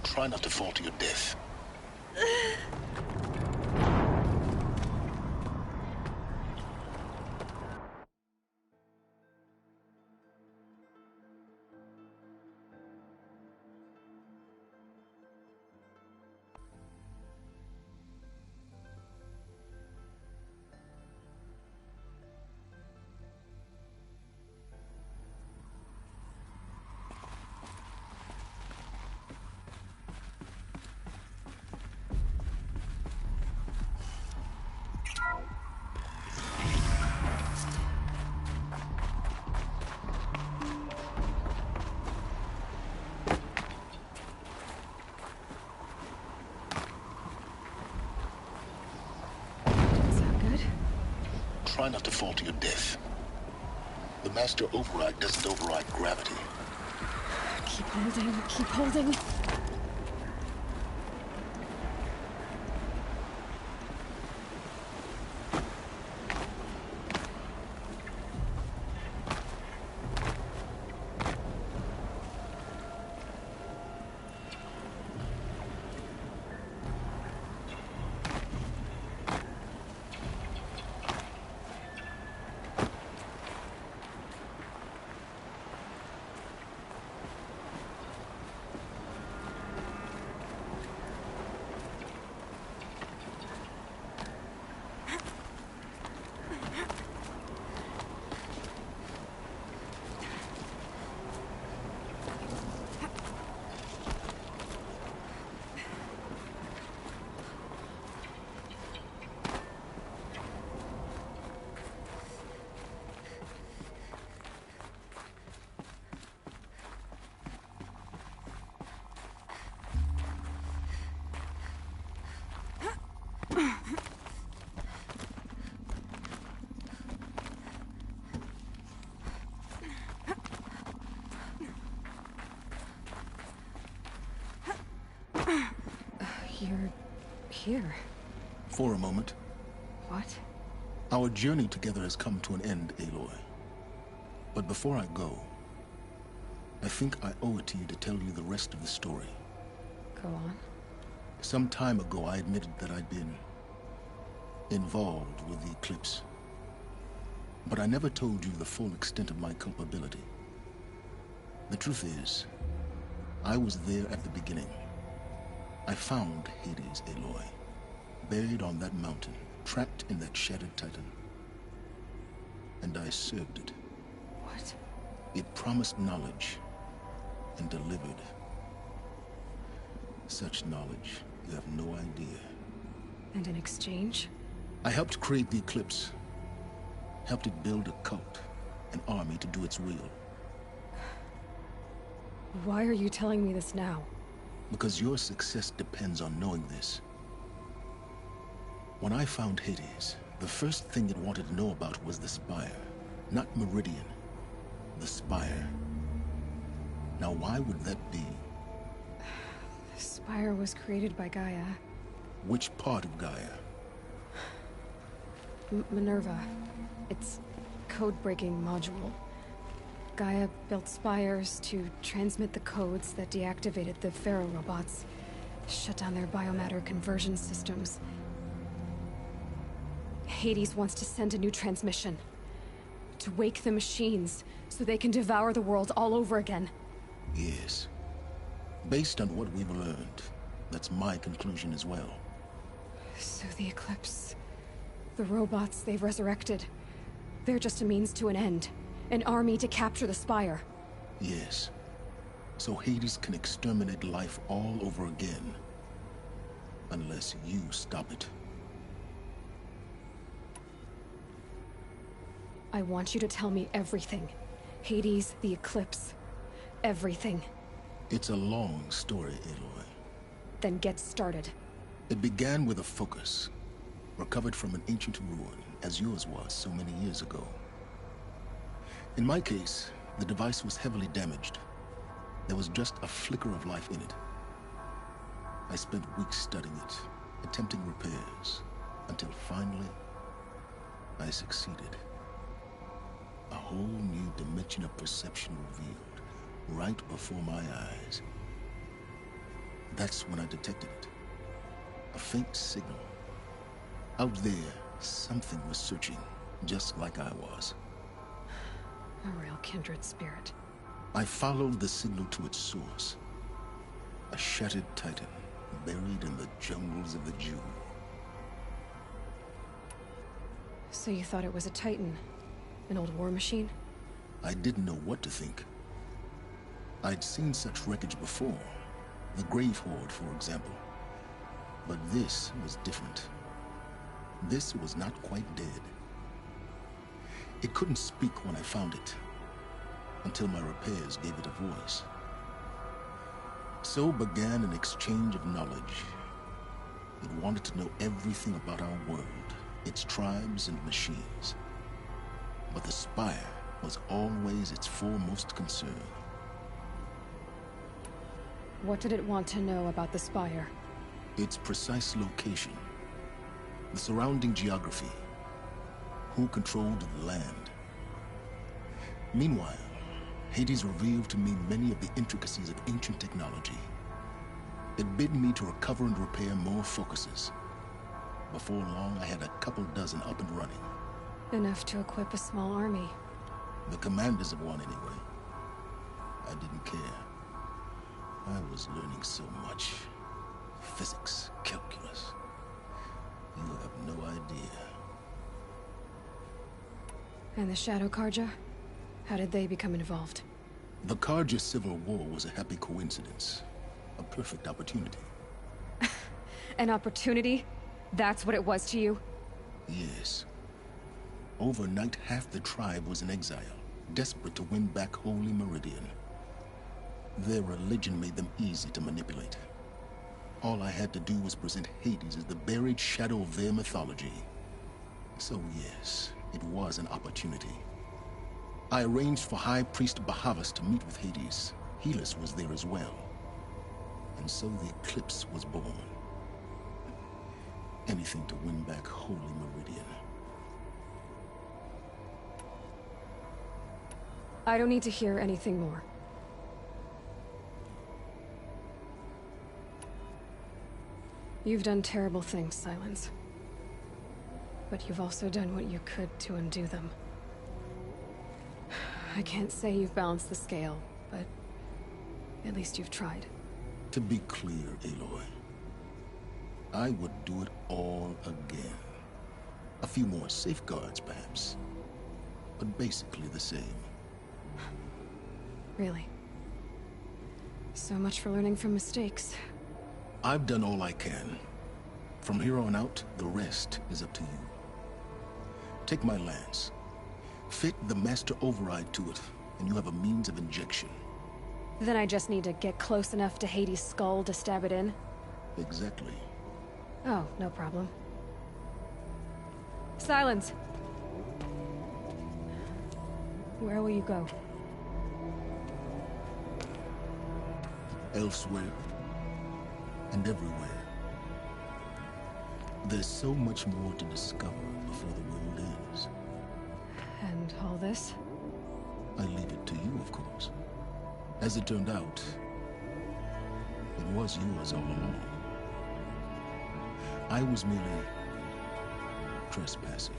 Try not to fall to your death. try not to fall to your death. The master override doesn't override gravity. Keep holding, keep holding. You're here. For a moment. What? Our journey together has come to an end, Aloy. But before I go, I think I owe it to you to tell you the rest of the story. Go on. Some time ago, I admitted that I'd been involved with the eclipse. But I never told you the full extent of my culpability. The truth is, I was there at the beginning. I found Hades, Aloy, buried on that mountain, trapped in that shattered titan. And I served it. What? It promised knowledge and delivered. Such knowledge, you have no idea. And in exchange? I helped create the eclipse. Helped it build a cult, an army to do its will. Why are you telling me this now? Because your success depends on knowing this. When I found Hades, the first thing it wanted to know about was the Spire. Not Meridian. The Spire. Now why would that be? The Spire was created by Gaia. Which part of Gaia? Minerva. It's code-breaking module. Gaia built spires to transmit the codes that deactivated the Pharaoh robots, shut down their biomatter conversion systems. Hades wants to send a new transmission. To wake the machines, so they can devour the world all over again. Yes. Based on what we've learned, that's my conclusion as well. So the Eclipse... the robots they've resurrected... they're just a means to an end. An army to capture the Spire. Yes. So Hades can exterminate life all over again. Unless you stop it. I want you to tell me everything. Hades, the Eclipse. Everything. It's a long story, Aloy. Then get started. It began with a focus. Recovered from an ancient ruin, as yours was so many years ago. In my case, the device was heavily damaged. There was just a flicker of life in it. I spent weeks studying it, attempting repairs, until finally, I succeeded. A whole new dimension of perception revealed, right before my eyes. That's when I detected it. A faint signal. Out there, something was searching, just like I was. A real kindred spirit. I followed the signal to its source. A shattered titan, buried in the jungles of the Jew. So you thought it was a titan? An old war machine? I didn't know what to think. I'd seen such wreckage before. The Grave Horde, for example. But this was different. This was not quite dead. It couldn't speak when I found it, until my repairs gave it a voice. So began an exchange of knowledge. It wanted to know everything about our world, its tribes and machines. the Spire was always its foremost concern. What did it want to know about the Spire? Its precise location, the surrounding geography, who controlled the land. Meanwhile, Hades revealed to me many of the intricacies of ancient technology. It bid me to recover and repair more focuses. Before long, I had a couple dozen up and running. Enough to equip a small army. The commanders of one, anyway. I didn't care. I was learning so much. Physics, calculus. You have no idea. And the Shadow Karja? How did they become involved? The Karja Civil War was a happy coincidence. A perfect opportunity. An opportunity? That's what it was to you? Yes. Overnight, half the tribe was in exile, desperate to win back Holy Meridian. Their religion made them easy to manipulate. All I had to do was present Hades as the buried shadow of their mythology. So yes, it was an opportunity. I arranged for High Priest Bahavas to meet with Hades. Helis was there as well. And so the eclipse was born. Anything to win back Holy Meridian. I don't need to hear anything more. You've done terrible things, Silence. But you've also done what you could to undo them. I can't say you've balanced the scale, but at least you've tried. To be clear, Aloy, I would do it all again. A few more safeguards, perhaps, but basically the same. Really? So much for learning from mistakes. I've done all I can. From here on out, the rest is up to you. Take my lance. Fit the Master Override to it, and you have a means of injection. Then I just need to get close enough to Hades' skull to stab it in? Exactly. Oh, no problem. Silence! Where will you go? Elsewhere. And everywhere. There's so much more to discover before the world ends. And all this? I leave it to you, of course. As it turned out, it was yours all along. I was merely trespassing.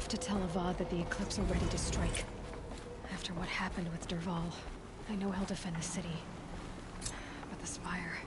To tell Avad that the Eclipse are ready to strike. After what happened with Dervahl, I know he'll defend the city. But the Spire...